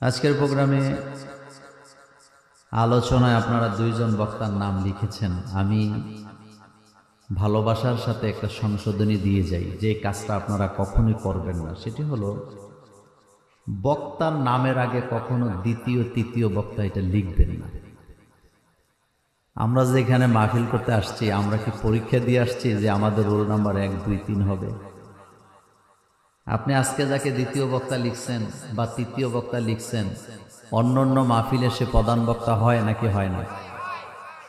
আজকের প্রোগ্রামে আলোচনায় আপনারা দুইজন বক্তার নাম লিখেছেন। আমি ভালোবাসার সাথে একটা সংশোধনী দিয়ে যাই, যে কাজটা আপনারা কখনোই করবেন না। সেটি হলো, বক্তার নামের আগে কখনো দ্বিতীয় তৃতীয় বক্তা এটা লিখবেন না। আমরা যে এখানে মাহফিল করতে আসছি, আমরা কি পরীক্ষা দিয়ে আসছি যে আমাদের রোল নাম্বার 1, 2, 3 হবে? আপনি আজকে যাকে দ্বিতীয় বক্তা লিখছেন বা তৃতীয় বক্তা লিখছেন, অন্য মাহফিলে সে প্রধান বক্তা হয় নাকি হয় না?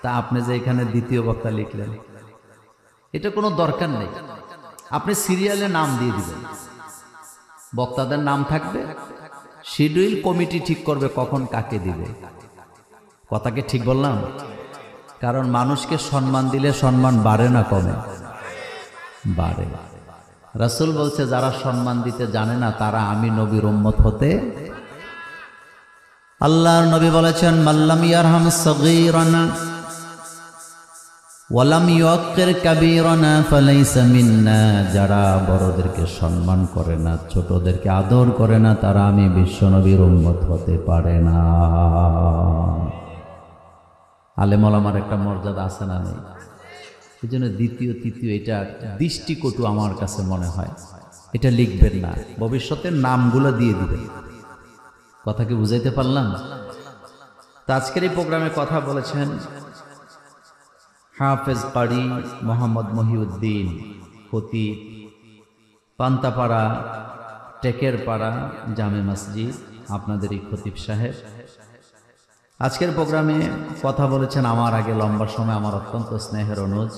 তা আপনি যে এখানে দ্বিতীয় বক্তা লিখলেন, এটা কোনো দরকার নেই। আপনি সিরিয়ালে নাম দিয়ে দিবেন, বক্তাদের নাম থাকবে, শিডিউল কমিটি ঠিক করবে কখন কাকে দিবে। কথাকে ঠিক বললাম? কারণ মানুষকে সম্মান দিলে সম্মান বাড়ে না কমে? বাড়ে। রাসূল বলছে, যারা সম্মান দিতে জানে না তারা আমি নবীর উম্মত হতে। আল্লাহর নবী বলেছেন, মাল্লাম ইয়ারহাম সগীরানা ওয়ালাম ইউক্কির কাবীরানা ফালাইসা মিন্না। যারা বড়দেরকে সম্মান করে না, ছোটদেরকে আদর করে না, তারা আমি বিশ্বনবীর উম্মত হতে পারে না। আলেম ওলামার একটা মর্যাদা আছে না নেই? এই জন্য দ্বিতীয় তৃতীয় এটা দৃষ্টিকটু আমার কাছে মনে হয়। এটা লিখবেন না, ভবিষ্যতের নামগুলো দিয়ে দিবেন। কথা কি বুঝাইতে পারলাম? তো আজকের এই প্রোগ্রামে কথা বলেছেন হাফেজ কারি মোহাম্মদ মহিউদ্দিন, খতিব, পান্তাপাড়া টেকেরপাড়া জামে মসজিদ, আপনাদেরই খতিব সাহেব। আজকের প্রোগ্রামে কথা বলেছেন আমার আগে লম্বা সময় আমার অত্যন্ত স্নেহের অনুজ,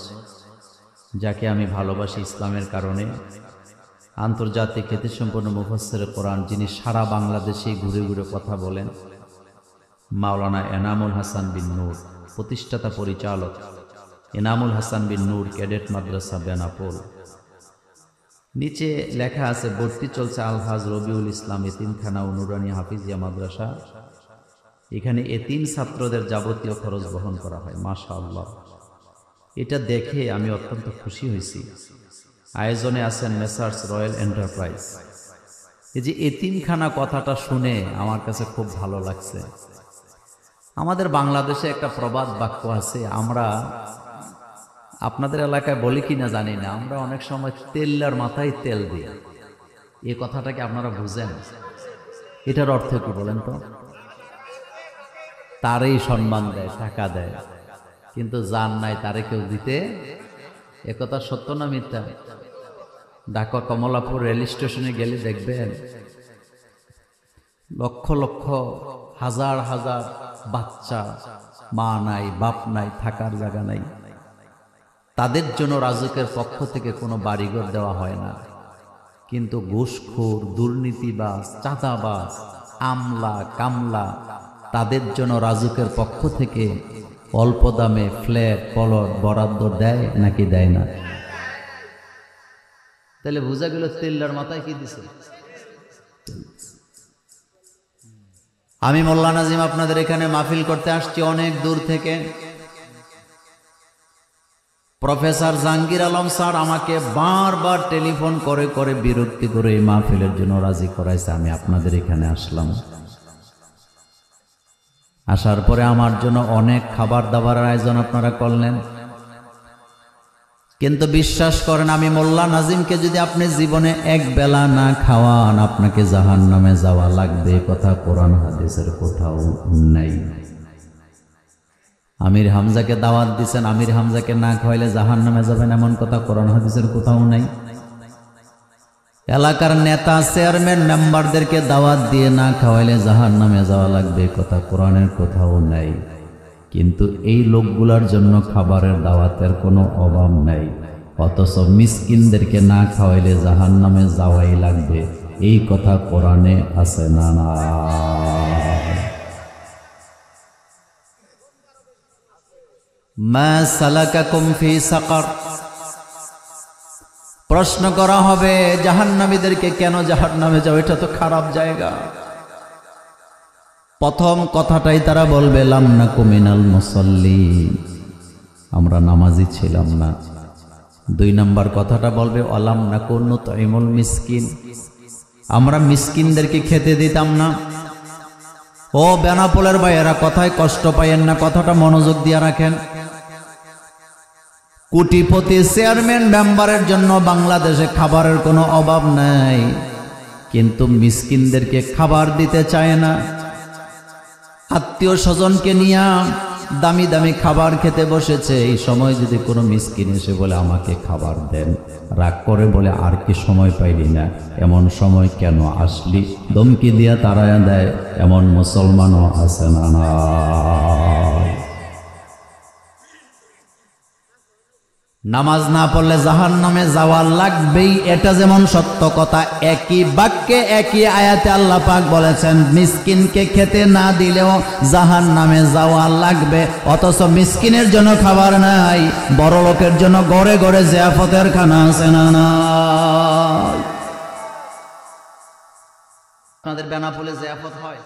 যাকে আমি ভালোবাসি ইসলামের কারণে, আন্তর্জাতিক খ্যাতিসম্পন্ন মুফাসসির কোরআন, যিনি সারা বাংলাদেশে ঘুরে ঘুরে কথা বলেন, মাওলানা এনামুল হাসান বিন নূর, প্রতিষ্ঠাতা পরিচালক এনামুল হাসান বিন নূর ক্যাডেট মাদ্রাসা বেনাপোল। নিচে লেখা আছে, ভর্তি চলছে আলহাজ রবিউল ইসলাম এতিমখানা ও নুরানি হাফিজিয়া মাদ্রাসা। এখানে এতিম ছাত্রদের যাবতীয় খরচ বহন করা হয়। মাশাআল্লাহ, এটা দেখে আমি অত্যন্ত খুশি হয়েছি। আয়োজনে আছেন মেসার্স রয়্যাল এন্টারপ্রাইজ। এই যে এতিমখানা কথাটা শুনে আমার কাছে খুব ভালো লাগছে। আমাদের বাংলাদেশে একটা প্রবাদ বাক্য আছে, আমরা আপনাদের এলাকায় বলি কিনা জানি না, আমরা অনেক সময় তেল্লার মাথায় তেল দিই। এই কথাটাকে আপনারা বুঝেন? এটার অর্থ কি বলেন তো? তারই সম্মান দেয়, টাকা দেয়, কিন্তু জান নাই তারে কেউ দিতে। একথা সত্য না মিথ্যা? ঢাকা কমলাপুর রেল স্টেশনে গেলে দেখবেন লক্ষ লক্ষ হাজার হাজার বাচ্চা, মা নাই, বাপ নাই, থাকার জায়গা নাই। তাদের জন্য রাজুকের পক্ষ থেকে কোনো বাড়িঘর দেওয়া হয় না, কিন্তু ঘুষখোর, দুর্নীতিবাজ, চাঁদাবাজ, আমলা কামলা, তাদের জন্য রাজুকের পক্ষ থেকে অল্প দামে ফ্ল্যাট প্লট বরাদ্দ দেয় নাকি দেয় না? তাহলে বোঝা গেল তেল্লার মাথায় কি দিছে। আমি মোল্লা নাজিম আপনাদের এখানে মাহফিল করতে আসছি অনেক দূর থেকে। প্রফেসর জাহাঙ্গীর আলম স্যার আমাকে বারবার টেলিফোন করে করে বিরক্তি করে এই মাহফিলের জন্য রাজি করাইছে। আমি আপনাদের এখানে আসলাম। আসার পরে আমার জন্য অনেক খাবার দাবার আয়োজন আপনারা করলেন, কিন্তু বিশ্বাস করেন, আমি মোল্লা নাজিমকে যদি আপনি জীবনে এক বেলা না খাওয়ান, আপনাকে জাহান্নামে যাওয়া লাগবে। কথা কোরআন হাদিসের কোথাও নাই। আমির হামজাকে দাওয়াত দিচ্ছেন, আমির হামজাকে না খাওয়াইলে জাহান্নামে যাবেন, এমন কথা কোরআন হাদিসের কোথাও নাই। এলাকার নেতা চেয়ারম্যান মেম্বারদেরকে দাওয়াত দিয়ে না খাওয়াইলে জাহান্নামে যাওয়া লাগবে, কথা কোরআনের কোথাও নাই। কিন্তু এই লোকগুলার জন্য খাবারের দাওয়াতের কোনো অভাব নাই, অথচ মিসকিনদেরকে না খাওয়াইলে জাহান্নামে যাওয়াই লাগবে, এই কথা কোরআনে আছে না? না। মা সালাকাকুম ফি সাকার, প্রশ্ন করা হবে জাহান্নামীদেরকে, কেন জাহান্নামে যাও? এটা তো খারাপ জায়গা। প্রথম কথাটাই তারা বলবে, লাম নাকু মিনাল মুসাল্লিন, আমরা নামাজি ছিলাম না। 2 নম্বর কথাটা বলবে, অলাম নাকু নুতইমুল মিসকিন, আমরা মিসকিনদেরকে খেতে দিতাম না। ও বেনাপোলের ভাইয়েরা, কথায় কষ্ট পাইয়েন না, কথাটা মনোযোগ দিয়ে রাখেন। কোটিপতি চেয়ারম্যান মেম্বারের জন্য বাংলাদেশে খাবারের কোনো অভাব নাই, কিন্তু মিসকিনদেরকে খাবার দিতে চায় না। আত্মীয় স্বজনকে নিয়ে দামি দামি খাবার খেতে বসেছে, এই সময় যদি কোনো মিসকিন এসে বলে আমাকে খাবার দেন, রাগ করে বলে আর কি সময় পাইলি না, এমন সময় কেন আসলি, ধমকি দিয়া তাড়ায়া দেয়, এমন মুসলমানও আছে না? নামাজ না পড়লে জাহান্নামে যাওয়া লাগবেই, এটা যেমন সত্য কথা, একই বাক্যে একই আয়াতে আল্লাহ পাক বলেছেন মিসকিনকে খেতে না দিলেও জাহান্নামে যাওয়া লাগবে। অথচ মিসকিনের জন্য খাবার নাই, বড় লোকের জন্য ঘরে ঘরে জিয়াফতের খানা আছে না? আপনাদের বেনাপোলে জিয়াফত হয়?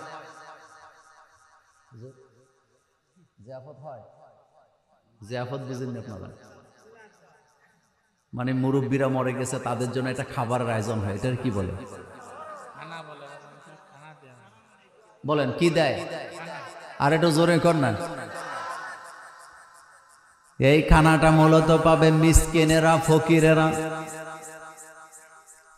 জিয়াফত হয়? জিয়াফত বুঝেন আপনারা? মানে মুরব্বীরা মরে গেছে, তাদের জন্য একটা খাবারের আয়োজন হয়, এটার কি বলে? বলেন কি দেয়? আর একটু জোরে কর না। এই খানাটা মূলত পাবে মিসকিনেরা, ফকিরেরা।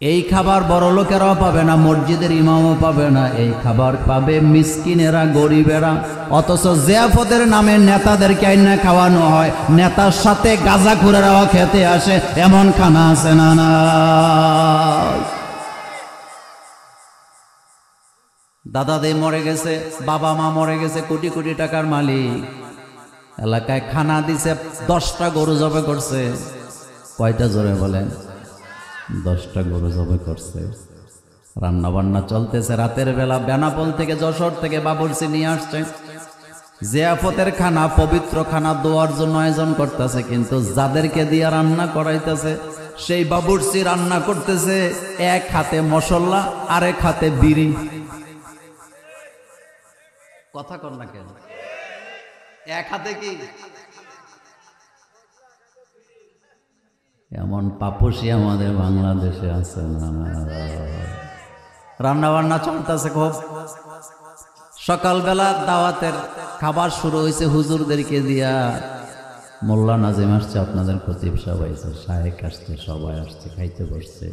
এই খাবার বড় লোকেরাও পাবে না, মসজিদের ইমামও পাবে না, এই খাবার পাবে মিসকিনেরা, গরিবেরা। অথচ জিয়াফতের নামে নেতাদেরকে আইনা খাওয়ানো হয়, নেতার সাথে গাঁজাখুরেরাও খেতে আসে, এমন খানা আছে না? দাদা দে মরে গেছে, বাবা মা মরে গেছে, কোটি কোটি টাকার মালিক, এলাকায় খানা দিছে, 10টা গরু জবে করছে। কয়টা জোরে বলেন? 10টা গরু জবে করছে। রান্না বান্না চলতেছে, রাতের বেলা বেনাপোল থেকে, যশোর থেকে বাবুর্চি নিয়ে আসছে। জিয়াফতের খানা, পবিত্র খানা দোয়ার জন্য আয়োজন করতেছে, কিন্তু যাদেরকে দিয়ে রান্না করাইতেছে সেই বাবুর্চি রান্না করতেছে এক হাতে মশলা, আরেক হাতে বিড়ি। কথা কর না কেন? এক হাতে কি? এমন পাপসি আমাদের বাংলাদেশে আছে না? রান্না বান্না চলতেছে খুব। সকালবেলা দাওয়াতের খাবার শুরু হয়েছে হুজুরদেরকে দিয়া। মোল্লা নাজিম আসছে, আপনাদের খতিব সাহেব আইছে, শায়েক আসছে, সবাই আসছে, খাইতে বসছে,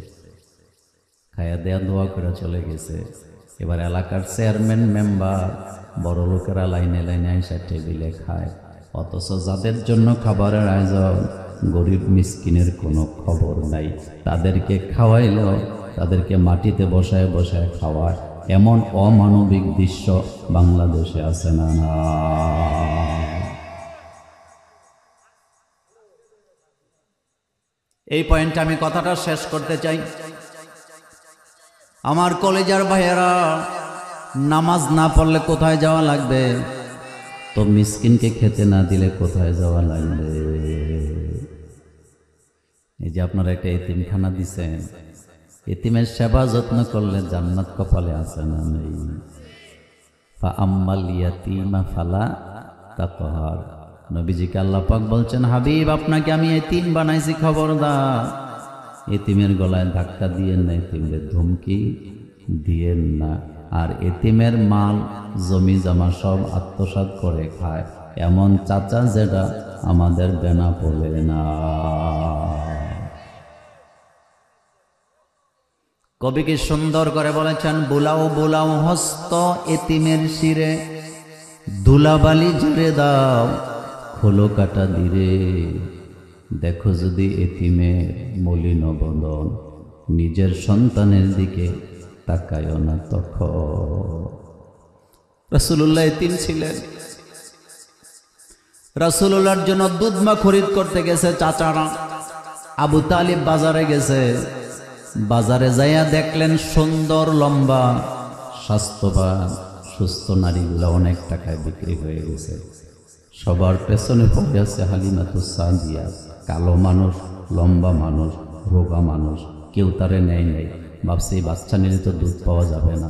খাইয়া দেয়া দোয়া করে চলে গেছে। এবার এলাকার চেয়ারম্যান মেম্বার, বড় লোকেরা লাইনে লাইনে আইসা টেবিলে খায়, অথচ যাদের জন্য খাবারের আয়োজন গরিব মিসকিনের কোনো খবর নাই। তাদেরকে খাওয়াইলো, তাদেরকে মাটিতে বসায় বসায় খাওয়ায়, এমন অমানবিক দৃশ্য বাংলাদেশে আছে না? এই পয়েন্টে আমি কথাটা শেষ করতে চাই। আমার কলেজার ভাইয়েরা, নামাজ না পড়লে কোথায় যাওয়া লাগবে? তো মিসকিনকে খেতে না দিলে কোথায় যাওয়া লাগবে? এই যে আপনারা একটা এতিমখানা দিছেন, এতিমের সেবা যত্ন করলে জান্নাত কপালে আছে না নেই? ফাআম্মাল ইয়াতীমা ফালা তাকহার। নবীজিকে আল্লাহ পাক বলছেন, হাবিব আপনাকে আমি এতিম বানাইছি, খবরদার এতিমের গলায় ধাক্কা দিয়েন না, এতিমের ধমকি দিয়েন না। আর এতিমের মাল জমি জমা সব আত্মসাৎ করে খায়, এমন চাচা যেটা আমাদের বেনাপোলে না। কবি কি সুন্দর করে বলেছেন, বুলাও বুলাও হস্ত এতিমের শিরে, ধুলাবালি ঝেড়ে দাও খোলো কাটা দিরে। দেখো যদি এতিমের মলিন বদন, নিজের সন্তানের দিকে তাকায় না তখন। রাসূলুল্লাহ এতিম ছিলেন। রাসূলুল্লাহর জন্য দুধমা খরিদ করতে গেছে চাচারা। আবু তালিব বাজারে গেছে, বাজারে যাইয়া দেখলেন সুন্দর লম্বা স্বাস্থ্যবান সুস্থ নারীগুলা অনেক টাকায় বিক্রি হয়ে গেছে। সবার পেছনে পড়ে আছে হালিমাতুস সাদিয়া, কালো মানুষ, লম্বা মানুষ, রোগা মানুষ, কেউ তারে নেয় নেই। ভাবছে এই বাচ্চা নিলে তো দুধ পাওয়া যাবে না।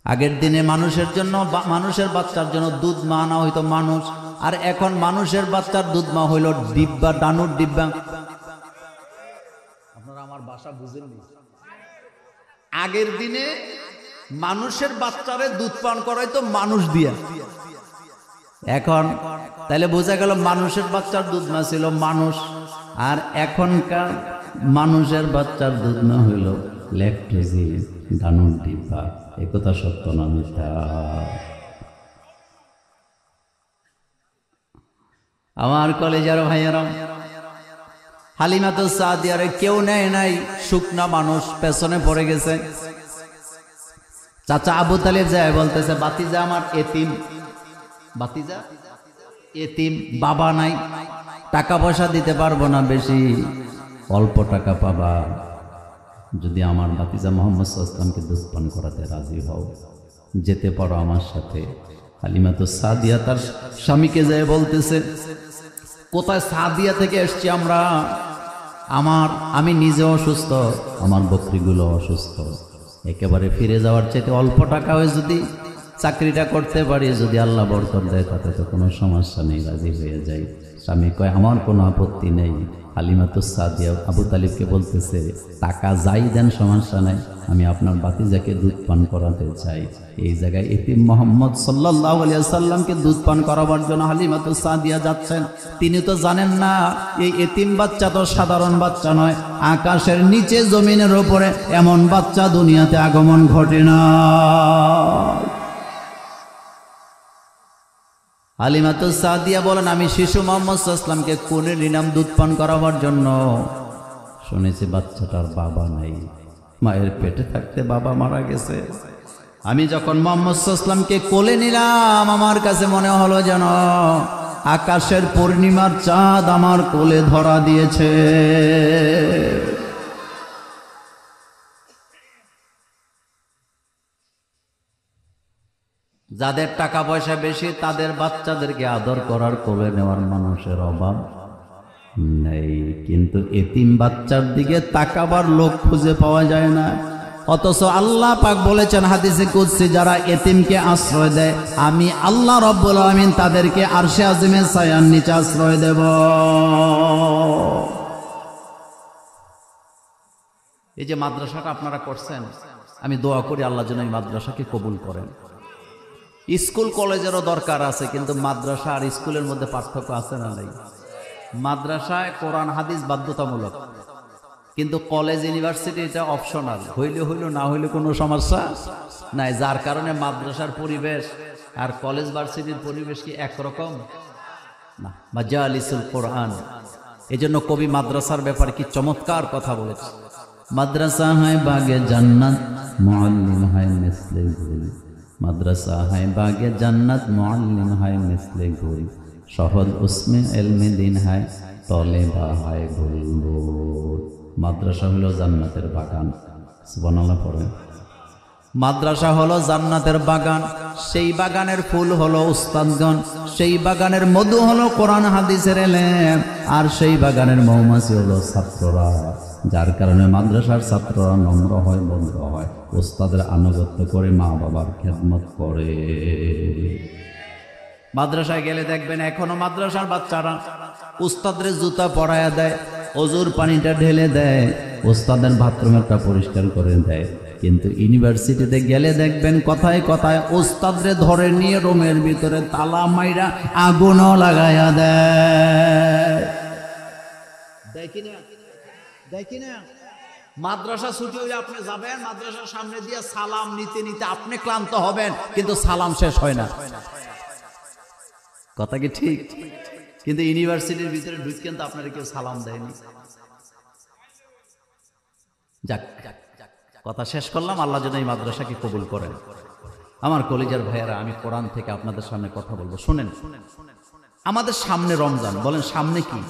আগের দিনে মানুষের জন্য, মানুষের বাচ্চার জন্য দুধ মা আনা হইতো মানুষ, আর এখন মানুষের বাচ্চার দুধ মা হইল ডিব্বা, ডানুর ডিব্বা। আপনারা আমার ভাষা বুঝেননি? আগের দিনে মানুষের বাচ্চারে দুধ পান করাই তো মানুষ দিয়া। এখন তাহলে বোঝা গেল মানুষের বাচ্চার দুধ না ছিল মানুষ, আর এখনকার মানুষের বাচ্চার দুধ না হইল ল্যাকটোজেন, ডানুর ডিব্বা। এ কথা সত্য না মিথ্যা? আমার কলেজের ভাইয়েরা, হালিমাতুস সাদিয়ারে কেউ নেয় নাই, শুকনা মানুষ পেছনে পড়ে গেছে। চাচা আবু তালেব যায় বলতেছে, বাতিজা আমার এতিম, বাতিজা এতিম, বাবা নাই, টাকা পয়সা দিতে পারবো না, বেশি অল্প টাকা পাবা যদি আমার বাতিজা মুহাম্মদ সাল্লাল্লাহু আলাইহি ওয়াসাল্লামকে দুধ পান করাতে রাজি হও, যেতে পারো আমার সাথে। হালিমাতুস সাদিয়া তার স্বামীকে যায় বলতেছে, কোথায়? সাদিয়া থেকে এসছি আমরা, আমি নিজে অসুস্থ, আমার বকরিগুলো অসুস্থ, একেবারে ফিরে যাওয়ার চাইতে অল্প টাকা হয়ে যদি চাকরিটা করতে পারি, যদি আল্লাহ বরকত দেয়, তাতে তো কোনো সমস্যা নেই, রাজি হয়ে যাই। স্বামী কয়, আমার কোনো আপত্তি নেই। হালিমাতুস সাদিয়া আবু তালিবকে বলতেছে, টাকা যাই দেন সমস্যা নাই, আমি আপনার বাতিজাকে দুধ পান করাতে চাই। এই জায়গায় এতিম মুহাম্মদ সাল্লাল্লাহু আলাইহি ওয়াসাল্লামকে দুধ পান করাবার জন্য হালিমাতুস সাদিয়া যাচ্ছেন। তিনি তো জানেন না এই এতিম বাচ্চা তো সাধারণ বাচ্চা নয়, আকাশের নিচে জমিনের উপরে এমন বাচ্চা দুনিয়াতে আগমন ঘটে না। হালিমাতুস সাদিয়া বলেন, আমি শিশু মুহাম্মদ সাল্লাল্লাহু আলাইহি ওয়াসাল্লামকে কোলে নিলাম দুধ পান করাবার জন্য। শুনেছি বাচ্চাটার বাবা নাই, মায়ের পেটে থাকতে বাবা মারা গেছে। আমি যখন মুহাম্মদ সাল্লাল্লাহু আলাইহি ওয়াসাল্লামকে কোলে নিলাম, আমার কাছে মনে হলো যেন আকাশের পূর্ণিমার চাঁদ আমার কোলে ধরা দিয়েছে। যাদের টাকা পয়সা বেশি, তাদের বাচ্চাদেরকে আদর করার, কোলে নেওয়ার মানুষের অভাব নেই, কিন্তু এতিম বাচ্চার দিকে তাকাবার লোক খুঁজে পাওয়া যায় না। অথচ আল্লাহ পাক বলেছেন হাদিসে কুদসি, যারা এতিমকে আশ্রয় দেয়, আমি আল্লাহ রব্বুল আমিন তাদেরকে আরশে আজিমের ছায়ার নিচে আশ্রয় দেব। এই যে মাদ্রাসাটা আপনারা করছেন, আমি দোয়া করি আল্লাহ যেন এই মাদ্রাসাকে কবুল করেন। স্কুল কলেজেরও দরকার আছে, কিন্তু মাদ্রাসা আর স্কুলের মধ্যে পার্থক্য আছে না নাই? মাদ্রাসায় কোরআন হাদিস বাধ্যতামূলক, কিন্তু কলেজ ইউনিভার্সিটি এটা অপশনাল, হইলে হইল, না হইলে কোনো সমস্যা নাই। যার কারণে মাদ্রাসার পরিবেশ আর কলেজ ভার্সিটির পরিবেশ কি একরকম না? মাজালিসুল কোরআন। এই জন্য কবি মাদ্রাসার ব্যাপারে কি চমৎকার কথা বলেছে, মাদ্রাসা হয় বাগে জান্নাত, মুআল্লিম হয় মিসলে গুল। মাদ্রাসা হয় বাগে জান্নাত, মুআল্লিম হয় মিসলে গুল। শহদ উসমে ইলমে দিন হয়, তলেবা হয় বুলবুল। মাদ্রাসা হলো জান্নাতের বাগান। সুবহানাল্লাহ পড়েন। মাদ্রাসা হলো জান্নাতের বাগান, সেই বাগানের ফুল হলো উস্তাদগণ, সেই বাগানের মধু হলো কোরআন হাদিসের ইলম, আর সেই বাগানের মৌমাছি হলো ছাত্ররা। যার কারণে মাদ্রাসার ছাত্ররা নম্র হয়, ভদ্র হয়, উস্তাদের আনুগত্য করে, মা বাবার খেদমত করে। মাদ্রাসায় গেলে দেখবেন এখনো মাদ্রাসার বাচ্চারা উস্তাদের জুতা পরায়া দেয়, অজুর পানিটা ঢেলে দেয়, উস্তাদের বাথরুমটা পরিষ্কার করে দেয়। কিন্তু ইউনিভার্সিটিতে গেলে দেখবেন কথায় কথায় উস্তাদরে ধরে নিয়ে রুমের ভিতরে তালা মাইরা আগুনও লাগাইয়া দেয়। দেখি না মাদ্রাসা ছুটি হইলে আপনি যাবেন, মাদ্রাসার সামনে দিয়ে সালাম নিতে নিতে আপনি ক্লান্ত হবেন, কিন্তু সালাম শেষ হয় না। কথা কি ঠিক? কিন্তু ইউনিভার্সিটির ভিতরে ঢুকেন তো আপনারা কেউ সালাম দেয়নি। যাক, কথা শেষ করলাম। আল্লাহ যেন এই মাদ্রাসাকে কবুল করেন। আমার কলিজার ভাইয়েরা, আমি কোরআন থেকে আপনাদের সামনে কথা বলবো, শুনেন। আমাদের সামনে রমজান, বলেন সামনে কি?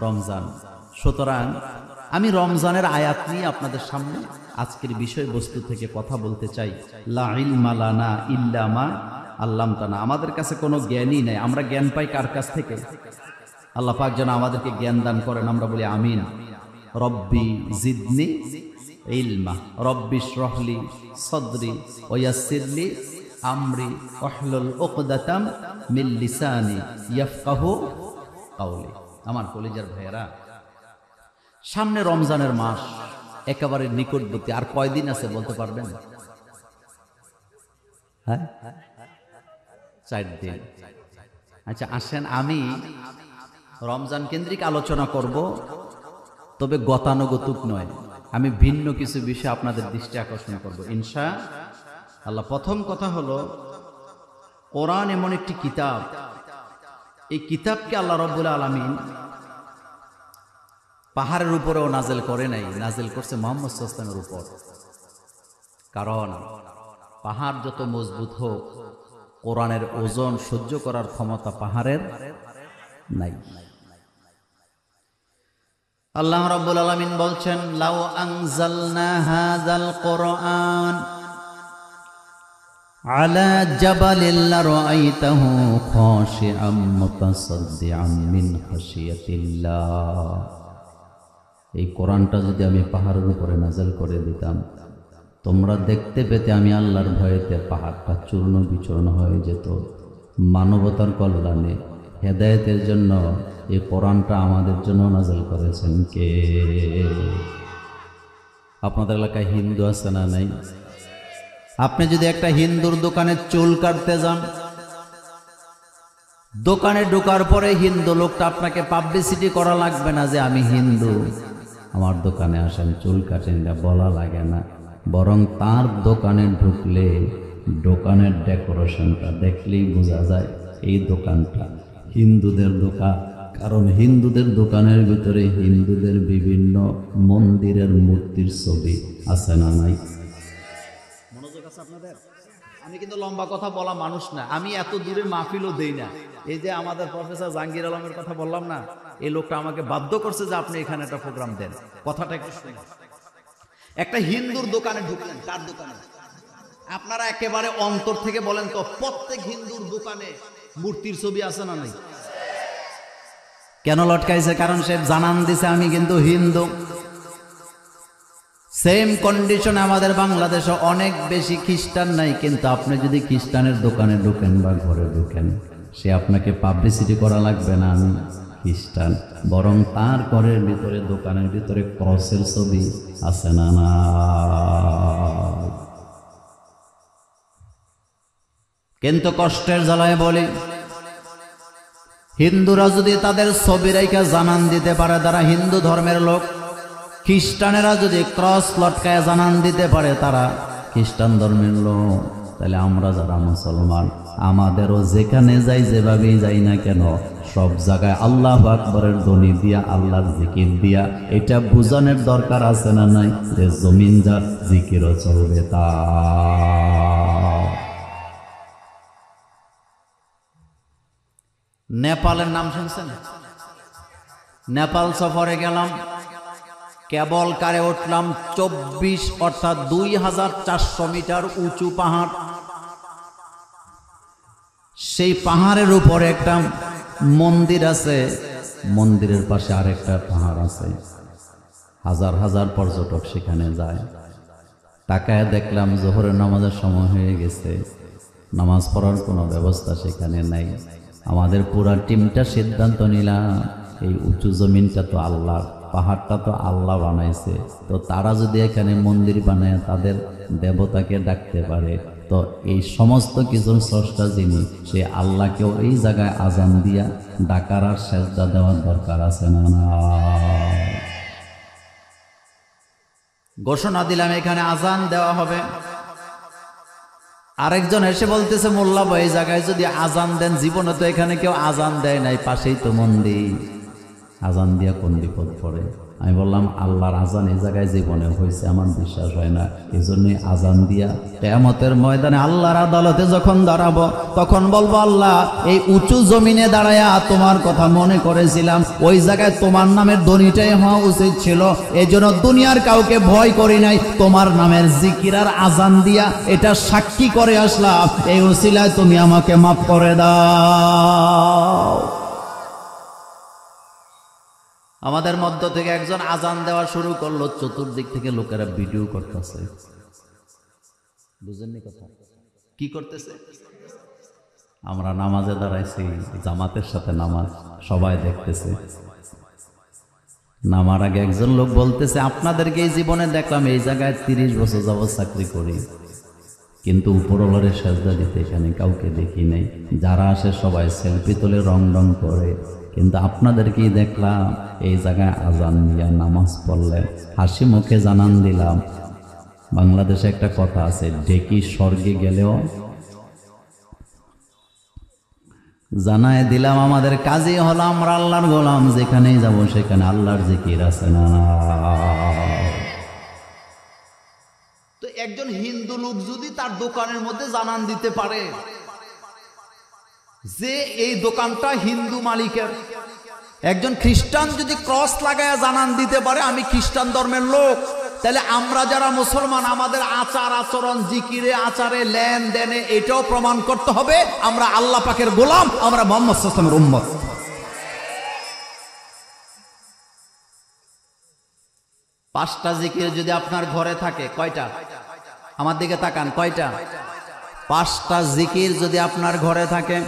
রমজান। সুতরাং আমি রমজানের আয়াত নিয়ে আপনাদের সামনে আজকের বিষয়বস্তু থেকে কথা বলতে চাই। লা ইলমা লানা ইল্লা মা আল্লামতানা। আমাদের কাছে কোনো জ্ঞানই নেই, আমরা জ্ঞান পাই কার কাছ থেকে? আল্লাহ পাক যেন আমাদেরকে জ্ঞান দান করেন, আমরা বলি আমিন। রব্বি জিদনি ইলমা, রব্বি ইশরাহলি সাদরি ওয়া ইয়াসসিরলি আমরি ওয়াহলুল উকদাতাম মিন লিসানি ইয়াফকাহু কাওলি। আমার কলিজার ভাইয়েরা, সামনে রমজানের মাস একেবারে নিকটবর্তী। আর কয়দিন আছে বলতে পারবেন? হ্যাঁ 4 দিন। আচ্ছা আসেন, আমি রমজান কেন্দ্রিক আলোচনা করব, তবে গতানুগতিক নয়, আমি ভিন্ন কিছু বিষয় আপনাদের দৃষ্টি আকর্ষণ করব ইনশাআল্লাহ। প্রথম কথা হলো, কোরআন এমন একটি কিতাব, এই কিতাবকে আল্লাহ রাব্বুল আলামিন পাহাড়ের উপরেও নাজেল করে নাই, নাজেল করছে মুহাম্মদ সাল্লাল্লাহু আলাইহি ওয়াসাল্লামের উপর। কারণ পাহাড় যত মজবুত হোক, কোরআনের ওজন সহ্য করার ক্ষমতা পাহাড়ের নাই। আল্লাহ রাব্বুল আলামিন বলছেন, লাউ আনজালনা হাযাল কুরআন আলা জাবালিন লারাআইতাহু খাশিআম মুতাসাদ্দিআম মিন খাশিয়াতিল্লাহ। এই কোরআনটা যদি আমি পাহাড়ের উপরে নাযিল করে দিতাম, তোমরা দেখতে পেতে আমি আল্লাহর ভয়েতে পাহাড়টা চূর্ণ বিচূর্ণ হয়ে যেত। মানবতার কল্যাণে, হেদায়েতের জন্য এই কোরআনটা আমাদের জন্য নাযিল করেছেন কে? আপনাদের এলাকায় হিন্দু আছে না নাই? আপনি যদি একটা হিন্দুর দোকানে চুল কাটতে যান, দোকানে ঢোকার পরে হিন্দু লোকটা আপনাকে পাবলিসিটি করা লাগবে না যে আমি হিন্দু, আমার দোকানে আসেন চুল কাটেন, বলা লাগে না। বরং তার দোকানে ঢুকলে দোকানের ডেকোরেশনটা দেখলেই বোঝা যায় এই দোকানটা হিন্দুদের দোকান। কারণ হিন্দুদের দোকানের ভিতরে হিন্দুদের বিভিন্ন মন্দিরের মূর্তির ছবি আছে না নাই? মনোযোগ আছে আপনাদের? আমি কিন্তু লম্বা কথা বলা মানুষ না, আমি এত দূরে মাহফিলও দেই না। এই যে আমাদের প্রফেসর জাহাঙ্গীর আলমের কথা বললাম না, এই লোকটা আমাকে বাধ্য করছে যে আপনি এখানে একটা প্রোগ্রাম দেন। কথাটা একটু শুনুন। একটা হিন্দুর দোকানে ঢুকলেন, কার দোকানে? আপনারা একেবারে অন্তর থেকে বলেন তো, প্রত্যেক হিন্দুর দোকানে মূর্তির ছবি আছে না নাই? কেন লটকাইছে? কারণ সে জানান দিছে আমি কিন্তু হিন্দু। সেম কন্ডিশন আমাদের বাংলাদেশে অনেক বেশি খ্রিস্টান নাই, কিন্তু আপনি যদি খ্রিস্টানের দোকানে ঢুকেন বা ঘরে ঢুকেন, সে আপনাকে পাবলিসিটি করা লাগবে না আমি খ্রিস্টান, বরং তার ঘরের ভিতরে দোকানের ভিতরে ক্রসের ছবি আছে না না? কিন্তু কষ্টের জ্বালায় বলি, হিন্দুরা যদি তাদের ছবি রেখা জানান দিতে পারে তারা হিন্দু ধর্মের লোক, খ্রিস্টানেরা যদি ক্রস লটকায় জানান দিতে পারে তারা খ্রিস্টান ধর্মের লোক, তাহলে আমরা যারা মুসলমান আমাদেরও যেখানে যাই যেভাবেই যাই না কেন, সব জায়গায় আল্লাহু আকবরের ধ্বনি দিয়া, আল্লাহর জিকির দিয়া এটা বুঝানোর দরকার আছে না নাই যে জমিন যার জিকিরও চলবে তা। নেপালের নাম শুনছেন? নেপাল সফরে গেলাম, কেবল কারে উঠলাম 24 অর্থাৎ 2400 মিটার উঁচু পাহাড়। সেই পাহাড়ের উপরে একটা মন্দির আছে, মন্দিরের পাশে আরেকটা পাহাড় আছে। হাজার হাজার পর্যটক সেখানে যায়। তাকায় দেখলাম জোহরের নামাজের সময় হয়ে গেছে, নামাজ পড়ার কোনো ব্যবস্থা সেখানে নাই। আমাদের পুরা টিমটা সিদ্ধান্ত নিলাম এই উঁচু জমিনটা তো আল্লাহর, পাহাড়টা তো আল্লাহ বানাইছে, তো তারা যদি এখানে মন্দির বানায় তাদের দেবতাকে ডাকতে পারে, তো এই সমস্ত কিছুর স্রষ্টা যিনি, সে আল্লাহকেও এই জায়গায় আজান দিয়া ডাকার আর সেজদা দেওয়ার দরকার আছে না না? ঘোষণা দিলাম এখানে আজান দেওয়া হবে। আরেকজন এসে বলতেছে, মোল্লা ভাই এই জায়গায় যদি আজান দেন, জীবনে তো এখানে কেউ আজান দেয় নাই, পাশেই তো মন্দির, আজান দিয়া কোন বিপদ পড়ে? আমি বললাম আল্লাহর আজান এই জায়গায় জীবনে হয়েছে, আমার বিশ্বাস হয় না, এই জন্যই আজান দিয়া কিয়ামতের ময়দানে আল্লাহর আদালতে যখন দাঁড়াবো তখন বলবো, আল্লাহ এই উঁচু জমিনে দাঁড়ায়া তোমার কথা মনে করেছিলাম, ওই জায়গায় তোমার নামের ধ্বনিটাই হওয়া উচিত ছিল, এই জন্য দুনিয়ার কাউকে ভয় করি নাই, তোমার নামের জিকির আর আজান দিয়া এটা সাক্ষী করে আসলাম, এই উসিলায় তুমি আমাকে মাফ করে দাও। আমাদের মধ্য থেকে একজন আজান দেওয়া শুরু করলো, চতুর্দিক থেকে লোকেরা ভিডিও করতেছে। বুঝেননি কথা? কি করতেছে? আমরা নামাজে দাঁড়াইছি, জামাতের সাথে নামাজ, সবাই দেখতেছে। নামার আগে একজন লোক বলতেছে, আপনাদেরকে এই জীবনে দেখলাম এই জায়গায় 30 বছর যাবত চাকরি করি, কিন্তু উপরওয়ালারে সাজদা দিতে এখানে কাউকে দেখি নাই। যারা আসে সবাই সেলফি তোলে, রং রং করে। কিন্তু আপনাদেরকেই দেখলাম এই জায়গায় আজান দিয়া নামাজ পড়লে হাসি মুখে জানান দিলাম। বাংলাদেশে একটা কথা আছে, ডেকি স্বর্গে গেলেও জানায় দিলাম আমাদের কাজই হলো আমরা আল্লাহর গোলাম, যেখানেই যাব সেখানে আল্লাহর জিকির আছে না। তো একজন হিন্দু লোক যদি তার দোকানের মধ্যে জানান দিতে পারে যে এই দোকানটা হিন্দু মালিকের, একজন খ্রিস্টান যদি ক্রস লাগায় জানান দিতে পারে আমি খ্রিস্টান ধর্মের লোক, তাহলে আমরা যারা মুসলমান আমাদের আচার আচরণ, জিকিরে আচারে, লেনদেনে এটাও প্রমাণ করতে হবে আমরা আল্লাহ পাকের গোলাম, আমরা মুহাম্মদ সাল্লাল্লাহু আলাইহি ওয়াসাল্লামের উম্মত। পাঁচটা জিকির যদি আপনার ঘরে থাকে, কয়টা? আমার দিকে তাকান, কয়টা? পাঁচটা জিকির যদি আপনার ঘরে থাকে,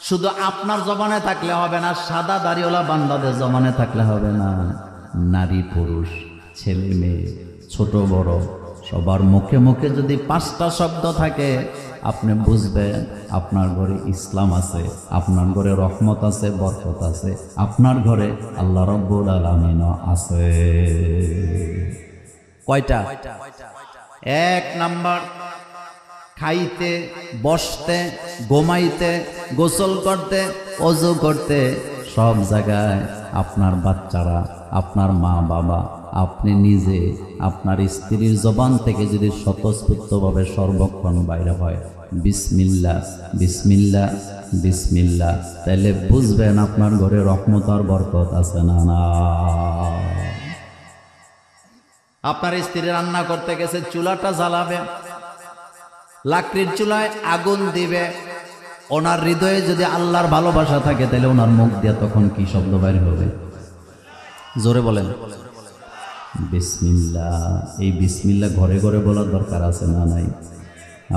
শুধু আপনার জবানে থাকলে হবে না, সাদা দাড়িওয়ালা বান্দাদের জবানে থাকলে হবে না, নারী পুরুষ ছেলে মেয়ে ছোট বড় সবার মুখে মুখে যদি পাঁচটা শব্দ থাকে, আপনি বুঝবেন আপনার ঘরে ইসলাম আছে, আপনার ঘরে রহমত আছে, বরকত আছে, আপনার ঘরে আল্লাহ রাব্বুল আলামিন আছে। কয়টা? এক নাম্বার, খাইতে, বসতে, ঘুমাইতে, গোসল করতে, ওযু করতে, সব জায়গায় আপনার বাচ্চারা, আপনার মা বাবা, আপনি নিজে, আপনার স্ত্রীর জবান থেকে যদি স্বতঃস্ফূর্তভাবে সর্বক্ষণ বাইরে হয় বিসমিল্লাহ বিসমিল্লাহ বিসমিল্লাহ, তাহলে বুঝবেন আপনার ঘরে রহমত আর বরকত আছে না। না, আপনার স্ত্রী রান্না করতে গেছে, চুলাটা জ্বালাবে, লাকড়ির চুলায় আগুন দিবে, ওনার হৃদয়ে যদি আল্লাহর ভালোবাসা থাকে তাহলে ওনার মুখ দিয়ে তখন কি শব্দ বাইর হবে? জোরে বলেন বিসমিল্লাহ। এই বিসমিল্লাহ ঘরে ঘরে বলার দরকার আছে না নাই?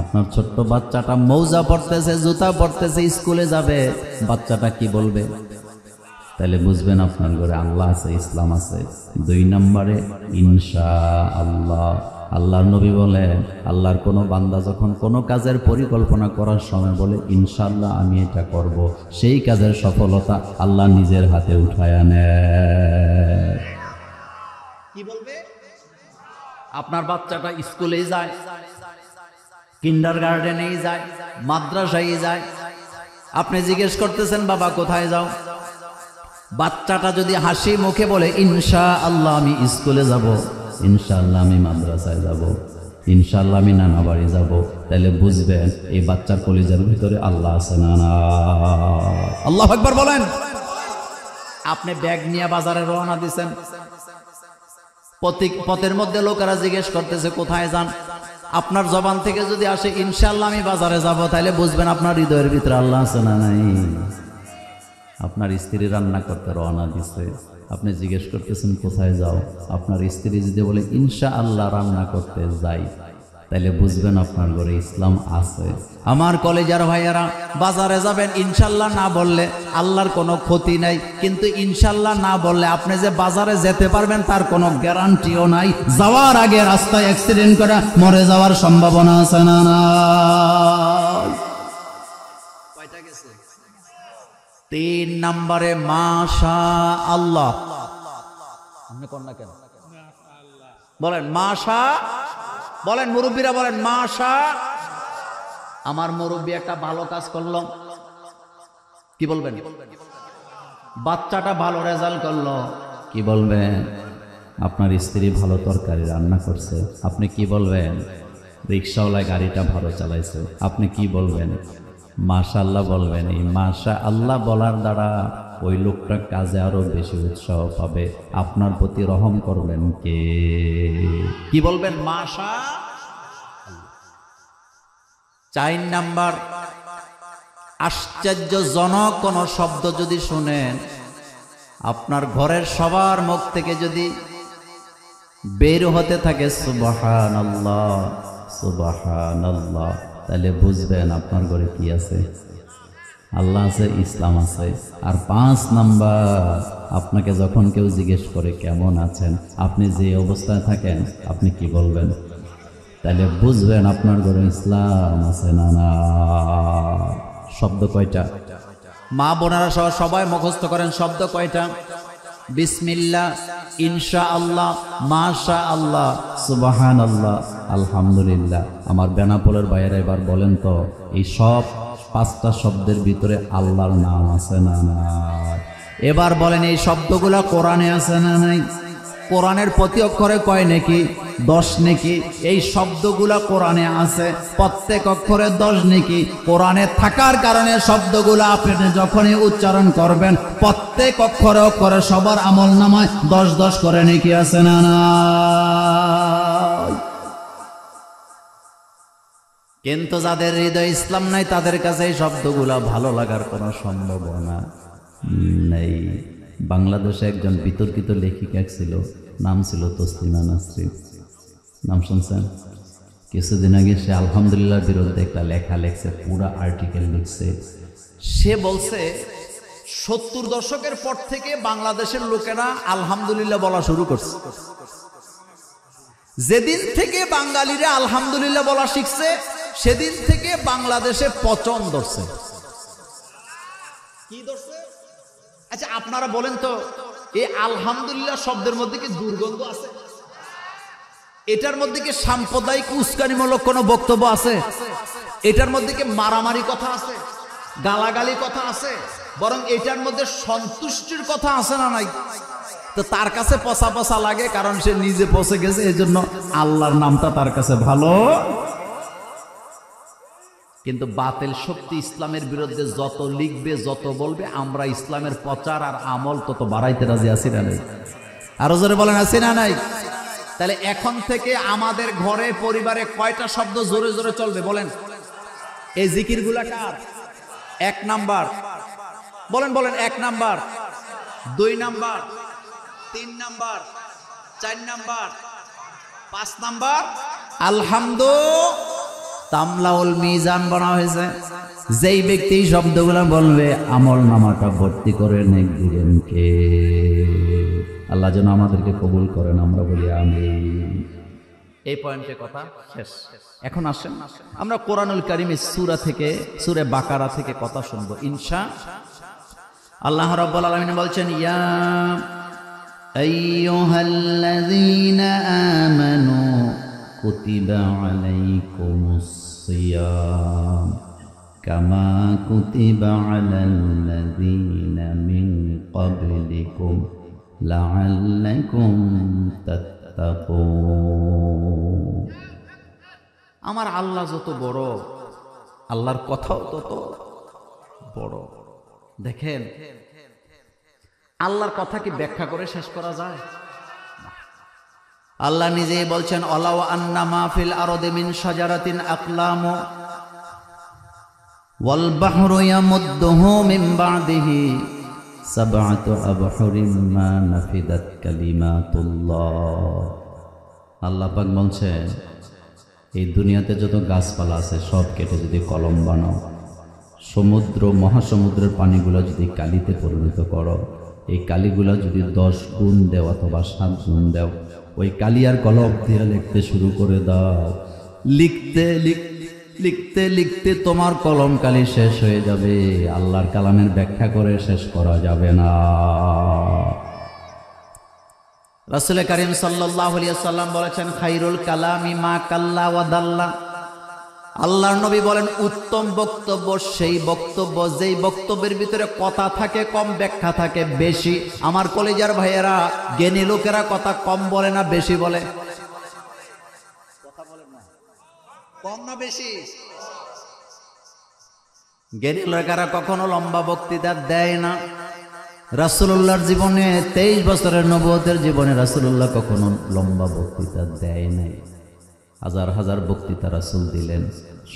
আপনার ছোট্ট বাচ্চাটা মৌজা পড়তেছে, জুতা পড়তেছে, স্কুলে যাবে, বাচ্চাটা কি বলবে? তাহলে বুঝবেন আপনার ঘরে আল্লাহ আছে, ইসলাম আছে। দুই নম্বরে ইনশাআল্লাহ। আল্লাহর নবী বলেন, আল্লাহর কোনো বান্দা যখন কোনো কাজের পরিকল্পনা করার সময় বলে ইনশাআল্লাহ আমি এটা করব, সেই কাজের সফলতা আল্লাহ নিজের হাতে উঠায় নেয়। কি বলবে? আপনার বাচ্চাটা স্কুলে যায়, কিন্ডারগার্টেনেই যায়, মাদ্রাসায় যায়, আপনি জিজ্ঞেস করতেছেন বাবা কোথায় যাও? বাচ্চাটা যদি হাসি মুখে বলে ইনশাআল্লাহ আমি স্কুলে যাব, ইনশাআল্লাহ আমি মাদ্রাসায় যাব, ইনশাআল্লাহ আমি নানা বাড়ি যাব, তাহলে বুঝবেন এই বাচ্চার কলিজার ভিতরে আল্লাহ আছে না। আল্লাহু আকবার বলেন। আপনি ব্যাগ নিয়ে বাজারে রওনা দিয়েছেন, পথের মধ্যে লোকেরা জিজ্ঞেস করতেছে কোথায় যান, আপনার জবান থেকে যদি আসে ইনশাআল্লাহ আমি বাজারে যাব, তাহলে বুঝবেন আপনার হৃদয়ের ভিতরে আল্লাহ আছে না নাই। আপনার স্ত্রী রান্না করতে রওনা দিছে, আপনি জিজ্ঞেস করতেছেন কোথায় যাও, আপনার স্ত্রী যদি বলে ইনশাআল্লাহ রান্না করতে যাই, তাহলে বুঝবেন আপনার ঘরে ইসলাম আছে। আমার কলেজের ভাইয়েরা, বাজারে যাবেন ইনশাআল্লাহ না বললে আল্লাহর কোনো ক্ষতি নাই, কিন্তু ইনশাআল্লাহ না বললে আপনি যে বাজারে যেতে পারবেন তার কোনো গ্যারান্টিও নাই। যাওয়ার আগে রাস্তায় অ্যাক্সিডেন্ট করে মরে যাওয়ার সম্ভাবনা আছে না? না, কয়টা গেছে? তিন নম্বরে মাশাআল্লাহ। আপনি কোন না কেন বলেন মাশা, বলেন মুরব্বীরা বলেন মাশা। আমার মুরব্বী একটা ভালো কাজ করলো, কি বলবেন? বাচ্চাটা ভালো রেজাল্ট করলো, কি বলবেন? আপনার স্ত্রী ভালো তরকারি রান্না করছে, আপনি কি বলবেন? রিক্সাওয়ালা গাড়িটা ভালো চালাইছে, আপনি কি বলবেন? মাশাআল্লাহ বলবেন। এই মাশাআল্লাহ বলার দ্বারা ওই লোকটা কাজে আরো বেশি উৎসাহ পাবে, আপনার প্রতি রহম করবেন কে? কি বলবেন? মাশা। চার নাম্বার, আশ্চর্যজনক কোন শব্দ যদি শুনেন, আপনার ঘরের সবার মুখ থেকে যদি বের হতে থাকে সুবহানাল্লাহ সুবহানাল্লাহ, তাহলে বুঝবেন আপনার ঘরে কি আছে? আল্লাহ আছে, ইসলাম আছে। আর পাঁচ নাম্বার, আপনাকে যখন কেউ জিজ্ঞেস করে কেমন আছেন, আপনি যে অবস্থায় থাকেন আপনি কি বলবেন? তাহলে বুঝবেন আপনার ঘরে ইসলাম আছে না না। শব্দ কয়টা? মা বোনেরা সহ সবাই মুখস্থ করেন শব্দ কয়টা? বিসমিল্লাহ, ইনশাআল্লাহ, মাশাআল্লাহ, সুবহানাল্লাহ, আলহামদুলিল্লাহ। আমার বেনাপোলের বাইরে এবার বলেন তো, এই সব 5টা শব্দের ভিতরে আল্লাহর নাম আছে না নাই? এবার বলেন এই শব্দগুলো কোরআনে আছে না নাই? কোরআনের প্রতি অক্ষরে কয় নেকি? 10 নেকি। এই শব্দগুলো কোরআনে আছে, প্রত্যেক অক্ষরে 10 নেকি। কোরআনে থাকার কারণে শব্দগুলো আপনি যখনই উচ্চারণ করবেন প্রত্যেক অক্ষরে অক্ষরে সবার আমল নামায় 10 করে নেকি আছে না না? কিন্তু যাদের হৃদয় ইসলাম নাই তাদের কাছে এই শব্দগুলো ভালো লাগার কোনো সম্ভাবনা নেই। বাংলাদেশে একজন বিতর্কিত লেখিকা ছিল, নাম ছিল তসলিমা নাসরিন। নাম শুনছেন? কিছুদিন আগে সে আলহামদুলিল্লাহর বিরুদ্ধে একটা লেখা লিখছে, পুরা আর্টিকেল লিখছে। সে বলছে 70 দশকের পর থেকে বাংলাদেশের লোকেরা আলহামদুলিল্লাহ বলা শুরু করছে। যেদিন থেকে বাঙালিরা আলহামদুলিল্লাহ বলা শিখছে সেদিন থেকে বাংলাদেশে পচন ধরছে। কি ধরছে? আচ্ছা আপনারা বলেন তো, এই আলহামদুলিল্লাহ শব্দের মধ্যে কি দুর্গন্ধ আছে? এটার মধ্যে কি সাম্প্রদায়িক উস্কানিমূলক কোনো বক্তব্য আছে? এটার মধ্যে কি মারামারি কথা আছে, গালাগালি কথা আছে? বরং এটার মধ্যে সন্তুষ্টির কথা আছে না নাই? তো তার কাছে পচা পচা লাগে, কারণ সে নিজে পচে গেছে, এই জন্য আল্লাহর নামটা তার কাছে ভালো। কিন্তু বাতিল শক্তি ইসলামের বিরুদ্ধে যত লিখবে, যত বলবে, আমরা ইসলামের প্রচার আর আমল তত বাড়াইতে রাজি আছি না নাই? আরো জোরে বলেন আছি না নাই? তাহলে এখন থেকে আমাদের ঘরে পরিবারে কয়টা শব্দ জোরে জোরে চলবে বলেন? এই জিকিরগুলা কার? 1 নাম্বার বলেন, বলেন 1 number, 2 number, 3 number, 4 number, 5 number আলহামদুলিল্লাহ। তামলাউল মিজান বানা হয়েছে। যেই ব্যক্তি শব্দগুলো বলবে আমল নামাটা ভর্তি করে নেক দিবেন কে? আল্লাহ যেন আমাদেরকে কবুল করেন, আমরা বলি আমিন। এই পয়েন্টে কথা শেষ। এখন আসেন আমরা কোরআনুল কারীমের সূরা থেকে, সূরা বাকারা থেকে কথা শুনবো ইনশাআল্লাহ। আল্লাহ রাব্বুল আলামিন বলছেন, ইয়া আইয়ুহাল্লাযীনা আমানু কুতিবা আলাইকুমুস সিয়াম কামা কুতিবা আলাল্লাযীনা মিন ক্বাবলিকুম লাআল্লাকুম তাত্তাকুন। আমার আল্লাহ যত বড়, আল্লাহর কথাও তত বড়। দেখেন, আল্লাহর কথা কি ব্যাখ্যা করে শেষ করা যায়? আল্লাহ নিজেই বলছেন, ওয়ালাউ আন্না মা ফিল আরদি মিন শাজারাতিন আকলামু ওয়াল বাহরু ইয়ামুদ্দুহু মিন বা'দিহি সাবআতু আবহুরিন মা নাফিদাত কালিমাতুল্লাহ। আল্লাহ পাক বলছেন, এই দুনিয়াতে যত গাছপালা আছে সব কেটে যদি কলম বানাও, সমুদ্র মহাসমুদ্রের পানিগুলো যদি কালিতে পরিণত করো, এই কালিগুলো যদি 10 গুণ দেও অথবা 7 গুণ দেও, ওই কালি আর কলম দিয়ে লিখতে শুরু করে দাও, লিখতে লিখতে লিখতে তোমার কলম কালি শেষ হয়ে যাবে। আল্লাহর কালামের ব্যাখ্যা করে শেষ করা যাবে না। রাসূল কারীম সাল্লাল্লাহু আলাইহি ওয়াসাল্লাম বলেছেন, খায়রুল কালামি মা কাল্লা ওয়া দাল্লা। আল্লাহর নবী বলেন, উত্তম বক্তব্য সেই বক্তব্য যেই বক্তব্যের ভিতরে কথা থাকে কম, ব্যাখ্যা থাকে বেশি। আমার কলেজার ভাইয়েরা, জ্ঞানী লোকেরা কথা কম বলে না বেশি বলে? কথা বলেন না, কম না বেশি? জ্ঞানী লোকেরা কখনো লম্বা বক্তৃতা দেয় না। রাসূলুল্লাহর জীবনে 23 বছরের নবুয়তের জীবনে রাসূলুল্লাহ কখনো লম্বা বক্তৃতা দেয় নাই। হাজার হাজার বক্তৃতা রাসূল দিলেন।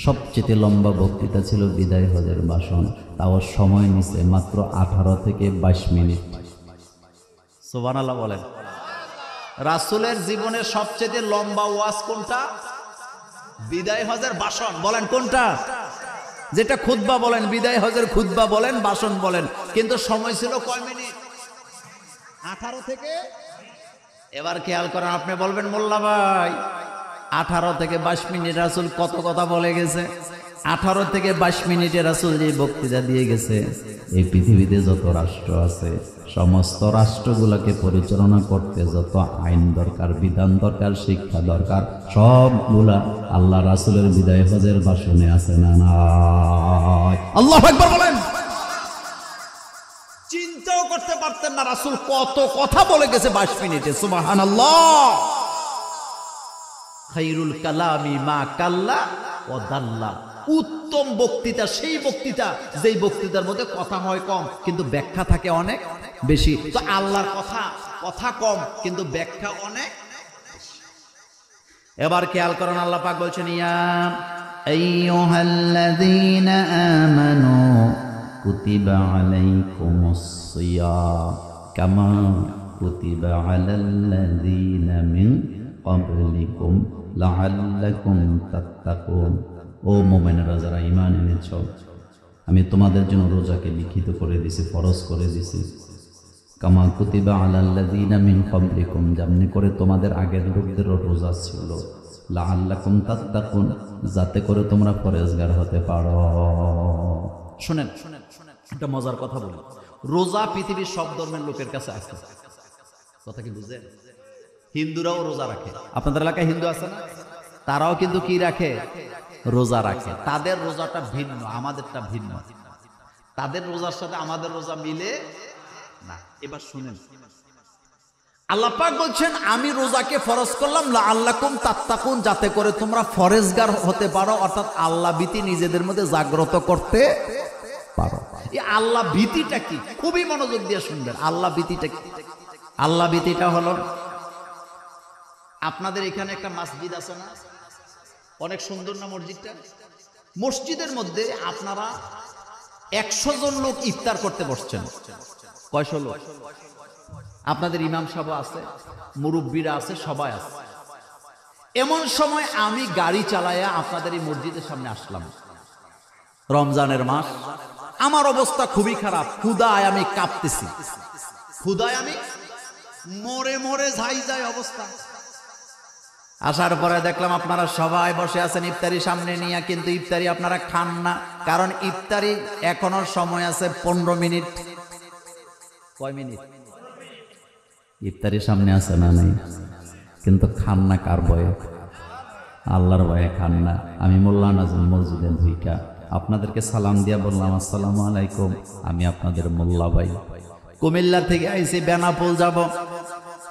সবচেয়ে লম্বা বক্তৃতা ছিল বিদায় হজের ভাষণ, তাও সময় নিছে মাত্র 18 থেকে 22 মিনিট। সুবহানাল্লাহ বলেন। রাসূলের জীবনে সবচেয়ে লম্বা ওয়াজ কোনটা? বিদায় হজের ভাষণ। বলেন কোনটা? যেটা খুতবা বলেন, বিদায় হজের খুতবা বলেন, ভাষণ বলেন, কিন্তু সময় ছিল কয় মিনিট? 18 থেকে। এবার খেয়াল করেন, আপনি বলবেন মোল্লা ভাই 18 থেকে 22 মিনিট রাসূল কত কথা বলে গেছে। 18 থেকে 22 মিনিটে রাসূল যে বক্তৃতা দিয়ে গেছে, এই পৃথিবীতে যত রাষ্ট্র আছে সমস্ত রাষ্ট্রগুলোকে পরিচালনা করতে যত আইন দরকার, বিধান দরকার, শিক্ষা দরকার, সবগুলা আল্লাহ রাসূলের বিদায় হজের ভাষণে আছে না নাই? আল্লাহু আকবার বলেন। চিন্তাও করতে পারতেন না রাসূল কত কথা বলে গেছে 22 মিনিটে। সুবহানাল্লাহ। খায়রুল কালামি মা কাল্লা ও দাল্লা। উত্তম বক্তৃতা সেই বক্তৃতা যেই বক্তৃতার মধ্যে কথা হয় কম কিন্তু ব্যাখ্যা থাকে অনেক বেশি। তো আল্লাহর কথা কম কিন্তু ব্যাখ্যা অনেক। এবার খেয়াল করেন, আল্লাহ পাক বলছেন, ইয়া আইয়ুহাল্লাযীনা আমানু কুতিবা আলাইকুমুস সিয়াম কামা কুতিবা আলাল্লাযীনা মিন ক্বাবলিকুম লাআল্লাকুম তাত্তাকুন। ও মুমিনেরা যারা ঈমান এনেছ, আমি তোমাদের জন্য রোজাকে লিখিত করে দিছি, ফরজ করে দিছি। কামা কুতিবা আলাল্লাযীনা মিন ক্বাবলিকুম, যেমনি করে তোমাদের আগের লোকদেরও রোজা ছিল। লাআল্লাকুম তাত্তাকুন, যাতে করে তোমরা পরেজগার হতে পারো। শুনেন, একটা মজার কথা বলি। রোজা পৃথিবীর সব ধর্মের লোকের কাছে আছে, কথা কি বুঝেন? হিন্দুরাও রোজা রাখে। আপনাদের এলাকায় হিন্দু আছে না? তারাও কিন্তু কি রাখে? রোজা রাখে। তাদের রোজাটা ভিন্ন, আমাদেরটা ভিন্ন। তাদের রোজার সাথে আমাদের রোজা মিলে না। এবার শুনেন, আল্লাহ পাক বলছেন, আমি রোজাকে ফরজ করলাম লাআল্লাকুম তাত্তাকুন, যাতে করে তোমরা পরেজগার হতে পারো, অর্থাৎ আল্লাহ ভীতি নিজেদের মধ্যে জাগ্রত করতে পারো। এই আল্লাহ ভীতিটা কি? খুবই মনোযোগ দিয়ে শুনবেন। আল্লাহ ভীতিটা কি? আল্লাহ ভীতিটা হলো, আপনাদের এখানে একটা মসজিদ আছে না? অনেক সুন্দর না মসজিদটা? মসজিদের মধ্যে আপনারা 100 জন লোক ইফতার করতে বসছেন। কয়শো লোক? আপনাদের ইমাম সাহেব আছে, মুরব্বীরা আছে, সবাই আছে। এমন সময় আমি গাড়ি চালায়া আপনাদের এই মসজিদের সামনে আসলাম। রমজানের মাস, আমার অবস্থা খুবই খারাপ, ক্ষুধায় আমি কাঁপতেছি, ক্ষুধায় আমি মরে মরে যাই অবস্থা। আসার পরে দেখলাম আপনারা সবাই বসে আছেন ইফতারি সামনে নিয়ে, কিন্তু ইফতারি আপনারা খান না, কারণ ইফতারি এখনো সময় আছে 15 মিনিট। কয় মিনিট? ইফতারি সামনে আছে না নাই? কিন্তু খান না কার ভয়ে? আল্লাহর ভয়ে খান না। আমি মোল্লা নাজম মসজিদে ঢুইকা আপনাদেরকে সালাম দিয়া বললাম, আসসালামু আলাইকুম, আমি আপনাদের মোল্লা ভাই, কুমিল্লা থেকে আইছি, বেনাপোল যাব।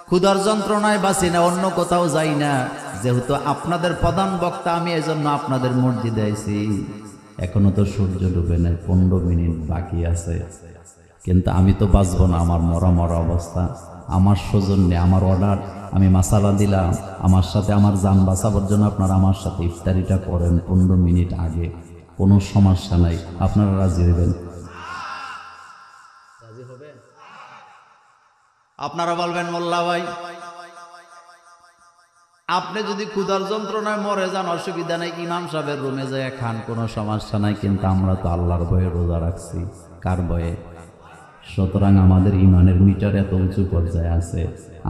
ক্ষুধার যন্ত্রণায় বাঁচি না, অন্য কোথাও যাই না। যেহেতু আপনাদের প্রধান বক্তা আমি, এজন্য আপনাদের মসজিদে আইছি। এখনো তো সূর্য ডুবে নাই, 15 মিনিট বাকি আছে। কিন্তু আমি তো বাঁচবো না, আমার মরা অবস্থা। আমার সৌজন্যে, আমার অর্ডার, আমি মাসালা দিলাম, আমার সাথে আমার জান বাঁচাবার জন্য আপনারা আমার সাথে ইফতারিটা করেন 15 মিনিট আগে। কোনো সমস্যা নাই, আপনারা রাজি হইবেন? রাজি হবেন? আপনারা বলবেন, মোল্লা ভাই আপনি যদি ক্ষুধার যন্ত্রণায় মরে যান অসুবিধা নাই, ইমাম সাহেবের রুমে যায় খান, কোনো সমস্যা নাই। কিন্তু আমরা তো আল্লাহর ভয়ে রোজা রাখছি। কার ভয়ে? সুতরাং আমাদের ইমানের মিটার এত উঁচু পর্যায়ে আছে।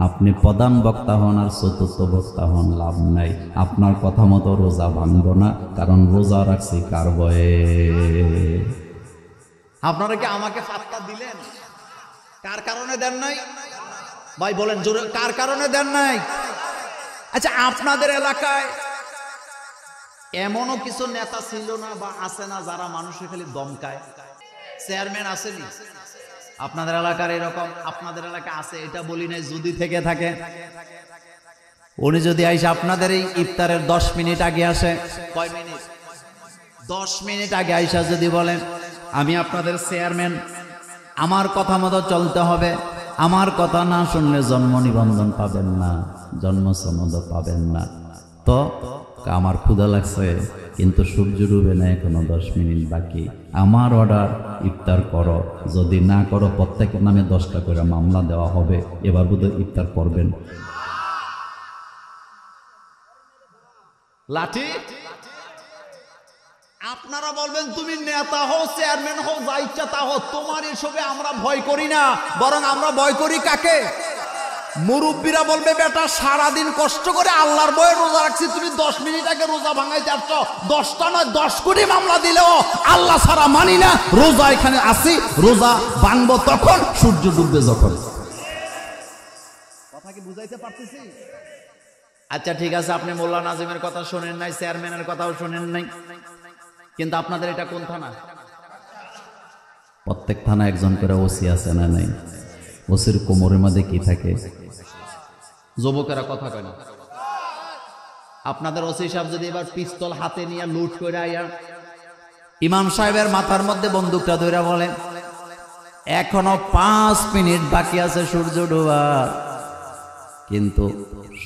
আপনি প্রধান বক্তা হন আর চতুর্থ বক্তা হন, লাভ নাই। আপনার কথা মতো রোজা ভাঙব না, কারণ রোজা রাখছি কার ভয়ে? আপনারা কি আমাকে ফাত্তা দিলেন? কার কারণে দেন নাই ভাই? বলেন জোরে, কার কারণে দেন নাই? আচ্ছা, আপনাদের এলাকায় এমনও কিছু নেতা ছিল না বা আছে না যারা মানুষের খালি দমকায়? চেয়ারম্যান আসেনি আপনাদের এলাকার এরকম? আপনাদের এলাকা আছে, এটা বলি নাই, যদি থেকে থাকে। উনি যদি আইসে আপনাদের এই ইফতারের 10 মিনিট আগে আসে, কয় মিনিট? 10 মিনিট আগে আইসা যদি বলেন, আমি আপনাদের চেয়ারম্যান, আমার কথা মতো চলতে হবে, আমার কথা না শুনলে জন্ম নিবন্ধন পাবেন না, জন্ম সনদ পাবেন না। তো আমার ক্ষুধা লাগছে, কিন্তু সূর্য ডুবে না, এখনো 10 মিনিট বাকি, আমার অর্ডার, ইফতার করো। যদি না করো প্রত্যেকের নামে 10টা করে মামলা দেওয়া হবে। এবার বোধহয় ইফতার করবেন। লাঠি? আপনারা বলবেন, তুমি নেতা হও, চেয়ারম্যান হও, যা ইচ্ছা তা হও, তোমার এসবে আমরা ভয় করি না, বরং আমরা ভয় করি কাকে? মুরব্বীরা বলবে বেটা সারাদিন কষ্ট করে আল্লাহর বয়ে রোজা রাখছি, তুমি 10 মিনিট আগে রোজা ভাঙাইতে আসছো, 10টা নয় 10 কোটি মামলা দিলেও আল্লাহ ছাড়া মানি না। রোজা এখানে আসি, রোজা ভাঙবো তখন সূর্য ডুববে যখন। কথা কি বুঝাইতে পারতেছি? আচ্ছা ঠিক আছে, আপনি মোল্লা নাজিমের কথা শোনেন নাই, চেয়ারম্যানের কথাও শোনেন নাই, কিন্তু আপনাদের এটা কোন থানা? প্রত্যেক থানা একজন করে ওসি আছে না নাই? ওসির কোমরের মধ্যে কি থাকে? যুবকেরা কথা কয় না। আপনাদের ওসি সাহেব যদি এবার পিস্তল হাতে নিয়ে লুট করে আইয়া ইমাম সাহেবের মাথার মধ্যে বন্দুকটা ধরে বলে এখনো 5 মিনিট বাকি আছে সূর্য ডোবার, কিন্তু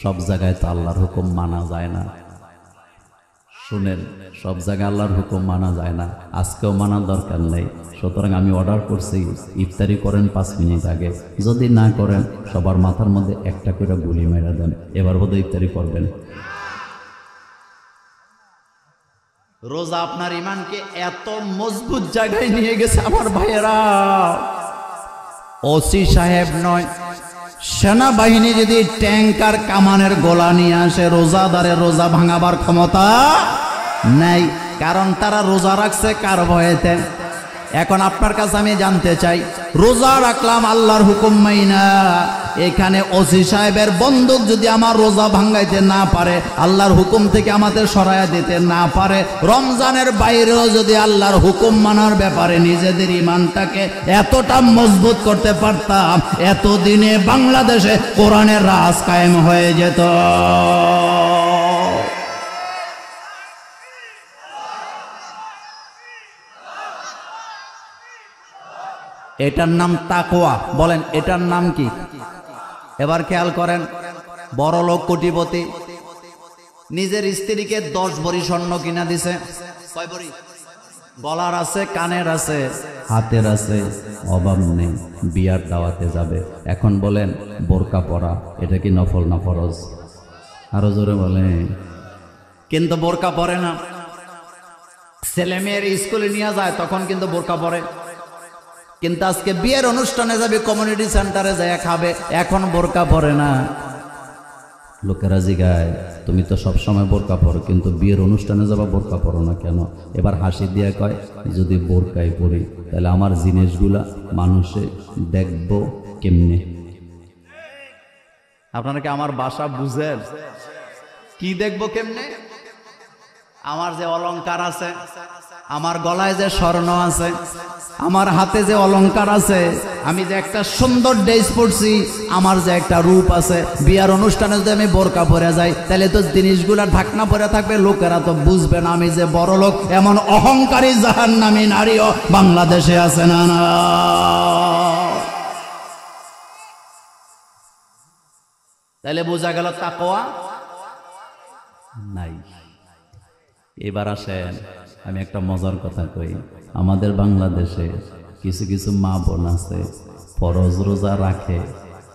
সব জায়গায় তো আল্লাহর হুকুম মানা যায় না। শুনেন, সব জায়গায় আল্লাহর হুকুম মানা যায় না, আজকেও মানার দরকার নেই। সুতরাং আমি অর্ডার করছি ইফতারি করেন 5 মিনিট আগে, যদি না করেন সবার মাথার মধ্যে একটা করে গুলি মেরে দেন, এবার বোধহয় ইফতারি করবেন। রোজা আপনার ইমানকে এত মজবুত জায়গায় নিয়ে গেছে আমার ভাইয়েরা, ওসি সাহেব নয়, সেনাবাহিনী যদি ট্যাঙ্কার কামানের গোলা নিয়ে আসে, রোজাদারের রোজা ভাঙাবার ক্ষমতা নাই, কারণ তারা রোজা রাখছে কার ভয়েতে। এখন আপনার কাছে আমি জানতে চাই, রোজা রাখলাম আল্লাহর হুকুম মাইনা, এখানে ওসি সাহেবের বন্দুক যদি আমার রোজা ভাঙাইতে না পারে, আল্লাহর হুকুম থেকে আমাদের সরাইয়া দিতে না পারে, রমজানের বাইরেও যদি আল্লাহর হুকুম মানার ব্যাপারে নিজেদের ইমানটাকে এতটা মজবুত করতে পারতাম, এতদিনে বাংলাদেশে কোরআনের রাজ কায়েম হয়ে যেত। এটার নাম তাকওয়া। বলেন এটার নাম কি? এবার খেয়াল করেন, বড় লোক কোটিপতি নিজের স্ত্রীকে 10 ভরি স্বর্ণ কিনা দিছে। কয় ভরি? গলার আছে, কানের আছে, হাতের আছে, অভাব নেই, বিয়ার দাওয়াতে যাবে। এখন বলেন বোরকা পরা এটা কি নফল না ফরজ? আরো জোরে বলেন। কিন্তু বোরকা পরে না। ছেলে মেয়ের স্কুলে নিয়ে যায় তখন কিন্তু বোরকা পরে, কিন্তু আজকে বিয়ের অনুষ্ঠানে যাবে, কমিউনিটি সেন্টারে যায় খাবে, এখন বোরকা পরে না। লোকেরা জিগায় তুমি তো সব সময় বোরকা পরো, কিন্তু বিয়ের অনুষ্ঠানে যাবা বোরকা পরো না কেন? এবার হাসি দিয়ে কয় যদি বোরকাই পরি তাহলে আমার জিনিসগুলা মানুষে দেখবো কেমনে? আপনারা কি আমার ভাষা বুঝেন? কি দেখবো কেমনে? আমার যে অলংকার আছে, আমার গলায় যে স্বর্ণ আছে, আমার হাতে যে অলংকার আছে, আমি যে একটা সুন্দর ড্রেস পরছি, আমার যে একটা রূপ আছে, বিয়ার অনুষ্ঠানে যদি আমি বোরকা পরে যাই তাহলে তো জিনিসগুলা ঢাকনা পরে থাকবে, লোকেরা তো বুঝবে না আমি যে বড় লোক। এমন অহংকারী জাহান্নামী নারীও বাংলাদেশে আছে না? না, তাহলে বোঝা গেল তাকওয়া নাই। এবার আসেন আমি একটা মজার কথা কই, আমাদের বাংলাদেশে কিছু কিছু মা বোন আছে ফরজ রোজা রাখে,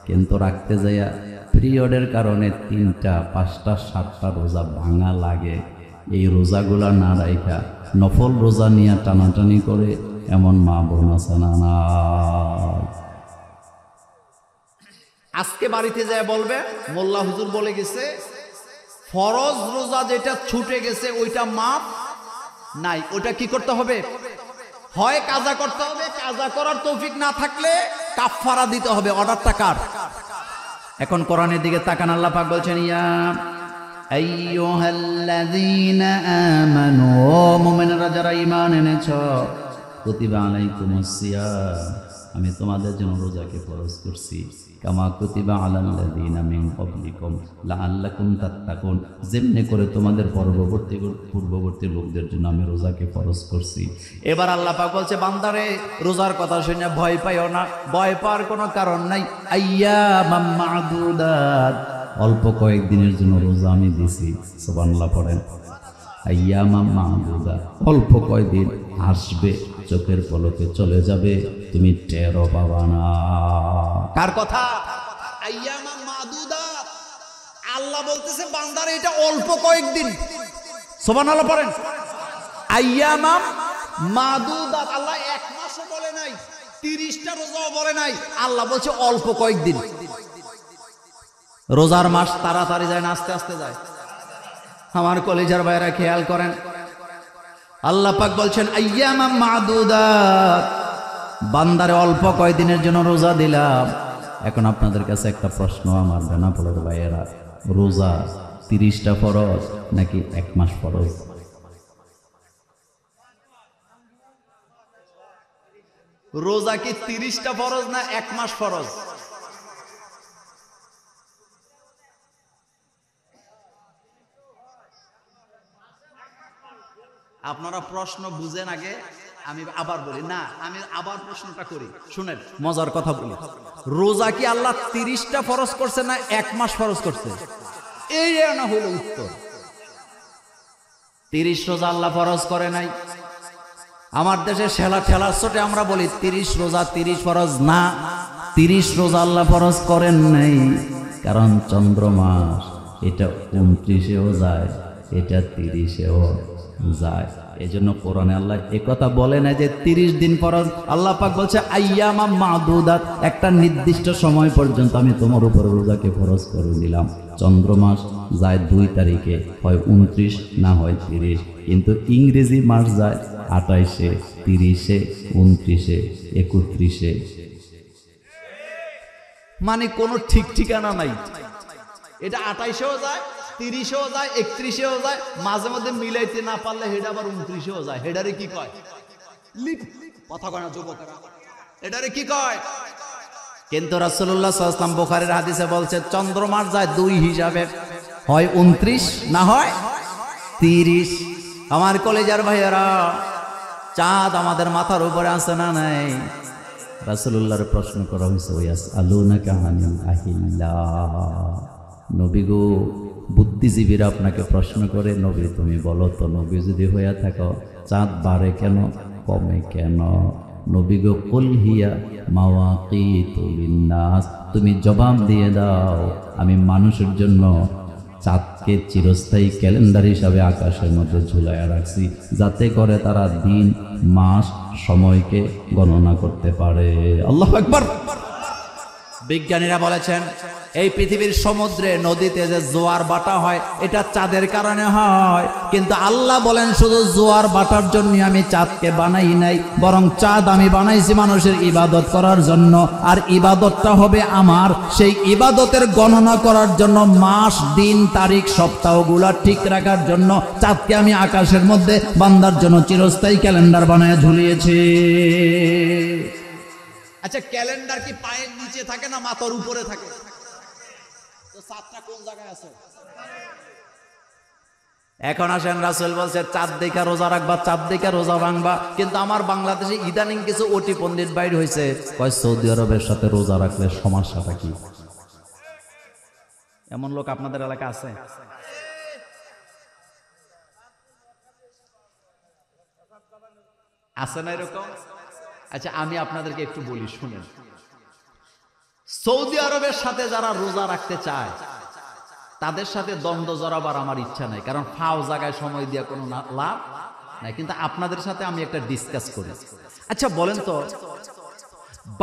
কিন্তু রাখতে যাইয়া পিরিয়ডের কারণে 3টা 5টা 7টা রোজা ভাঙা লাগে। এই রোজাগুলা না রাখা নফল রোজা নিয়ে টানাটানি করে এমন মা বোন আছে না? না, আজকে বাড়িতে যায় বলবে মোল্লা হুজুর বলে গেছে ফরজ রোজা যেটা ছুটে গেছে ওইটা মাপ নাই, ওটা কি করতে হবে? হয় কাজা করতে হবে, কাজা করার তৌফিক না থাকলে কাফারা দিতে হবে। অর্ডারটা কার? এখন কোরআনের দিকে তাকান, আল্লাহ পাক বলছেন ইয়া আইয়ুহাল্লাযীনা আমানু, ও মুমিনরা যারা ঈমান এনেছো, কুতিবা আলাইকুমুস সিয়াম, আমি তোমাদের জন্য রোজাকে ফরজ করছি, কামা কুতিবা আলাল্লাযীনা মিন ক্বাবলিকুম লাআল্লাকুম তাত্তাকুন, যেমনি করে তোমাদের পূর্ববর্তী লোকদের জন্য আমি রোজাকে ফরজ করছি। এবার আল্লাহ পাক বলছে বান্দারে রোজার কথা শুনে ভয় পাইও না, ভয় পাওয়ার কোনো কারণ নাই। আইয়ামাম মা'দুদাত, অল্প কয়েকদিনের জন্য রোজা আমি দিছি। সুবহানাল্লাহ পড়েন। আইয়ামাম মা'দুদাত, অল্প কয়েকদিন আসবে, চোখের পলকে চলে যাবে, তুমি টেরও পাবা না। কার কথা? আইয়ামাম মা'দুদাত। আল্লাহ বলতেছে বান্দারে এটা অল্প কয়েকদিন। সুবহানাল্লাহ পড়েন। আইয়ামাম মা'দুদাত, আল্লাহ 1 মাসও বলে নাই, 30টা রোজাও বলে নাই, আল্লাহ বলছে অল্প কয়েকদিন। রোজার মাস তাড়াতাড়ি যায় না আস্তে আস্তে যায়? আমার কলিজার ভাইরা খেয়াল করেন, আল্লাহ পাক বলছেন আইয়ামাম মাদুদাত, বান্দারে অল্প কয়দিনের জন্য রোজা দিলাম। এখন আপনাদের কাছে একটা প্রশ্ন আমার বেনাপোলের ভাইয়েরা, রোজা 30টা ফরজ নাকি 1 মাস ফরজ? রোজা কি 30টা ফরজ না 1 মাস ফরজ? আপনারা প্রশ্ন বুঝেন আগে, আমি আবার বলি না, আমি আবার প্রশ্নটা করি, শুনেন মজার কথা বলি। রোজা কি আল্লাহ 30টা ফরজ করছে না 1 মাস ফরজ করছে? এই না হলো উত্তর। 30 রোজা আল্লাহ ফরজ করে নাই। আমার দেশে ঠেলার চোটে আমরা বলি 30 রোজা 30 ফরজ না, 30 রোজা আল্লাহ ফরজ করেন নাই। কারণ চন্দ্র মাস এটা 29-এও যায়, এটা 30-এও যায়। এই জন্য কোরআনে আল্লাহ একথা বলে না যে 30 দিন ফরজ। আল্লাহ পাক বলছে আইয়ামাম মাদুদাত, একটা নির্দিষ্ট সময় পর্যন্ত আমি তোমার উপর রোজাকে ফরজ করে দিলাম। চন্দ্র মাস যায় 2 তারিখে, হয় 29 না হয় 30, কিন্তু ইংরেজি মাস যায় 28-এ, 30-এ, 29-এ, 31-এ। মানে কোনো ঠিক ঠিকানা নাই। এটা 28-এও যায়, 30-এও যায়, 31-এও যায়, মাঝে মধ্যে মিলাইতে না পারলে হেডা আবার 29-এও যায়। হেডারে কি কয়? লিপ। কথা কয় না যুবকেরা, এটারে কি কয়? কিন্তু রাসূলুল্লাহ সাল্লাল্লাহু আলাইহি ওয়াসাল্লাম বুখারীর হাদিসে বলছে চন্দ্র মাস যায় 2 হিসাবে, হয় 29 না হয় 30। আমার কলেজার ভাইয়েরা, চাঁদ আমাদের মাথার উপরে আছে না নাই? রাসূলুল্লাহর প্রশ্ন করা হয়েছে, ইয়াসআলুনাকা আনিল আহিল্লাহ, নবী গো, বুদ্ধিজীবীরা আপনাকে প্রশ্ন করে, নবী তুমি বলো তো, নবী যদি হইয়া থাকো চাঁদ বাড়ে কেন, কমে কেন? নবী গো, কুল হিয়া মাওয়াকিতু লিন্নাস, তুমি জবাব দিয়ে দাও, আমি মানুষের জন্য চাঁদকে চিরস্থায়ী ক্যালেন্ডার হিসাবে আকাশের মধ্যে ঝুলাইয়া রাখছি, যাতে করে তারা দিন মাস সময়কে গণনা করতে পারে। আল্লাহু আকবার। বিজ্ঞানীরা বলেছেন এই পৃথিবীর সমুদ্রে নদীতে যে জোয়ার বাটা হয় এটা চাঁদের কারণে হয়, কিন্তু আল্লাহ বলেন শুধু জোয়ার বাটার জন্য আমি চাঁদকে বানাই নাই, বরং চাঁদ আমি বানাইছি মানুষের ইবাদত করার জন্য। আর ইবাদতটা হবে আমার, সেই ইবাদতের গণনা করার জন্য, মাস দিন তারিখ সপ্তাহগুলা ঠিক রাখার জন্য চাঁদকে আমি আকাশের মধ্যে বান্দার জন্য চিরস্থায়ী ক্যালেন্ডার বানায় ঝুলিয়েছি। আচ্ছা, ক্যালেন্ডার কি পায়ের নিচে থাকে না মাথার উপরে থাকে? তো চাঁদটা কোন জায়গায় আছে? এখন আসেন, রাসূল বলছে চাঁদ দেখা রোজা রাখবা, চাঁদ দেখা রোজা ভাঙবা। কিন্তু আমার বাংলাদেশে ইদানিং কিছু ওটি পণ্ডিত বাইর হয়েছে, কয় সৌদি আরবের সাথে রোজা রাখলে সমস্যাটা কি? এমন লোক আপনাদের এলাকা আছে? আছে না এরকম? আচ্ছা, আমি আপনাদেরকে একটু বলি, শুনেন। সৌদি আরবের সাথে যারা রোজা রাখতে চায় তাদের সাথে দ্বন্দ্ব জড়াবার আমার ইচ্ছা নাই, কারণ ফাও জায়গায় সময় দিয়ে কোনো লাভ নাই। কিন্তু আপনাদের সাথে আমি একটা ডিসকাস করি। আচ্ছা বলেন তো,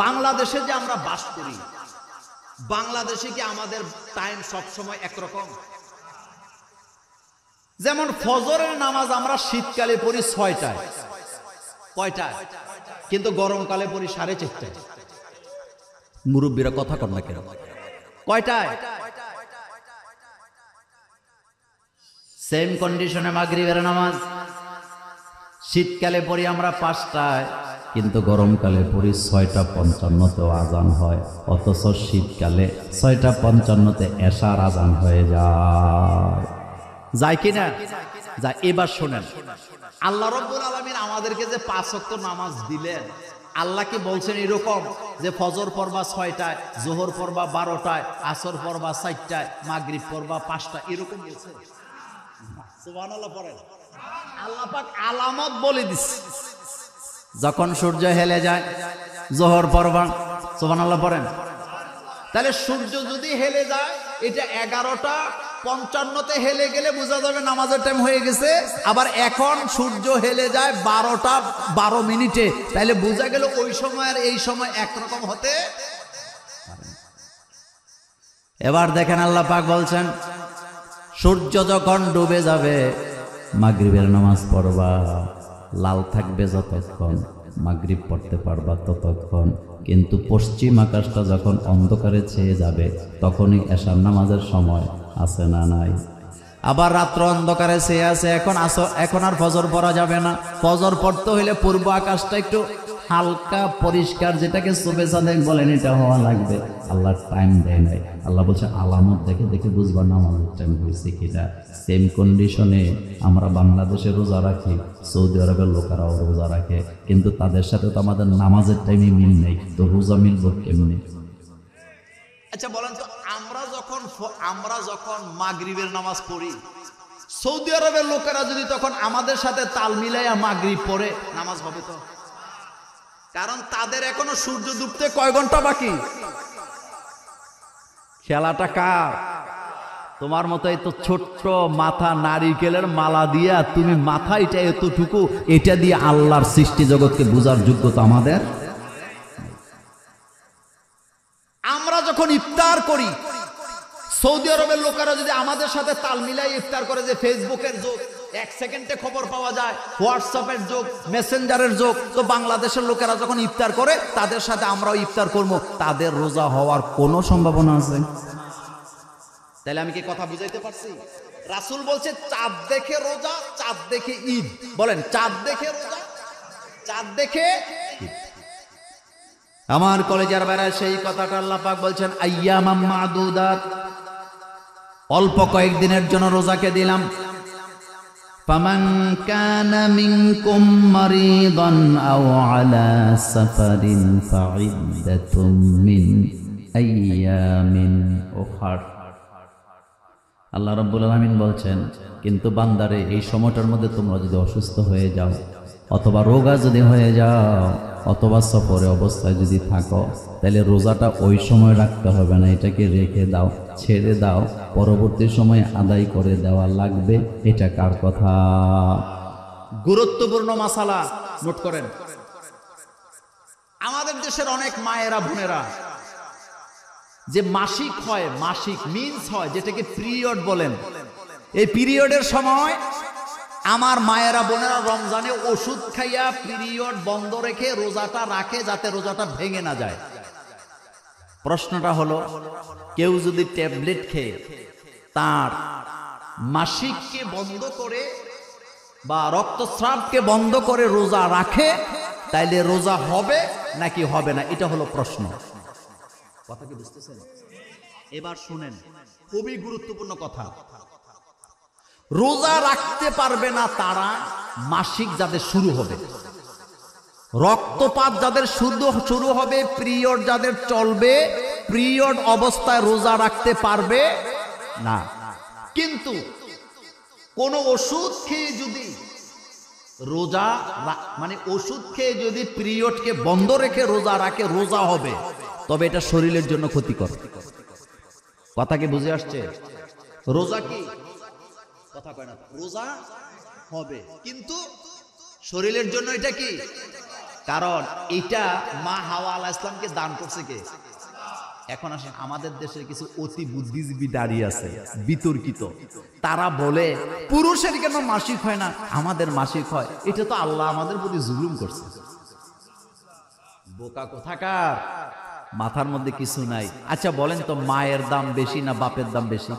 বাংলাদেশে যে আমরা বাস করি, বাংলাদেশে কি আমাদের টাইম সব সময় একরকম? যেমন ফজরের নামাজ আমরা শীতকালে পড়ি 6টায়, কয়টায়? কিন্তু গরমকালে পড়ি 4:30টায়। মুরব্বীরা কথা কর না কেন? কয়টায়? সেম কন্ডিশনে মাগরিবের নামাজ শীতকালে পড়ি আমরা 5টায়, কিন্তু গরমকালে পড়ি 6:55-তেও আজান হয়। অথচ শীতকালে 6:55-তে এশার আজান হয়ে যায় কিনা? যায়। এবার শোনেন, আল্লাহ রাব্বুল আলামিন আমাদেরকে যে 5 ওয়াক্ত নামাজ দিলেন, আল্লাহ কি বলছেন এরকম যে ফজর পড়বা 6টায়, যোহর পড়বা 12টায়, আসর পড়বা 4টায়, মাগরিব পড়বা 5টায়, এরকম বলছে? সুবহানাল্লাহ পড়েন। আল্লাহ পাক আলামত বলে দিচ্ছে, যখন সূর্য হেলে যায় যোহর পড়বা, সুবহানাল্লাহ পড়েন। তাহলে সূর্য যদি হেলে যায়, এটা 11:55-তে হেলে গেলে বোঝা যাবে নামাজের টাইম হয়ে গেছে। আবার এখন সূর্য হেলে যায় 12:12 তাহলে বোঝা গেল ওই সময় আর এই সময় একরকম হতে। এবার দেখেন আল্লাহ পাক বলছেন, সূর্য যখন ডুবে যাবে মাগরিবের নামাজ পড়বা, লাল থাকবে যতক্ষণ, মাগরিব পড়তে পারবা ততক্ষণ। কিন্তু পশ্চিম আকাশটা যখন অন্ধকারে ছেয়ে যাবে তখনই এশার নামাজের সময় আছে না নাই? আবার রাত্র অন্ধকারে ছেয়ে আছে, এখন আর ফজর পড়া যাবে না। ফজর পড়তে হইলে পূর্ব আকাশটা একটু হালকা পরিষ্কার, যেটাকে সুবে সাদেক বলেন, এটা হওয়া লাগবে। আল্লাহ টাইম দেয় নাই। আল্লাহ বলছে আলামত দেখে দেখে বুঝবা নামাজের টাইম হয়েছে কিনা। সেম কন্ডিশনে আমরা বাংলাদেশে রোজা রাখি, সৌদি আরবের লোকেরাও রোজা রাখে, কিন্তু তাদের সাথে তো আমাদের নামাজের টাইমে মিল নেই। তো রোজা মিলব কেমনি? আচ্ছা বলেন তো, আমরা যখন মাগরিবের নামাজ পড়ি, সৌদি আরবের লোকেরা যদি তখন আমাদের সাথে তাল মিলাইয়া মাগরিব পড়ে, নামাজ হবে তো? কারণ তাদের এখনো সূর্য ডুবতে কয় ঘন্টা বাকি। খেলাটা কার? তোমার মতো এই তো ছোট্ট মাথা নারিকেলের মালা দিয়া তুমি মাথা এটা এতটুকু, এটা দিয়ে আল্লাহর সৃষ্টি জগৎকে বোঝার যোগ্যতা আমাদের। আমরা যখন ইফতার করি, সৌদি আরবের লোকেরা যদি আমাদের সাথে তাল মিলাই ইফতার করে, যে ফেসবুকের যুগ, 1 সেকেন্ডে খবর পাওয়া যায়, হোয়াটসঅ্যাপের যুগ, মেসেঞ্জারের যুগ, তো বাংলাদেশের লোকেরা যখন ইফতার করে তাদের সাথে আমরাও ইফতার করব, তাদের রোজা হওয়ার কোনো সম্ভাবনা আছে? তাহলে আমি কি কথা বুঝাইতে পারছি? রাসূল বলছে চাঁদ দেখে রোজা, চাঁদ দেখে ঈদ। বলেন, চাঁদ দেখে রোজা, চাঁদ দেখে ঈদ। আমার কলেজের বেড়ায় সেই কথাটা আল্লাহ পাক বলছেন আইয়ামাম মাদুদাত, অল্প কয়েকদিনের জন্য রোজাকে দিলাম। ফামান কানা মিনকুম মারিদান আও আলা সাফারিন ফাইদ্দাতুম মিন আইয়ামিন উখর। আল্লাহ রাব্বুল আলামিন বলছেন, কিন্তু বান্দারে এই সময়টার মধ্যে তোমরা যদি অসুস্থ হয়ে যাও, অথবা রোগা যদি হয়ে যাও, অথবা সফরে অবস্থায় যদি থাকো, তাহলে রোজাটা ওই সময় রাখতে হবে না, এটাকে রেখে দাও, ছেড়ে দাও, পরবর্তী সময়ে আদায় করে দেওয়া লাগবে। এটা কার কথা? গুরুত্বপূর্ণ মাসালা নোট করেন। আমাদের দেশের অনেক মায়েরা বোনেরা যে মাসিক হয়, মাসিক মিন্স হয়, যেটাকে পিরিয়ড বলেন, এই পিরিয়ডের সময় আমার মায়েরা বোনেরা রমজানে ওষুধ খাইয়া পিরিয়ড বন্ধ রেখে রোজাটা রাখে, যাতে রোজাটা ভেঙে না যায়। প্রশ্নটা হলো, কেউ যদি ট্যাবলেট খেয়ে তার মাসিককে বন্ধ করে বা রক্তস্রাবকে বন্ধ করে রোজা রাখে, তাইলে রোজা হবে নাকি হবে না? এটা হলো প্রশ্ন। কথা কি বুঝতেছেন? এবার শুনেন, খুবই গুরুত্বপূর্ণ কথা। রোজা রাখতে পারবে না তারা মাসিক যাদের শুরু হবে, রক্তপাত যাদের শুরু হবে, পিরিয়ড যাদের চলবে, পিরিয়ড অবস্থায় রোজা রাখতে পারবে না। কিন্তু কোন ওষুধ খেয়ে যদি রোজা, মানে ওষুধ খেয়ে যদি পিরিয়ডকে বন্ধ রেখে রোজা রাখে, রোজা হবে, তবে এটা শরীরের জন্য ক্ষতিকর। কথা কি বুঝে আসছে? রোজা কি কথা কয় না, রোজা হবে, কিন্তু শরীরের জন্য এটা কি? কারণ এটা মা হাওয়া আলাইহিস সালামকে দান করছে কে? এখন আসেন, আমাদের দেশের কিছু অতি বুদ্ধিজীবী দাঁড়িয়ে আছে বিতর্কিত, তারা বলে পুরুষের কেন মাসিক হয় না, আমাদের মাসিক হয়, এটা তো আল্লাহ আমাদের প্রতি জুলুম করছে। বোকা কোথাকার, মাথার মধ্যে কিছু নাই। আচ্ছা বলেন তো, মায়ের দাম বেশি না বাপের দাম বেশি?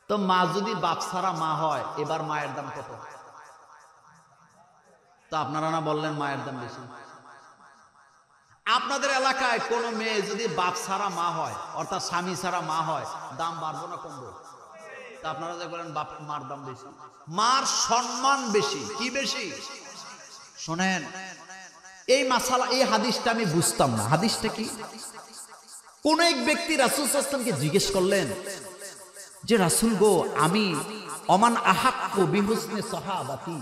তো মা যদি বাপ ছাড়া মা হয়, এবার মায়ের দাম কত? তো আপনারা না বললেন মায়ের দাম বেশি। আপনাদের এলাকায় কোন মেয়ে যদি বাপ ছাড়া মা হয়, অর্থাৎ স্বামী ছাড়া মা হয়, দাম বাড়বো না কমবো? তা আপনারা যে বলেন বাপ মার দাম বেশি, মার সম্মান বেশি। কি বেশি? শোনেন, এই মাসালা, এই হাদিসটা আমি বুঝতাম না। হাদিসটা কি? কোন এক ব্যক্তি রাসূল সাল্লাল্লাহু আলাইহি ওয়াসাল্লামকে জিজ্ঞেস করলেন যে, রাসূল গো, আমি অমান আহাক্কু বিহুসনি সাহাবাতি,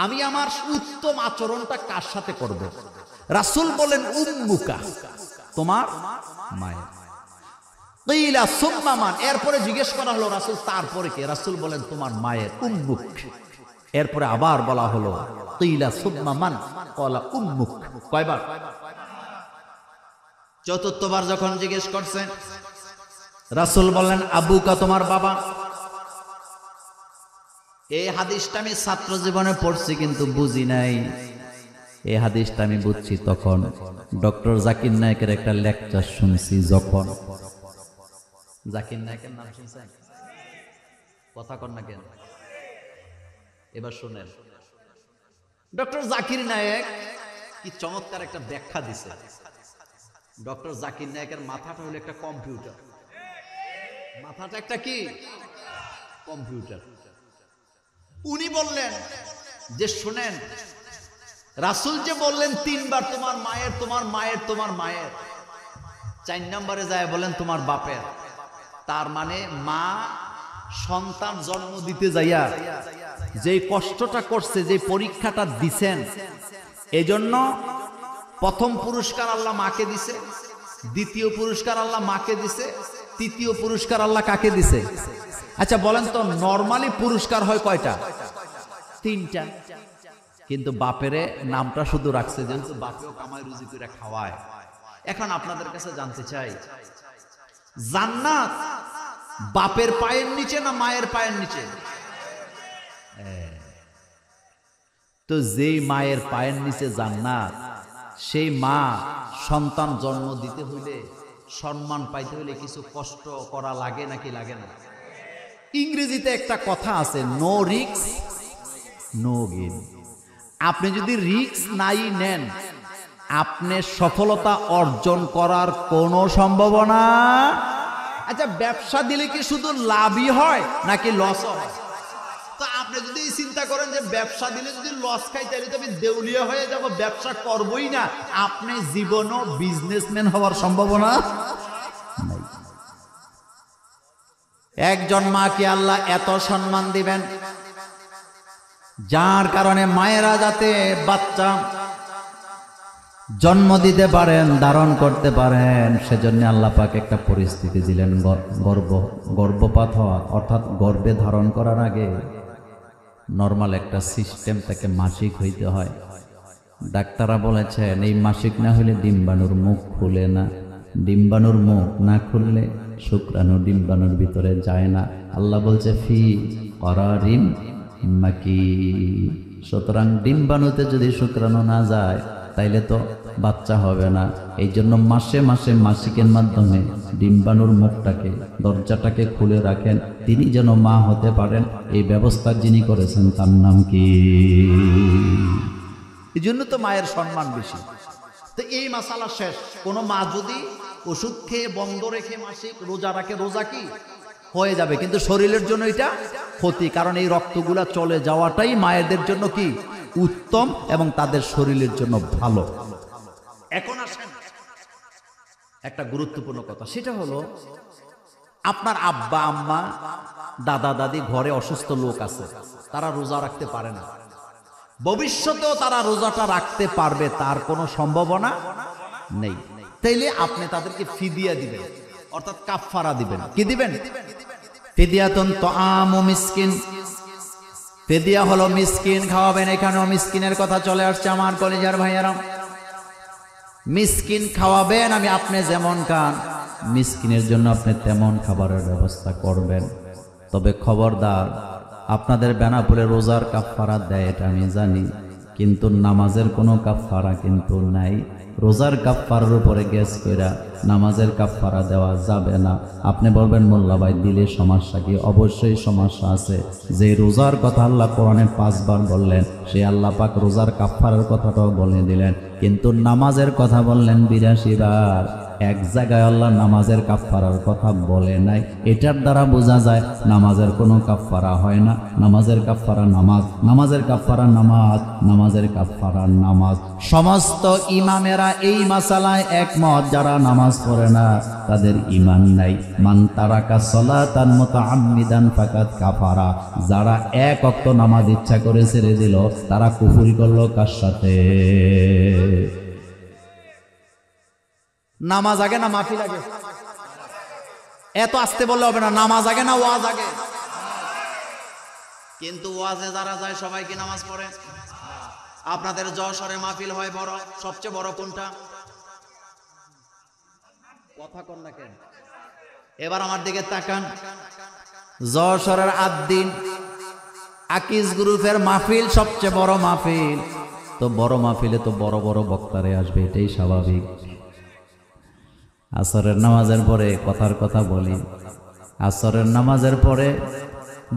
আমি আমার উত্তম আচরণটা কার সাথে করব? রাসূল বলেন উম্মুকা, তোমার মায়ের। কিলা সুম্মা মান, এরপরে জিজ্ঞেস করা হলো রাসূল তারপরে কে? রাসূল বলেন তোমার মায়ের, উম্মুক। এরপরে আবার বলা হলো কিলা সুম্মা মান, ক্বালা উম্মুক। কয়বার? চতুর্থবার যখন জিজ্ঞেস করছে, রাসূল বললেন আবুকা, তোমার বাবা। এই হাদিসটা আমি ছাত্র জীবনে পড়ছি কিন্তু বুঝি নাই। এই হাদিসটা আমি বুঝছি তখন ডক্টর জাকির নায়েকের একটা লেকচার শুনছি যখন। জাকির নায়েকের নাম শুনছেন? কথা কন না কেন? এবার শুনেন, ডক্টর জাকির নায়েক কি চমৎকার একটা ব্যাখ্যা দিছে। ডক্টর জাকির নায়েকের মাথাটা হলো একটা কম্পিউটার। মাথাটা একটা কি কম্পিউটার। উনি বললেন যে শুনেন, রাসূল যে বললেন 3 বার তোমার মায়ের, তোমার মায়ের, তোমার মায়ের, 4 নম্বরে যায় বলেন তোমার বাপের। তার মানে মা সন্তান জন্ম দিতে যাইয়া যে কষ্টটা করছে, যে পরীক্ষাটা দিছেন, এজন্য প্রথম পুরস্কার আল্লাহ মাকে দিছে, দ্বিতীয় পুরস্কার আল্লাহ মাকে দিছে, তৃতীয় পুরস্কার আল্লাহ কাকে দিছে? আচ্ছা বলেন তো, নরমালি পুরস্কার হয় কয়টা? 3টা। কিন্তু বাপেরে নামটা শুধু রাখছে, যেহেতু বাপেও কামাই রুজি করে খাওয়ায়। এখন আপনাদের কাছে জানতে চাই, জান্নাত বাপের পায়ের নিচে না মায়ের পায়ের নিচে? তো যেই মায়ের পায়ের নিচে জান্নাত, সেই মা সন্তান জন্ম দিতে হইলে, সম্মান পাইতে হইলে কিছু কষ্ট করা লাগে নাকি লাগে না? ইংরেজিতে একটা কথা আছে, নো রিস্ক নো গেইন। আপনি যদি রিস্ক নাই নেন, আপনি সফলতা অর্জন করার কোনো সম্ভাবনা। আচ্ছা ব্যবসা দিলে কি শুধু লাভই হয় নাকি লস হয়? তো আপনি যদি চিন্তা করেন যে ব্যবসা দিলে যদি লস খাই তাহলে তো আমি দেউলিয়া হয়ে যাব, ব্যবসা করবই না, আপনি জীবনও বিজনেসম্যান হওয়ার সম্ভাবনা নাই। একজন মাকে আল্লাহ এত সম্মান দিবেন যার কারণে মায়েরা যাতে বাচ্চা জন্ম দিতে পারেন, ধারণ করতে পারেন, সেজন্য আল্লাহ পাক একটা পরিস্থিতি দিলেন, গর্ভপাত হওয়া, অর্থাৎ গর্ভে ধারণ করার আগে নর্মাল একটা সিস্টেম, তাকে মাসিক হইতে হয়। ডাক্তাররা বলেছেন এই মাসিক না হলে ডিম্বাণুর মুখ খুলে না, ডিম্বাণুর মুখ না খুললে শুক্রাণু ডিম্বাণুর ভিতরে যায় না। আল্লাহ বলছে ফি করারিম মাকিন। সুতরাং ডিম্বাণুতে যদি শুক্রাণু না যায় তাইলে তো বাচ্চা হবে না। এই জন্য মাসে মাসে মাসিকের মাধ্যমে ডিম্বাণুর মুখটাকে, দরজাটাকে খুলে রাখেন, তিনি যেন মা হতে পারেন। এই ব্যবস্থা যিনি করেছেন তার নাম কি? এই জন্য তো মায়ের সম্মান বেশি। তো এই মাসালা শেষ। কোনো মা যদি ওষুধ খেয়ে বন্ধ রেখে মাসিক রোজা রাখে, রোজা কি হয়ে যাবে, কিন্তু শরীরের জন্য এটা ক্ষতি, কারণ এই রক্তগুলা চলে যাওয়াটাই মায়েদের জন্য কি উত্তম এবং তাদের শরীরের জন্য ভালো। এখন আসেন একটা গুরুত্বপূর্ণ কথা, সেটা হলো আপনার আব্বা আম্মা দাদা দাদি ঘরে অসুস্থ লোক আছে, তারা রোজা রাখতে পারে না, ভবিষ্যতেও তারা রোজাটা রাখতে পারবে তার কোনো সম্ভাবনা নেই। তাইলে আপনি তাদেরকে ফিদিয়া দিবেন, অর্থাৎ কাফারা দিবেন। কি দিবেন? ফিদিয়াতুন তাআমু মিসকিন। ফিদিয়া হলো মিসকিন খাওয়াবেন। এখানেও মিসকিনের কথা চলে আসছে আমার কলিজার ভাইয়েরা। মিসকিন খাওয়াবেন, আমি আপনি যেমন খান মিসকিনের জন্য আপনি তেমন খাবারের ব্যবস্থা করবেন। তবে খবরদার, আপনাদের বেনাপুরে রোজার কাফারা দেয় এটা আমি জানি, কিন্তু নামাজের কোনো কাফারা কিন্তু নাই। রোজার কাফারার উপরে গ্যাস কইরা নামাজের কাফারা দেওয়া যাবে না। আপনি বলবেন মোল্লা ভাই দিলে সমস্যা কি? অবশ্যই সমস্যা আছে। যে রোজার কথা আল্লাহ কোরআনে 5 বার বললেন, সে আল্লাহ পাক রোজার কাফারার কথাটাও বলে দিলেন, কিন্তু নামাজের কথা বললেন 82 বার। এক জায়গায় আল্লাহ নামাজের কাফারার কথা বলে নাই। এটার দ্বারা বোঝা যায় নামাজের কোনো কাফারা হয় না। নামাজের কাফারা নামাজ, নামাজের কাফারা নামাজ, নামাজের কাফারা নামাজ। সমস্ত ইমামেরা এই মাসালায় একমত, যারা নামাজ পড়ে না তাদের ঈমান নাই। মান তারাকা সালাতান মুতাআম্মিদান ফাকাদ কাফারা। যারা এক ওয়াক্ত নামাজ ইচ্ছা করে ছেড়ে দিল তারা কুফরি করলো কার সাথে? নামাজ আগে না মাহফিল আগে? এত আসতে বললে হবে না। নামাজ আগে না ওয়াজ আগে? কিন্তু ওয়াজে যারা যায় সবাই কি নামাজ পড়ে? আপনাদের যশোরে মাহফিল হয় বড়, সবচেয়ে বড় কোনটা? কথা কন না কেন? এবার আমার দিকে তাকান। যশোরের আদ্দিন আকিজ গ্রুপের মাহফিল, সবচেয়ে বড় মাহফিল। তো বড় মাহফিলে তো বড় বড় বক্তারে আসবে, এটাই স্বাভাবিক। আসরের নামাজের পরে কথার কথা বলি, আসরের নামাজের পরে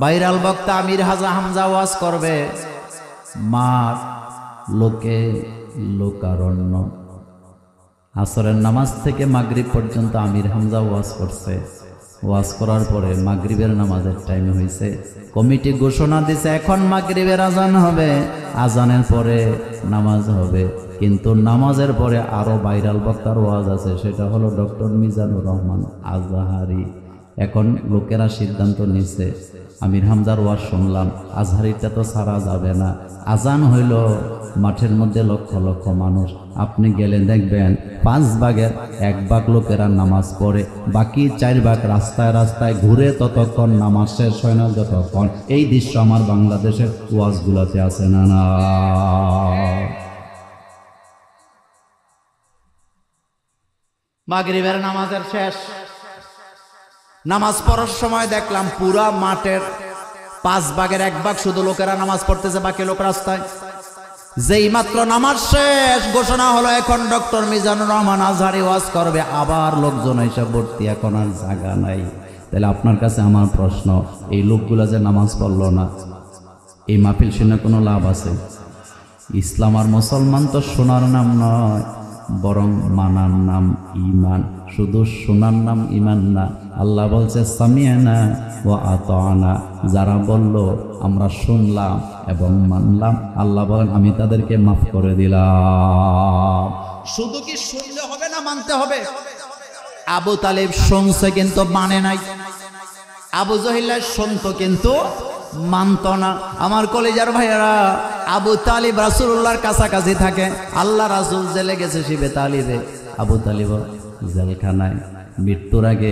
ভাইরাল বক্তা আমির হামজা ওয়াজ করবে। মাঠ লোকে লোকারণ্য। আসরের নামাজ থেকে মাগরিব পর্যন্ত আমির হামজা ওয়াজ করছে। ওয়াজ করার পরে মাগরিবের নামাজের টাইম হয়েছে। কমিটি ঘোষণা দিছে এখন মাগরিবের আজান হবে, আজানের পরে নামাজ হবে। কিন্তু নামাজের পরে আরো ভাইরাল বক্তার ওয়াজ আছে, সেটা হলো ডক্টর মিজানুর রহমান আজহারি। এখন লোকেরা সিদ্ধান্ত নিচ্ছে, আমির হামজার ওয়াজ শুনলাম, আজহারিটা তো ছাড়া যাবে না। আজান হইল, মাঠের মধ্যে লক্ষ লক্ষ মানুষ, আপনি গেলে দেখবেন 5 ভাগের 1 ভাগ লোকেরা নামাজ পড়ে, বাকি 4 ভাগ রাস্তায় রাস্তায় ঘুরে ততক্ষণ নামাজ শেষ হয় না যতক্ষণ। এই দৃশ্য আমার বাংলাদেশের ওয়াজগুলোতে আছে না? না, মাগরিবের নামাজের শেষ, নামাজ পড়ার সময় দেখলাম পুরা মাঠের 5 ভাগের 1 ভাগ শুধু লোকেরা নামাজ পড়তেছে, বাকি লোক রাস্তায়। যেই মাত্র নামাজ শেষ, ঘোষণা হলো এখন ডক্টর মিজানুর রহমান আজহারি ওয়াজ করবে, আবার লোকজন এসে ভর্তি, এখন আর জায়গা নাই। তাহলে আপনার কাছে আমার প্রশ্ন, এই লোকগুলা যে নামাজ পড়লো না, এই মাহফিল শুনে কোনো লাভ আছে? ইসলাম আর মুসলমান তো শোনার নাম নয়, বরং মানার নাম ঈমান। শুধু শোনার নাম ঈমান না। আল্লাহ বলছে সামিয়ানা ওয়া আতানা, যারা বলল আমরা শুনলাম এবং মানলাম, আল্লাহ বলেন আমি তাদেরকে মাফ করে দিলাম। শুধু কি শুনলে হবে না, মানতে হবে? আবু তালিব শুনছে কিন্তু মানে নাই, আবু জহিল্লা শুনতো কিন্তু মানত না। আমার কলেজার ভাইয়েরা, আবু তালিব রাসূলুল্লাহর কাছাকাছি থাকে, আল্লাহ রাসূল জেলে গেছে শিবে তালিবে, আবু তালিব জেলখানায়। মৃত্যুর আগে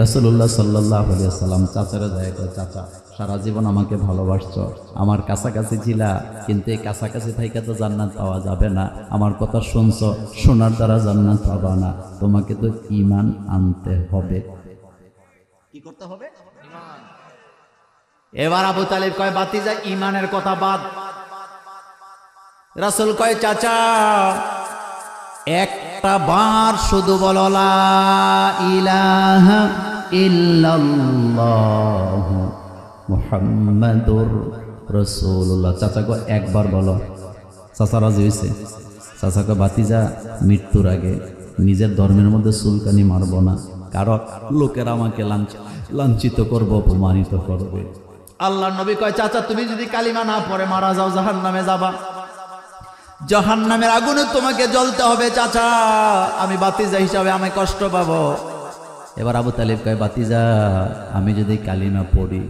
রাসূলুল্লাহ সাল্লাল্লাহু আলাইহি ওয়াসাল্লাম চাচারা যায়, চাচা সারা জীবন আমাকে ভালোবাসছো, আমার কাছাকাছি ছিলা, কিন্তু এই কাছাকাছি থাইকা তো জান্নাত পাওয়া যাবে না, আমার কথা শুনছো, শোনার দ্বারা জান্নাত পাবা না, তোমাকে তো ঈমান আনতে হবে। কি করতে হবে? এবার আবু তালিব কয়, বাতিজা ঈমানের কথা বাদ। রাসূল কয়, চাচা একটা বার শুধু বলো লা ইলাহা ইল্লাল্লাহ মুহাম্মাদুর রাসূলুল্লাহ। চাচা কয়, একবার বলো। চাচা রাজি হয়েছে। চাচা কয়, বাতিজা মৃত্যুর আগে নিজের ধর্মের মধ্যে চুলকানি মারব না, কারণ লোকেরা আমাকে লাঞ্ছিত করবে, অপমানিত করবে। আল্লাহ নবী কয়, চাচা তুমি যদি কালিমা না পড়ে মারা যাও, জাহান্নামে যাবা, জাহান্নামের আগুনে তোমাকে জ্বলতে হবে। চাচা আমি বাতিজা হিসাবে আমি কষ্ট পাবো। এবার আবু তালিব কয়, বাতিজা আমি যদি কালিমা পড়ি,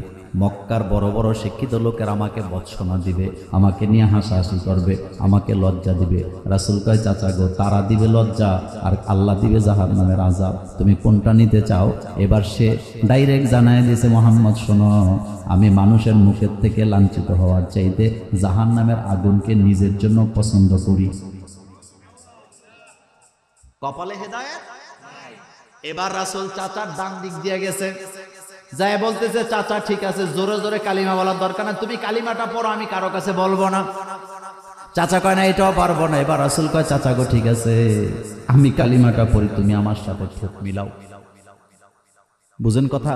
মক্কার বড় বড় শিক্ষিত লোকের আমাকে বৎসনা দিবে, আমাকে নিয়ে হাসাহাসি করবে, আমাকে লজ্জা দিবে। রাসূল কয়, চাচা গো, তারা দিবে লজ্জা আর আল্লাহ দিবে জাহান্নামের আযাব, তুমি কোনটা নিতে চাও? এবার সে ডাইরেক্ট জানায় দিয়েছে, মোহাম্মদ শোনো, আমি মানুষের মুখের থেকে লাঞ্ছিত হওয়ার চাইতে জাহান্নামের আগুনকে নিজের জন্য পছন্দ করি। কপালে হেদায়েত। এবার রাসূল চাচার ডান দিক দিয়ে গেছে, যায় বলতেছে, চাচা ঠিক আছে, জোরে জোরে কালিমা বলার দরকার না, তুমি কালিমাটা পড়ো, আমি কারো কাছে বলবো না। চাচা কয়, না এটাও পারবো না। এবার রাসূল কয়, চাচা গো ঠিক আছে, আমি কালিমাটা পড়ি, তুমি আমার সাথে ঠোঁট মিলাও। বুঝেন কথা?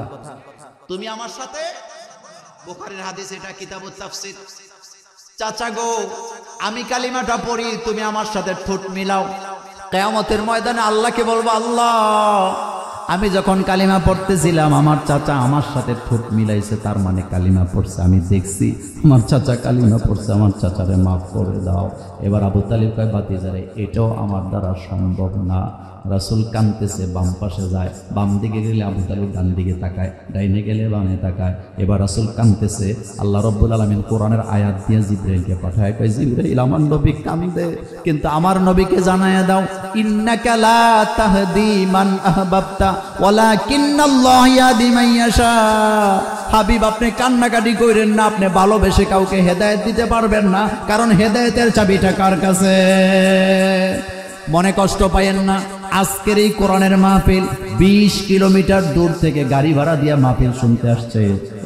তুমি আমার সাথে, বুখারীর হাদিস, এটা কিতাবুত তাফসীর। চাচা গো আমি কালিমাটা পড়ি, তুমি আমার সাথে ঠোঁট মিলাও। কিয়ামতের ময়দানে আল্লাহকে বলবো, আল্লাহ আমি যখন কালিমা পড়তেছিলাম আমার চাচা আমার সাথে ঠোঁট মিলাইছে, তার মানে কালিমা পড়ছে, আমি দেখছি আমার চাচা কালিমা পড়ছে, আমার চাচারে মাফ করে দাও। এবার আবু তালিব কয়, বাতিজারে এটাও আমার দ্বারা সম্ভব না। রাসূল কাঁদতেছে, বাম পাশে যায়, বাম দিকে গেলে আবু তালিব ডান দিকে তাকায়, ডাইনে গেলে বামে তাকায়। এবার রাসূল কাঁদতেছে, আল্লাহ রাব্বুল আলামিন কোরআনের আয়াত দিয়ে জিবরাইলকে পাঠায়, কয়, জিবরাইল আমার নবী কাঁদে, কিন্তু আমার নবীকে জানায়া দাও, ইন্নাকা লা তাহদি মান আহবাবতা ওয়ালাকিন্নাল্লাহ ইয়াহদি মান ইয়াশা। হাবিব আপনি কান্নাকাটি করেন না, আপনি ভালোবেসে কাউকে হেদায়েত দিতে পারবেন না, কারণ হেদায়েতের চাবিটা কার কাছে? মনে কষ্ট পাইয়েন না। আজকের এই কোরআনের মাহফিল 20 কিলোমিটার দূর থেকে গাড়ি ভাড়া দিয়ে মাহফিল শুনতে আসছে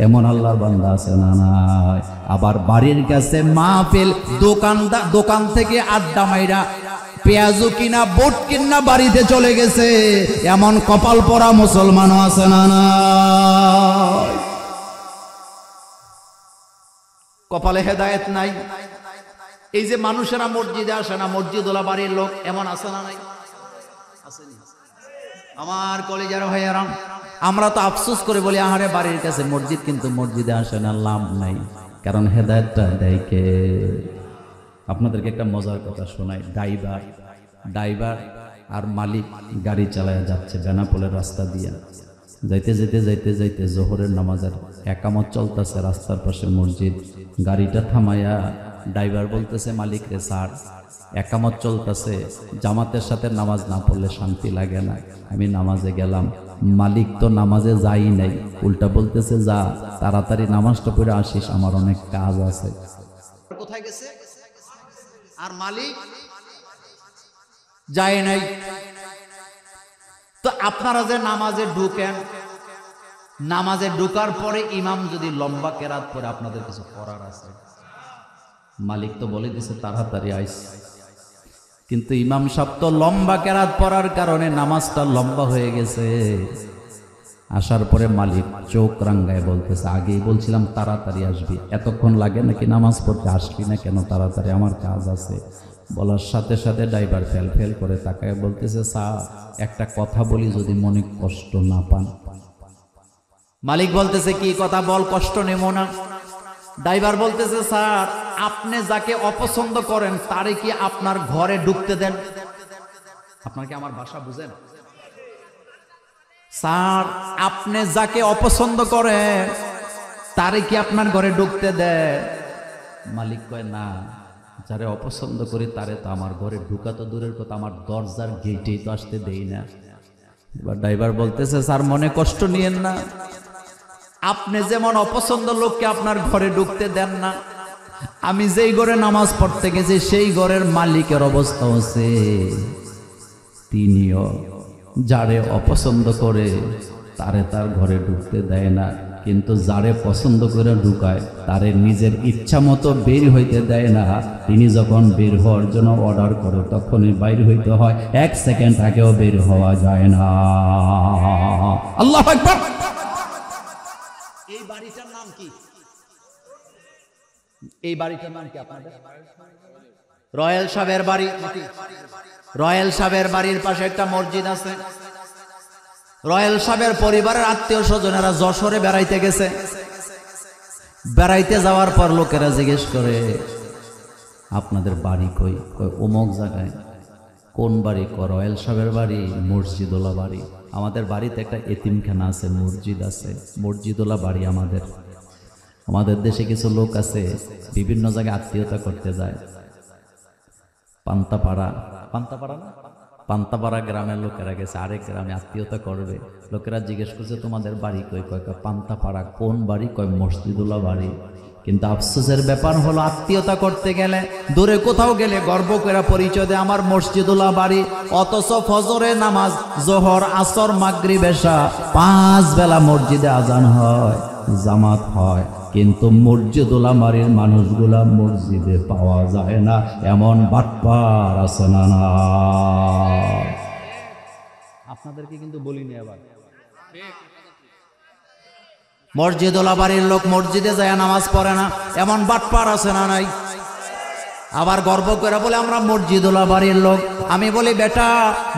এমন আল্লাহর বান্দা আছে না নাই? আবার বাড়ির কাছে মাহফিল, দোকান থেকে আড্ডা মাইরা পেঁয়াজু কিনা বুট কিনা বাড়িতে চলে গেছে এমন কপাল পরা মুসলমানও আছে না নাই? কপালে হেদায়েত নাই। এই যে মানুষেরা মসজিদে আসে না, মসজিদওয়ালা বাড়ির লোক এমন আছে না নাই? আমার কলেজের ভাইয়ারাম, আমরা তো আফসোস করে বলি আহারে বাড়ির কাছে মসজিদ, কিন্তু মসজিদে আসে না, লাভ নাই। কারণ হেদায়েতটা দেয় কে? আপনাদেরকে একটা মজার কথা শোনাই। ড্রাইভার আর মালিক গাড়ি চালায় যাচ্ছে বেনাপোলের রাস্তা দিয়া। যাইতে জোহরের নামাজের একামত চলতেছে, রাস্তার পাশে মসজিদ। গাড়িটা থামাইয়া ড্রাইভার বলতেছে মালিক রে, স্যার একামত চলতেছে, জামাতের সাথে নামাজ না পড়লে শান্তি লাগে না, আমি নামাজে গেলাম। মালিক তো নামাজে যাই নাই, উল্টা বলতেছে যা তাড়াতাড়ি নামাজটা পড়ে আসিস, আমার অনেক কাজ আছে। কোথায় গেছে? আর মালিক যায় নাই। তো আপনারা যে নামাজে ঢুকেন, নামাজে ঢুকার পরে ইমাম যদি লম্বা কেরাত পড়ে, আপনাদের কিছু করার আছে? মালিক তো বলে দিছে তাড়াতাড়ি আইস, কিন্তু ইমাম সাহেব তো লম্বা কেরাত পড়ার কারণে নামাজটা লম্বা হয়ে গেছে। আসার পরে মালিক চোখ রাঙ্গায় বলতেছে, আগেই বলছিলাম তাড়াতাড়ি আসবি, এতক্ষণ লাগে নাকি নামাজ পড়তে? আসবি না কেন তাড়াতাড়ি? আমার কাজ আছে। বলার সাথে সাথে ড্রাইভার ফেল করে তাকায় বলতেছে, স্যার একটা কথা বলি, যদি মনে কষ্ট না পান। মালিক বলতেছে, কি কথা বল, কষ্ট নেব না। ড্রাইভার বলতেছে, স্যার আপনি যাকে অপছন্দ করেন তারে কি আপনার ঘরে ঢুকতে দেন? আপনার কি আমার ভাষা বুঝেন? স্যার আপনি যাকে অপছন্দ করেন তারে কি আপনার ঘরে ঢুকতে দেন? মালিক কয়, না, যারে অপছন্দ করি তারে তো আমার ঘরে ঢুকা তো দূরের কথা, আমার দরজার গেটেই তো আসতে দেই না। এবার ড্রাইভার বলতেছে, স্যার মনে কষ্ট নিয়েন না, আপনি যেমন অপছন্দ লোককে আপনার ঘরে ঢুকতে দেন না, আমি যেই ঘরে নামাজ পড়তে গেছি সেই ঘরের মালিকের অবস্থা হচ্ছে তিনিও যারে অপছন্দ করে তারে তার ঘরে ঢুকতে দেয় না, কিন্তু যারে পছন্দ করে ঢুকায় তারে নিজের ইচ্ছা মতো বের হইতে দেয় না। তিনি যখন বের হওয়ার জন্য অর্ডার করে তখনই বাইর হইতে হয়, 1 সেকেন্ড আগেও বের হওয়া যায় না। আল্লাহু আকবার। এই বাড়িটার নাম কি? এই বাড়িটার নাম কি আপনাদের? রয়্যাল সাহেবের বাড়ি। রয়্যাল সাহেবের বাড়ির পাশে একটা মসজিদ আছে। রয়্যাল সাহেবের পরিবারের আত্মীয় স্বজনেরা যশোরে বেড়াইতে গেছে। বেড়াইতে যাওয়ার পর লোকেরা জিজ্ঞেস করে, আপনাদের বাড়ি কই? অমুক জায়গায়। কোন বাড়ি? রয়্যাল সাহেবের বাড়ি, মসজিদওয়ালা বাড়ি। আমাদের বাড়িতে একটা এতিমখানা আছে, মসজিদ আছে, মসজিদওয়ালা বাড়ি আমাদের। আমাদের দেশে কিছু লোক আছে বিভিন্ন জায়গায় আত্মীয়তা করতে যায়। পান্তাপাড়া গ্রামের লোকেরা গেছে আরেক গ্রামে আত্মীয়তা করবে। লোকেরা জিজ্ঞেস করছে, তোমাদের বাড়ি কই? কয় পান্তাপাড়া। কোন বাড়ি? কয় মসজিদুল্লাহ বাড়ি। কিন্তু আফসোসের ব্যাপার হলো, আত্মীয়তা করতে গেলে, দূরে কোথাও গেলে গর্ব করে পরিচয় দেয় আমার মসজিদুল্লাহ বাড়ি, অথচ ফজরে নামাজ, জোহর, আসর, মাগরিব, এশা 5 বেলা মসজিদে আজান হয়, জামাত হয়, কিন্তু মসজিদুল্লাহ বাড়ির মানুষগুলা মসজিদে পাওয়া যায় না। এমন বাটপার আছে না? আপনাদেরকে কিন্তু বলিনি। আবার মসজিদুল্লাহ বাড়ির লোক মসজিদে যায় নামাজ পড়ে না, এমন বাটপার আছে না নাই? আবার গর্ব করে বলে আমরা মসজিদুল্লাহ বাড়ির লোক। আমি বলি, বেটা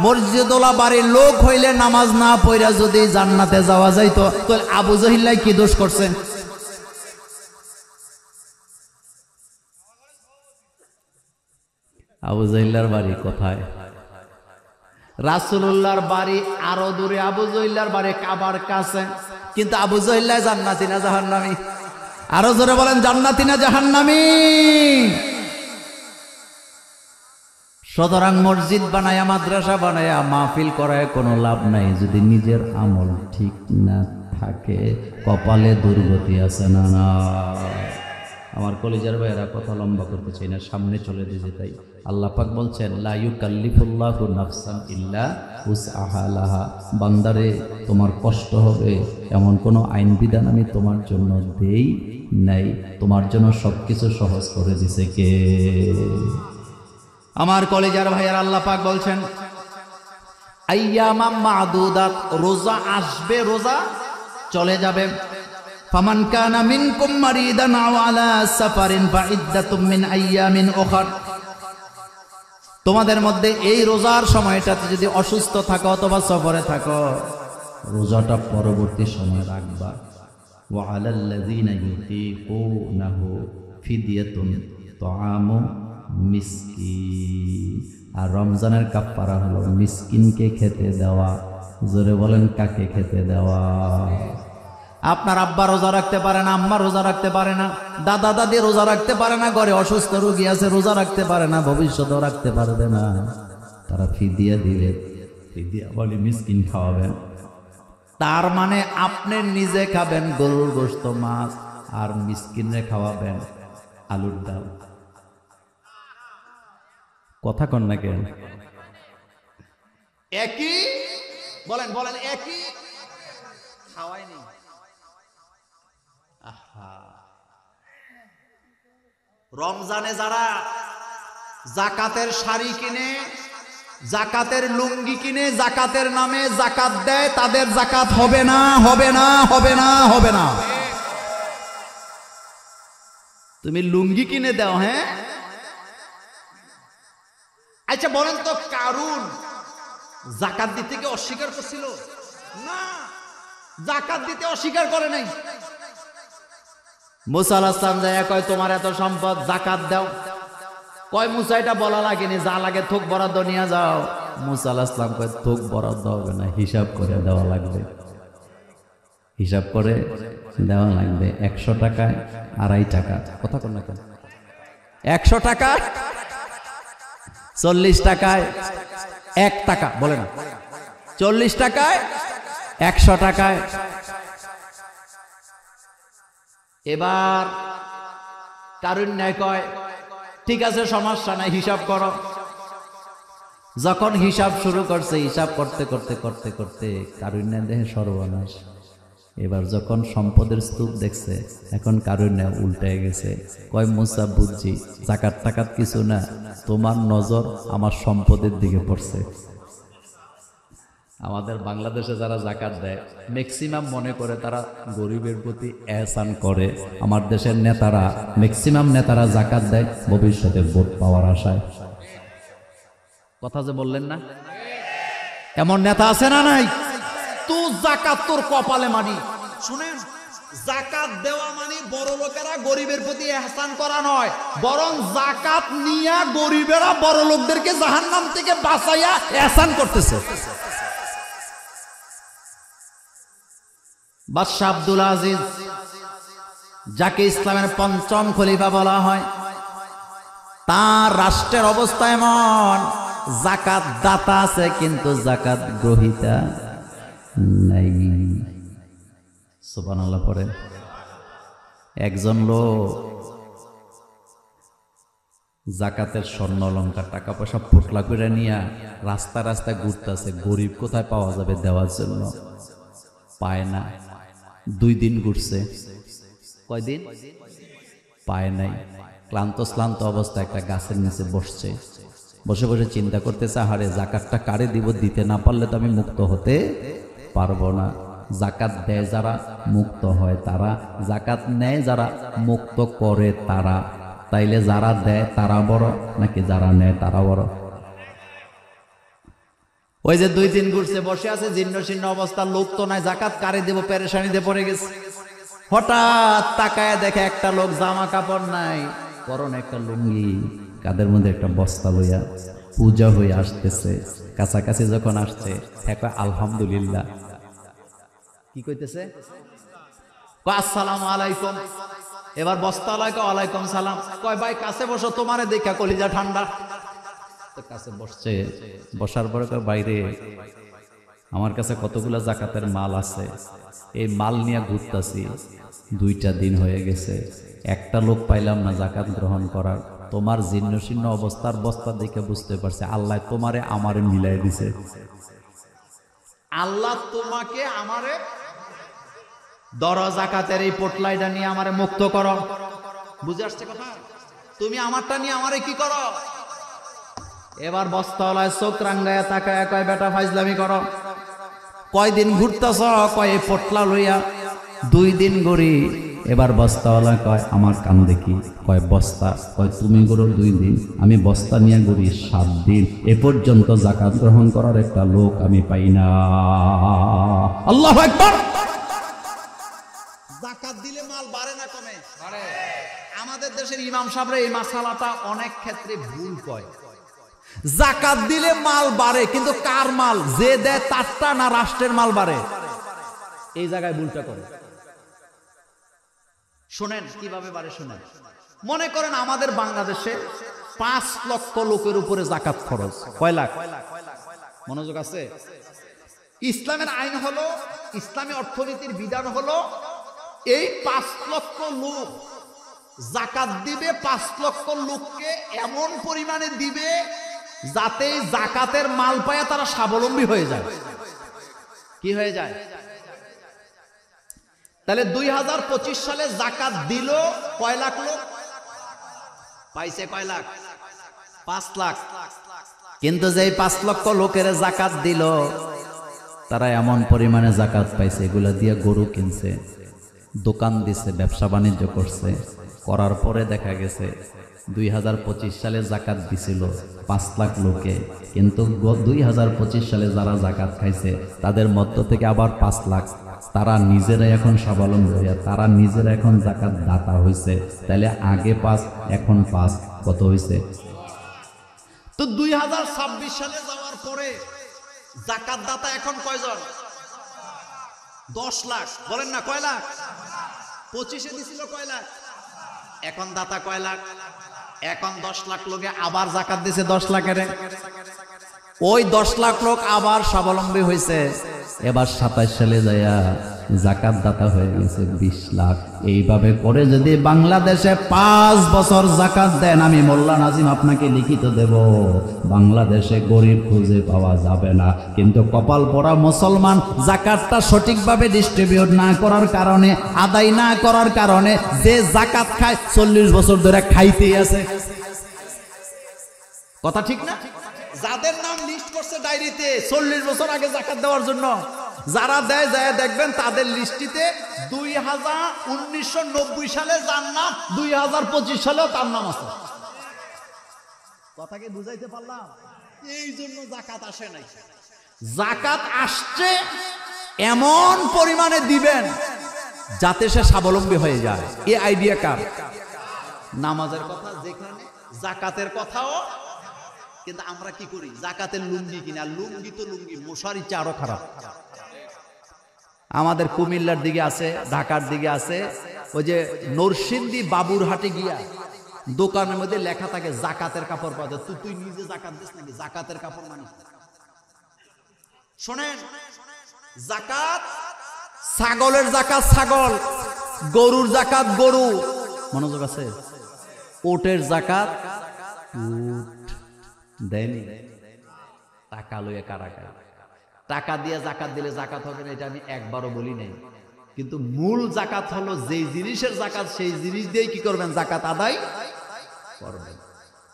মসজিদুল্লাহ বাড়ির লোক হইলে নামাজ না পড়া যদি জান্নাতে যাওয়া যাইতো, তো আবু জহিল্লাই কি দোষ করছে? আবু জহিল্লার বাড়ি কোথায়? রাসূলুল্লাহর বাড়ি আরো দূরে, আবু জহিল্লার বাড়ি কাবার কাছে। কিন্তু আবু জহিল্লা জান্নাতি না জাহান্নামী? আরো জোরে বলেন, জান্নাতি না জাহান্নামী? সুতরাং মসজিদ বানায়া, মাদ্রাসা বানায়া মাহফিল করায় কোনো লাভ নাই যদি নিজের আমল ঠিক না থাকে। কপালে দুর্গতি আছে না? আমার কলিজার ভাইয়েরা কথা লম্বা করতে চাই না, সামনে চলে দিতে তাই আল্লাহ পাক বলছেন লা ইউকাল্লিফুল্লাহু নাফসান ইল্লা উসআহা লাহা, বান্দারে তোমার কষ্ট হবে এমন কোনো আইন বিধান আমি তোমার জন্য দেই নাই, তোমার জন্য সবকিছু সহজ করে দিছে কে? আমার কলিজার ভাইয়েরা আল্লাহ পাক বলছেন আইয়ামাম মা'দুদাত, রোজা আসবে, রোজা চলে যাবে। ফামান কানা মিনকুম মারিদান আও আলা সাফারিন ফাইদ্দাতুম মিন আইয়ামিন উখর, তোমাদের মধ্যে এই রোজার সময়টাতে যদি অসুস্থ থাকো অথবা সফরে থাকো, রোজাটা পরবর্তী সময় রাখবা। ওয়া আলাল্লাযিনা ইউতিকুনাহু ফিদিয়াতুন তুআমু মিসকিন, আর রমজানের কাফারা হলো মিসকিনকে খেতে দেওয়া। জোরে বলেন কাকে খেতে দেওয়া? আপনার আব্বা রোজা রাখতে পারে না, আম্মা রোজা রাখতে পারে না, দাদা দাদি রোজা রাখতে পারে না, ঘরে অসুস্থ রোগী আছে রোজা রাখতে পারে না, ভবিষ্যতেও রাখতে পারবে না, তারা ফিদিয়া দিবে। ফিদিয়া বলে মিসকিন খাওয়াবেন। তার মানে আপনি নিজে খাবেন গরুর গোশত মাছ, আর মিসকিনে খাওয়াবেন আলুর ডাল। কথা কন না কেন? একই বলেন, বলেন একই খাওয়াইনি। রমজানে যারা জাকাতের শাড়ি কিনে, জাকাতের লুঙ্গি কিনে, জাকাতের নামে জাকাত দেয়, তাদের জাকাত হবে না, হবে না, হবে না, হবে না। তুমি লুঙ্গি কিনে দাও, হ্যাঁ? আচ্ছা বলেন তো, কারুন জাকাত দিতে কি অস্বীকার করছিল? না, জাকাত দিতে অস্বীকার করে নাই। মুসা আলাইহিস সালাম যায় কয় তোমার এত সম্পদ, জাকাত দাও। কয় মুসা এটা বলা লাগেনি, যা লাগে থোক বরাদ্দ নিয়ে যাও। মুসা আলাইহিস সালাম কয় থোক বরাদ্দ হবে না, হিসাব করে দেওয়া লাগবে, হিসাব করে দেওয়া লাগবে। 100 টাকায় 2.5 টাকা। কথা কন না কেন? 100 টাকায় 40 টাকায় 1 টাকা, বলে না 40 টাকায় 100 টাকায়। এবার কারুণ্যয় কয় ঠিক আছে সমস্যা নাই, হিসাব করো। যখন হিসাব শুরু করছে, হিসাব করতে করতে করতে করতে কারুণ্য দেহে সর্বনাশ। এবার যখন সম্পদের স্তূপ দেখছে, এখন কারুণ্য উল্টে গেছে। কয় মুসা বুঝছি, জাকাত টাকাত কিছু না, তোমার নজর আমার সম্পদের দিকে পড়ছে। আমাদের বাংলাদেশে যারা জাকাত দেয় ম্যাক্সিমাম মনে করে তারা গরিবের প্রতি এহসান করে। আমার দেশের নেতারা, ম্যাক্সিমাম নেতারা জাকাত দেয় ভবিষ্যতে ভোট পাওয়ার আশায়। কথা যে বললেন না, এমন নেতা আছে না নাই? তো জাকাত তোর কপালে মানি। শুনেন, জাকাত দেওয়া মানে বড় লোকেরা গরিবের প্রতি এহসান করা নয়, বরং জাকাত নিয়ে গরিবেরা বড় লোকদেরকে জাহান্নাম থেকে বাঁচাইয়া এহসান করতেছে। বাদশাহ আব্দুল আজিজ, যাকে ইসলামের ৫ম খলিফা বলা হয়, তার রাষ্ট্রের অবস্থা এমন, জাকাত দাতা আছে কিন্তু জাকাত গ্রহীতা নাই। সুবহানাল্লাহ পড়েন। একজন লোক জাকাতের স্বর্ণ অলংকার টাকা পয়সা পোটলা করে নিয়ে রাস্তা রাস্তায় ঘুরতেছে, গরিব কোথায় পাওয়া যাবে দেওয়ার জন্য, পায় না। 2 দিন ঘুরছে, কয়দিন পায় নাই। ক্লান্ত শ্লান্ত অবস্থায় একটা গাছের নিচে বসছে, বসে বসে চিন্তা করতেছে, আহারে জাকাতটা কারে দিব, দিতে না পারলে তো আমি মুক্ত হতে পারবো না। জাকাত দেয় যারা মুক্ত হয় তারা, জাকাত নেয় যারা মুক্ত করে তারা। তাইলে যারা দেয় তারা বড় নাকি যারা নেয় তারা বড়? ওই যে 2 দিন ঘুরছে, বসে আছে জীর্ণ শীর্ণ অবস্থা, লোক তো নাই, জাকাত কারে দেব, পেরেশানিতে পড়ে গেছে। হঠাৎ তাকায় দেখে একটা লোক, জামা কাপড় নাই, পরনে একটা লুঙ্গি, কাদের মধ্যে একটা বস্তা লইয়া পূজা হয়ে আসতেছে। কাছাকাছি যখন আসছে, আলহামদুলিল্লাহ। কি কইতেছে? আসসালামু আলাইকুম। এবার বস্তা ওয়ালাইকুম সালাম। কয় ভাই কাছে বসো, তোমারে দেখা কলিজা ঠান্ডা। কাছে বসছে, বসার পরে বাইরে আমার কাছে কতগুলা জাকাতের মাল আছে, এই মাল নিয়ে ঘুরতাছি, 2টা দিন হয়ে গেছে, একটা লোক পাইলাম না জাকাত গ্রহণ করার। তোমার জীর্ণ শীর্ণ অবস্থার বস্তা দেখে বুঝতে পারছে আল্লাহ তোমারে আমারে মিলাই দিছে। আল্লাহ তোমাকে আমারে ধরো, জাকাতের এই পোটলাইটা নিয়ে আমারে মুক্ত করো। বুঝে আসছে কথা? তুমি আমারটা নিয়ে আমারে কি করো? এবার বস্তাওয়ালায় চোখ রাঙ্গায় তাকায় কয় বেটা ফাইজলামি করো। কয়দিন ঘুরতেছ? কয় এই পোটলা লইয়া। 2 দিন ঘুরি। এবার বস্তাওয়ালা কয় আমার কান দেখি, কয় বস্তা, কয় তুমি ঘুরো 2 দিন, আমি বস্তা নিয়ে ঘুরি 7 দিন, এ পর্যন্ত জাকাত গ্রহণ করার একটা লোক আমি পাই না। আল্লাহু আকবার। জাকাত দিলে মাল বাড়ে না কমে? আমাদের দেশের ইমাম সাহেবরা এই মাসালাটা অনেক ক্ষেত্রে ভুল কয়। জাকাত দিলে মাল বাড়ে, কিন্তু কার মাল? যে দেয় তারটা না রাষ্ট্রের মাল বাড়ে? এই জায়গায় ভুলটা করে। শোনেন কিভাবে বাড়ে শোনেন। মনে করেন আমাদের বাংলাদেশে 5 লক্ষ লোকের উপরে জাকাত খরচ। কয় লাখ? মনোযোগ আছে? ইসলামের আইন হলো, ইসলামী অর্থনীতির বিধান হলো, এই 5 লক্ষ লোক জাকাত দিবে। 5 লক্ষ লোককে এমন পরিমাণে দিবে যাতে জাকাতের মাল পায় তারা স্বাবলম্বী হয়ে যায়। কি হয়ে যায়? তাহলে 2025 সালে জাকাত দিল কয় লাখ লোক? পাইছে কয় লাখ? 5 লাখ। কিন্তু যেই 5 লক্ষ লোকের জাকাত দিল, তারা এমন পরিমাণে জাকাত পাইছে, এগুলা দিয়ে গরু কিনছে, দোকান দিছে, ব্যবসা বাণিজ্য করছে। করার পরে দেখা গেছে 2025 সালে জাকাত দিছিল 5 লাখ লোকে, কিন্তু 2025 সালে যারা জাকাত খাইছে তাদের মধ্য থেকে আবার 5 লাখ, তারা নিজেরা এখন স্বাবলম্বী হইয়া তারা নিজেরা এখন জাকাত দাতা হইছে। তাহলে আগে 5 এখন 5 কত হইছে? তো 2026 সালে যাওয়ার পরে জাকাত দাতা এখন কয়জন? 10 লাখ। বলেন না কয় লাখ? 25-এ দিছিল কয় লাখ? এখন দাতা কয় লাখ? এখন 10 লাখ লোকে আবার জাকাত দিছে 10 লাখের। ওই 10 লাখ লোক আবার স্বাবলম্বী হয়েছে। এবার 27 সালে যাইয়া জাকাত দাতা হয়ে গেছে 20 লাখ। এইভাবে করে যদি বাংলাদেশে 5 বছর জাকাত দেন, আমি মোল্লা নাজিম আপনাকে লিখিত দেব, বাংলাদেশে গরিব খুঁজে পাওয়া যাবে না। কিন্তু কপাল পড়া মুসলমান জাকাতটা সঠিকভাবে ডিস্ট্রিবিউট না করার কারণে, আদায় না করার কারণে যে জাকাত খায় 40 বছর ধরে খাইতেই আছে। কথা ঠিক না? যাদের নাম লিস্ট করছে ডায়েরিতে 40 বছর আগে জাকাত দেওয়ার জন্য, যারা দেয় যায় দেখবেন তাদের লিস্টিতে 1990 সালে যার নাম, 2025 সালেও তার নাম আছে। কথাকে বুঝাইতে পারলাম? এই জন্য জাকাত আসে নাই। জাকাত আসছে এমন পরিমাণে দিবেন যাতে সে স্বাবলম্বী হয়ে যায়। এই আইডিয়া কার? নামাজের কথা যেখানে, জাকাতের কথাও। কিন্তু আমরা কি করি? জাকাতের লুঙ্গি কিনা, লুঙ্গি তো লুঙ্গি, মশারির চেয়ে আরো খারাপ। আমাদের কুমিল্লার দিকে আছে, ঢাকার দিকে আছে, ওই যে নরসিংদী বাবুরহাটে গিয়া দোকানের মধ্যে লেখা থাকে জাকাতের কাপড় পাওয়া যায়। তুই নিজে জাকাত দিস নাকি? জাকাতের কাপড় মানে শোনেন, জাকাত, ছাগলের জাকাত ছাগল, গরুর জাকাত গরু। মনোযোগ আছে? ওটের জাকাত উট দেয়নি। টাকা লইয়া কারা খায়? টাকা দিয়ে জাকাত দিলে জাকাত হবে না, এটা আমি একবারও বলি নাই। কিন্তু মূল জাকাত হলো যেই জিনিসের জাকাত, সেই জিনিস দিয়ে কি করবেন? জাকাত আদায় করবেন।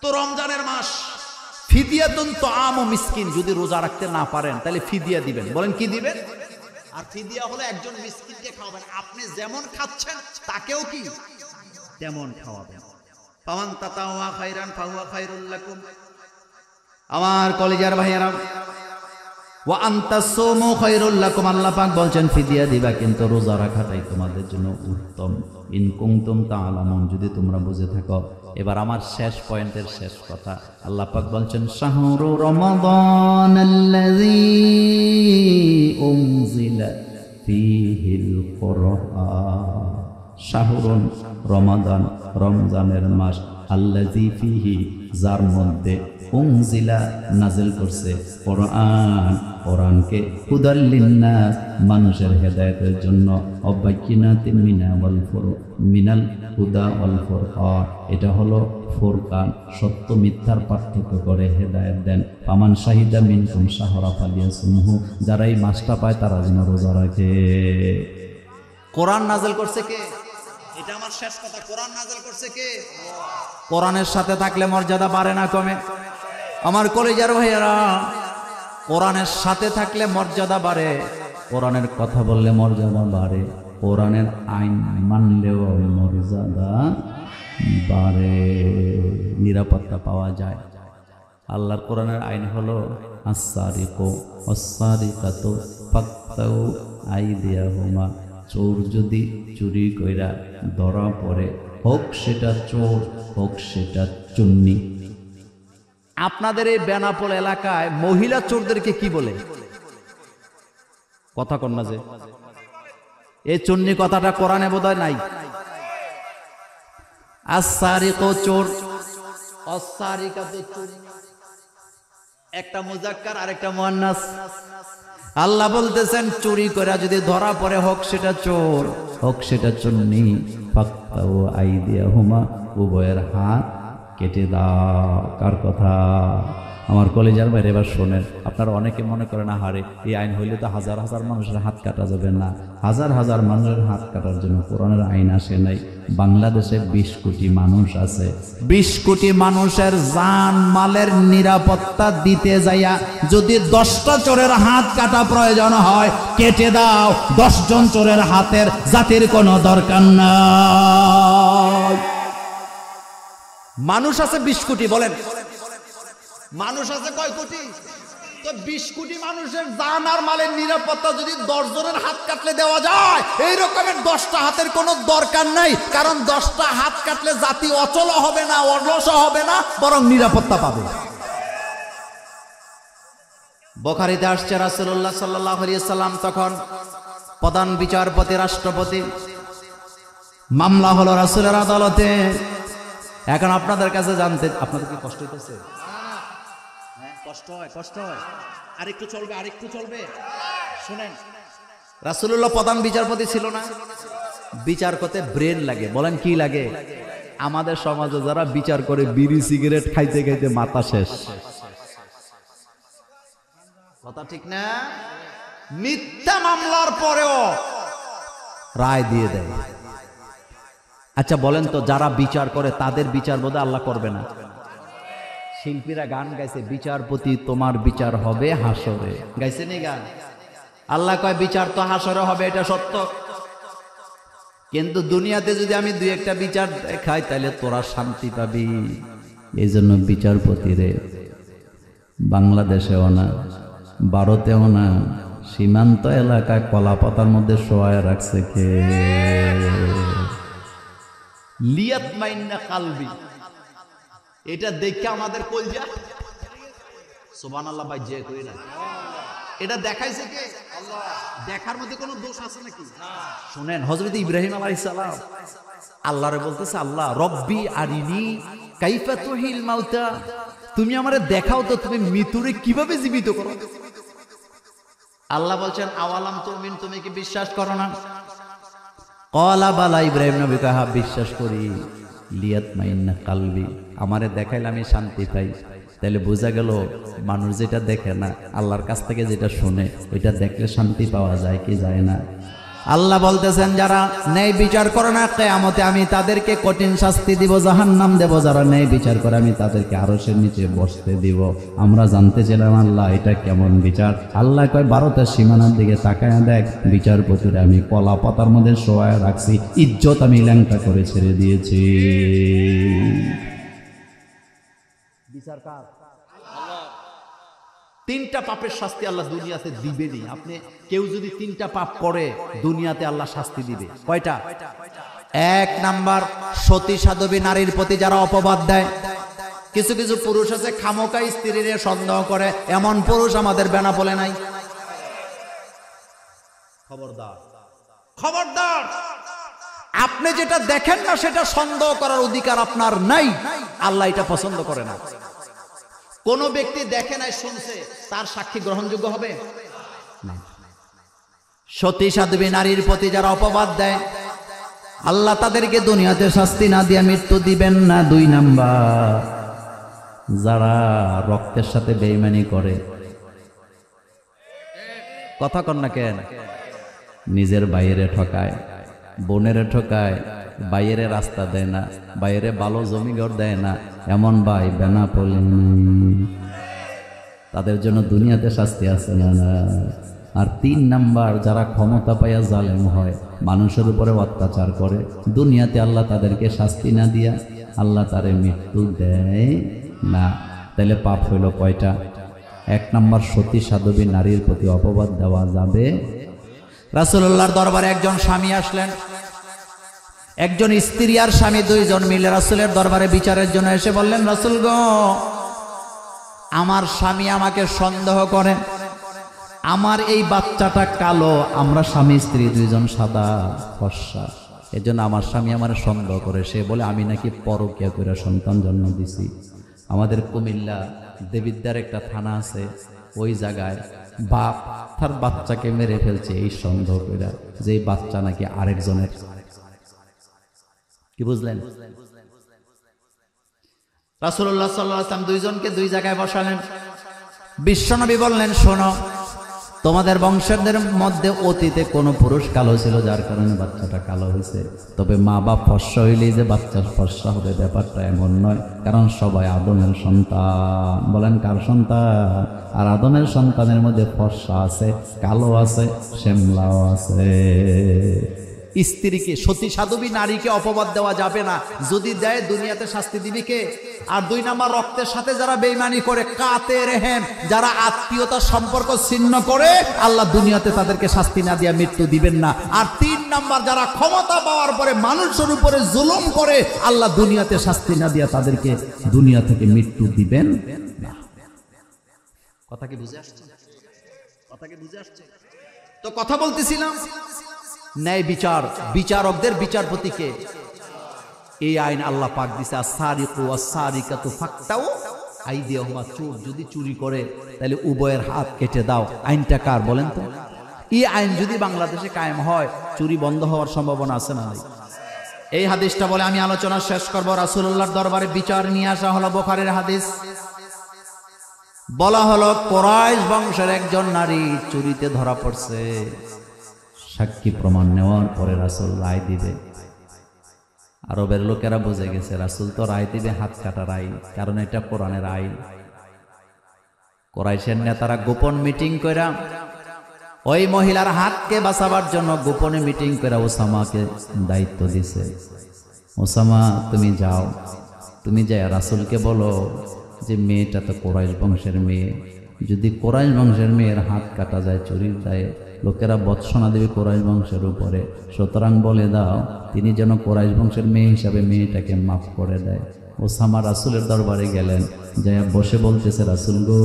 তো রমজানের মাস, ফিদিয়াতুন তাআমু মিসকিন, যদি রোজা রাখতে না পারেন তাহলে ফিদিয়া দিবেন। বলেন কি দিবেন? আর ফিদিয়া হলো একজন মিসকিনকে খাওয়াবেন। আপনি যেমন খাচ্ছেন তাকেও কি তেমন খাওয়াবেন। ফামান তাতাওয়া খায়রান ফাহুয়া খায়রুল লাকুম। আমার কলেজার ভাইয়েরা, ওয়া আনতাসুমু খায়রুল লাকুম, আল্লাহ পাক বলছেন ফিদিয়া দিবা, কিন্তু রোজা রাখাটাই তোমাদের জন্য উত্তম। ইন কুনতুম তাআলামুন, যদি তোমরা বুঝে থাকো। এবার আমার শেষ পয়েন্টের শেষ কথা, আল্লাহ পাক বলছেন শাহরু রমাদানাল্লাযী উনজিলা ফীহিল কুরআন। শাহরুন রমাদান, রমজানের মাস, আল্লাযী ফীহি, যার মধ্যে উনজিলা নাযিল করছে কোরআন, কোরআনকে হুদাল লিন্নাস, মানুষের হেদায়েতের জন্য, অবাইয়িনাতিন মিনাল হুদা ওয়াল ফুরকান, এটা হলো ফুরকান, সত্য মিথ্যার পার্থক্য করে হেদায়েত দেন। ফামান শাহিদা মিনকুম শাহরা ফালিয়াসুমহু, যারা এই মাসটা পায় তারা যেন রোজা রাখে। কোরআন নাযিল করছে কে? এটা আমার শেষ কথা। কোরআন নাযিল করছে কে? কোরআনের সাথে থাকলে মর্যাদা বাড়ে না কমে? আমার কলিজার ভাইয়েরা, কোরআনের সাথে থাকলে মর্যাদা বাড়ে, কোরআনের কথা বললে মর্যাদা বাড়ে, কোরআনের আইন মানলেও মর্যাদা বাড়ে, নিরাপত্তা পাওয়া যায়। আল্লাহর কোরআনের আইন হলো আস-সারিকু ওয়াস-সারিকাতু ফাকতাউ আইদিয়াহুমা, চোর যদি চুরি কইরা ধরা পড়ে, হোক সেটা চোর হোক সেটা চুন্নি। আপনাদের এই বেনাপোল এলাকায় মহিলা চোরদেরকে কি বলে? কথা কন না যে এই চুন্নি কথাটা কোরআনে বোধহয় নাই। আস-সারিকু চোর, আস-সারিকাতু চুন্নি, একটা মুজাক্কার আর একটা মুয়ান্নাস। আল্লাহ বলতেছেন চুরি করে যদি ধরা পড়ে, হোক সেটা চোর হোক সেটা চুন্নি, ফাকতাউ আইদিয়াহুমা, উভয়ের হাত কেটে দাও। কার কথা? আমার কলেজার বাইরে। এবার শোনেন, আপনারা অনেকে মনে করেন হারে এই আইন হইলে তো হাজার হাজার মানুষের হাত কাটা যাবে না। হাজার হাজার মানুষের হাত কাটার জন্য কোরআনের আইন আসে নাই। বাংলাদেশে 20 কোটি মানুষ আছে। 20 কোটি মানুষের জান মালের নিরাপত্তা দিতে যাইয়া যদি 10টা চোরের হাত কাটা প্রয়োজন হয়, কেটে দাও। 10 জন চোরের হাতের জাতির কোনো দরকার নাই। মানুষ আছে 20 কোটি, বলেন মানুষ আছে কয় কোটি? তো 20 কোটি মানুষের জান আর মালের নিরাপত্তা যদি 10 জনের হাত কাটলে দেওয়া যায়, এই রকমের 10টা হাতের কোনো দরকার নাই। কারণ 10টা হাত কাটলে জাতি অচল হবে না, অলস হবে না, বরং নিরাপত্তা পাবে। বুখারীতে আসছে রাসূলুল্লাহ সাল্লাল্লাহু আলাইহি সাল্লাম তখন প্রধান বিচারপতি, রাষ্ট্রপতি, মামলা হলো রাসূলের আদালতে। এখন আপনাদের কাছে জানতে, আপনাদের কি কষ্ট হইতেছে? কষ্ট হয়, কষ্ট হয়। আরেকটু চলবে, আরেকটু চলবে। শুনেন, রাসূলুল্লাহ প্রধান বিচারপতি ছিল না? বিচার করতে ব্রেন লাগে। বলেন কি লাগে? আমাদের সমাজে যারা বিচার করে বিড়ি সিগারেট খাইতে খাইতে মাথা শেষ। কথা ঠিক না? মিথ্যা মামলার পরেও রায় দিয়ে দেয়। আচ্ছা বলেন তো, যারা বিচার করে তাদের বিচার বোধহয় আল্লাহ করবে না? শিল্পীরা গান গাইছে, বিচারপতি তোমার বিচার হবে হাসরে, গাইছে নি গান? আল্লাহ কয় বিচার তো হাসরে হবে, এটা সত্য। কিন্তু দুনিয়াতে যদি আমি 2-1টা বিচার দেখাই তাহলে তোরা শান্তি পাবি। এই জন্য বিচারপতি রে বাংলাদেশেও না, ভারতেও না, সীমান্ত এলাকায় কলা পাতার মধ্যে শোয়ায় রাখছে কে? লিয়াত মাইন্না কালবি, এটা দেখে আমাদের কলজা সুবহানাল্লাহ ভাই যে কই না, এটা দেখাইছে কে? আল্লাহ। দেখার মধ্যে কোনো দোষ আছে নাকি? শুনেন, হযরত ইব্রাহিম আলাইহিস সালাম আল্লাহরে বলতেছে, আল্লাহ রব্বি আরিনি কাইফা তুহিল মাউতা, তুমি আমারে দেখাও তো তুমি মৃত্যুরে কিভাবে জীবিত করো। আল্লাহ বলছেন আওয়ালাম তুমিন, তুমি কি বিশ্বাস করো না? ক্বালা বালা, ইব্রাহিম নবী কয় হ্যাঁ বিশ্বাস করি। লিয়াতমাইন্না কালবি, আমারে দেখাইলে আমি শান্তি পাই। তাহলে বোঝা গেল মানুষ যেটা দেখে না, আল্লাহর কাছ থেকে যেটা শুনে, ওইটা দেখলে শান্তি পাওয়া যায় কি যায় না? আল্লাহ বলতেছেন যারা ন্যায় বিচার করে না, কিয়ামতে আমি তাদেরকে কঠিন শাস্তি দিব, জাহান্নাম দেব। যারা ন্যায় বিচার করে আমি তাদেরকে আরশের নিচে বসতে দিব। আমরা জানতে চাইলাম আল্লাহ এটা কেমন বিচার? আল্লাহ কয় ভারতের সীমানার দিকে তাকায় দেখ, বিচারপতিরা আমি কলা পাতার মধ্যে শোয়ায় রাখছি, ইজ্জত আমি ল্যাংটা করে ছেড়ে দিয়েছি। বিচার কার? আল্লাহ। 3টা পাপের শাস্তি আল্লাহ দুনিয়াতে দিবেনি। আপনি কেউ যদি 3টা পাপ করে দুনিয়াতে আল্লাহ শাস্তি দিবে। কয়টা? 1 নাম্বার, সতী সাধবী নারীর প্রতি যারা অপবাদ দেয়। কিছু কিছু পুরুষ আছে খামোকা স্ত্রীর সন্দেহ করে, এমন পুরুষ আমাদের বেনাপোলে নাই। খবরদার, খবরদার। আপনি যেটা দেখেন না সেটা সন্দেহ করার অধিকার আপনার নাই, আল্লাহ এটা পছন্দ করে না। কোন ব্যক্তি দেখে নাই শুনছে, তার সাক্ষী গ্রহণযোগ্য হবে না। সতী সাধ্বী নারীর প্রতি যারা অপবাদ দেয়, আল্লাহ তাদেরকে দুনিয়াতে শাস্তি না দিয়ে মৃত্যু দিবেন না। 2 নাম্বার, যারা রক্তের সাথে বেঈমানি করে, কথা কন না কেন, নিজের বাইরে ঠকায়, বোনেরে ঠকায়, বাইরে রাস্তা দেয় না, বাইরে ভালো জমিঘর দেয় না, এমন ভাই বেনা পড়লেন, তাদের জন্য দুনিয়াতে শাস্তি আছে না? আর 3 নাম্বার, যারা ক্ষমতা পাইয়া জালেম হয়, মানুষের উপরে অত্যাচার করে, দুনিয়াতে আল্লাহ তাদেরকে শাস্তি না দিয়া আল্লাহ তারে মৃত্যু দেয় না। তাহলে পাপ হইল কয়টা? 1 নাম্বার, সতী সাধ্বী নারীর প্রতি অপবাদ দেওয়া যাবে। রাসূলুল্লাহর দরবারে একজন স্বামী আসলেন, একজন স্ত্রী আর স্বামী 2 জন মিলে রাসূলের দরবারে বিচারের জন্য এসে বললেন, রাসূল গো, আমার স্বামী আমাকে সন্দেহ করে, আমার এই বাচ্চাটা কালো, আমরা স্বামী স্ত্রী 2 জন সাদা ফর্সা, এজন্য আমার স্বামী আমার সন্দেহ করে, সে বলে আমি নাকি পরকীয়া করে সন্তান জন্ম দিছি। আমাদের কুমিল্লা দেবিদ্যার একটা থানা আছে, ওই জায়গায় বাপ তার বাচ্চাকে মেরে ফেলছে এই সন্দেহ করে যে এই বাচ্চা নাকি আরেকজনের। কি বুঝলেন? রাসূলুল্লাহ সাল্লাল্লাহু আলাইহি ওয়াসাল্লাম 2 জনকে 2 জায়গায় বসালেন। বিশ্বনবী বললেন, শোনো, তোমাদের বংশধরদের মধ্যে অতীতে কোনো পুরুষ কালো ছিল, যার কারণে বাচ্চাটা কালো হয়েছে। তবে মা বাপ ফর্সা হইলেই যে বাচ্চার ফর্সা হবে ব্যাপারটা এমন নয়, কারণ সবাই আদমের সন্তান। বলেন কার সন্তান? আর আদমের সন্তানের মধ্যে ফর্সা আছে, কালো আছে, শ্যামলাও আছে। স্ত্রীকে, সতী সাধ্বী নারীকে অপবাদ দেওয়া যাবে না, যদি দেয় দুনিয়াতে শাস্তি দিবি কে? আর 2 নাম্বার, রক্তের সাথে যারা বেঈমানি করে, কাতে রেহেম, যারা আত্মীয়তার সম্পর্ক ছিন্ন করে, আল্লাহ দুনিয়াতে তাদেরকে শাস্তি না দিয়ে মৃত্যু দিবেন না। আর 3 নাম্বার, যারা ক্ষমতা পাওয়ার পরে মানুষের উপরে জুলুম করে, আল্লাহ দুনিয়াতে শাস্তি না দিয়ে তাদেরকে দুনিয়া থেকে মৃত্যু দিবেন না। কথা কি বুঝে আসছে? কথা কি বুঝে আসছে? তো কথা বলতেছিলাম ন্যায় বিচার, বিচারকদের বিচারপতিকে এই আইন আল্লাহ পাক দিছে, আস-সারিকু ওয়াস-সারিকাতু ফাকতাউ আইদিয়াহুমা, চোর যদি চুরি করে তাহলে উভয়ের হাত কেটে দাও। আইনটা কার বলেন তো? এই আইন যদি বাংলাদেশে কায়েম হয়, চুরি বন্ধ হওয়ার সম্ভাবনা আছে না? এই হাদিসটা বলে আমি আলোচনা শেষ করব। রাসূলুল্লাহর দরবারে বিচার নিয়ে আসা হলো, বুখারীর হাদিস। বলা হলো, কুরাইশ বংশের একজন নারী চুরিতে ধরা পড়ছে। সাক্ষী প্রমাণ নেওয়ার পরে রাসূল রায় দিবে। আরবের লোকেরা বুঝে গেছে রাসূল তো রায় দিবে হাত কাটার আইন, কারণ এটা কোরআনের আইন। কুরাইশের নেতারা গোপন মিটিং কইরা ওই মহিলার হাতকে বাঁচাবার জন্য গোপনে মিটিং করে ওসামাকে দায়িত্ব দিছে, ওসামা তুমি যাও, তুমি যাই রাসূলকে বলো যে মেয়েটা তো কুরাইশ বংশের মেয়ে, যদি কুরাইশ বংশের মেয়ের হাত কাটা যায় চুরির দায়ে, লোকেরা বৎসনা দেবে কুরাইশ বংশের উপরে, সুতরাং বলে দাও তিনি যেন কুরাইশ বংশের মেয়ে হিসাবে মেয়েটাকে মাফ করে দেয়। ওসামা রাসূলের দরবারে গেলেন, যাই বসে বলতেছে, রাসূল গো,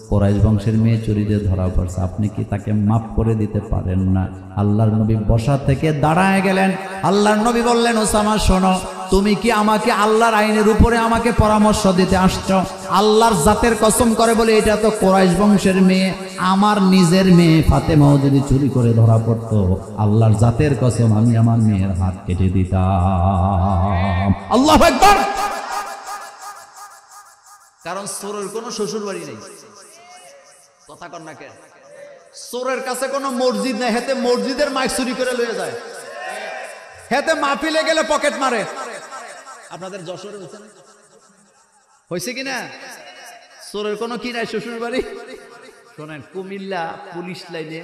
কুরাইশ বংশের মেয়ে চুরিতে ধরা পড়ছে, আপনি কি তাকে মাফ করে দিতে পারেন না? আল্লাহর নবী বসা থেকে দাঁড়ায় গেলেন। আল্লাহর নবী বললেন, ওসামা শোনো, তুমি কি আমাকে আল্লাহর আইনের উপরে আমাকে পরামর্শ দিতে আসছো? আল্লাহর জাতের কসম করে বলে এটা তো কুরাইশ বংশের মেয়ে, আমার নিজের মেয়ে ফাতেমাও যদি চুরি করে ধরা পড়তো, আল্লাহর জাতের কসম আমি আমার মেয়ের হাত কেটে দিতাম। আল্লাহু আকবার। কারণ চোরের কোনো শ্বশুর বাড়ি নেই, কথা কন না কেন? চোরের কাছে কোনো মসজিদ নেই, হেতে মসজিদের মাইক চুরি করে লয়ে যায়, হেতে মাহফিলে গেলে পকেট মারে। আপনাদের যশোরে হয়েছে কিনা? চোরের কোনো কি নাই শ্বশুর বাড়ি। শোনেন, কুমিল্লা পুলিশ লাইনে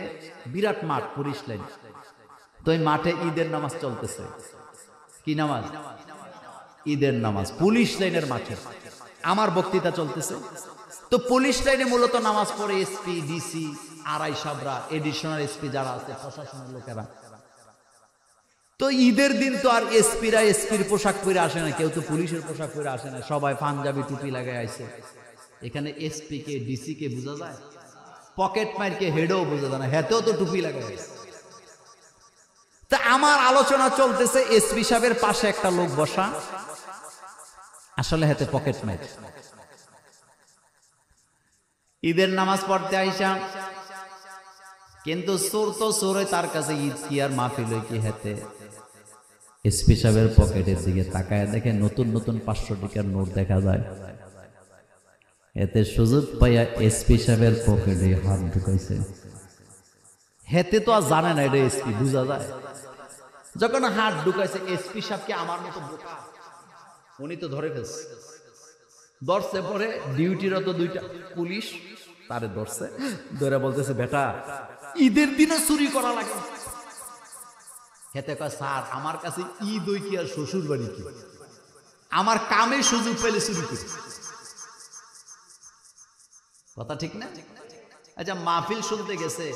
বিরাট মাঠ, পুলিশ লাইন, তো এই মাঠে ঈদের নামাজ চলতেছে। কি নামাজ? ঈদের নামাজ। পুলিশ লাইনের মাঠে আমার বক্তৃতা চলতেছে, তো পুলিশ লাইনে মূলত নামাজ পড়ে SP, DC, RI সাবরা, additional SP যারা আছে, প্রশাসনের লোকেরা। তো ঈদের দিন তো আর এসপিরা এসপির পোশাক পরে আসে না, কেউ তো পুলিশের পোশাক পরে আসে না, সবাই পাঞ্জাবি টুপি লাগায় আইছে। এখানে এসপি কে, ডিসি কে বোঝা যায়, পকেট মারকে হেডও বোঝা যায় না, হেতেও তো টুপি লাগায়। তা আমার আলোচনা চলতেছে, এসপি সাহেবের পাশে একটা লোক বসা, আসলে হাতে পকেট ম্যাচ। ঈদের নামাজ পড়তে আইসা, কিন্তু চোর তো চোরে, তার কাছে ঈদ কি আর মাহফিল কি হাতে। এসপি সাহেবের পকেটের দিকে তাকায় দেখে নতুন নতুন 500 টাকার নোট দেখা যায়। এতে সুযোগ পাইয়া এসপি সাহেবের পকেটে হাত ঢুকাইছে। হেতে তো আর জানে না এটা এসপি, বুঝা যায়। যখন হাত ঢুকাইছে, এসপি সাহেবকে আমার মতো বোকা, উনি তো ধরে ফেলছে। ধরছে পরে ডিউটিরত 2টা পুলিশ তারে ধরছে, ধরে বলতেছে, বেটা ঈদের দিনে চুরি করা লাগে। হেতে কয়, স্যার আমার কাছে ঈদ ওই কি আর শ্বশুর বাড়ি কি, আমার কামে সুযোগ পেলে চুরি করি। কথা ঠিক না? আচ্ছা, মাহফিল শুনতে গেছে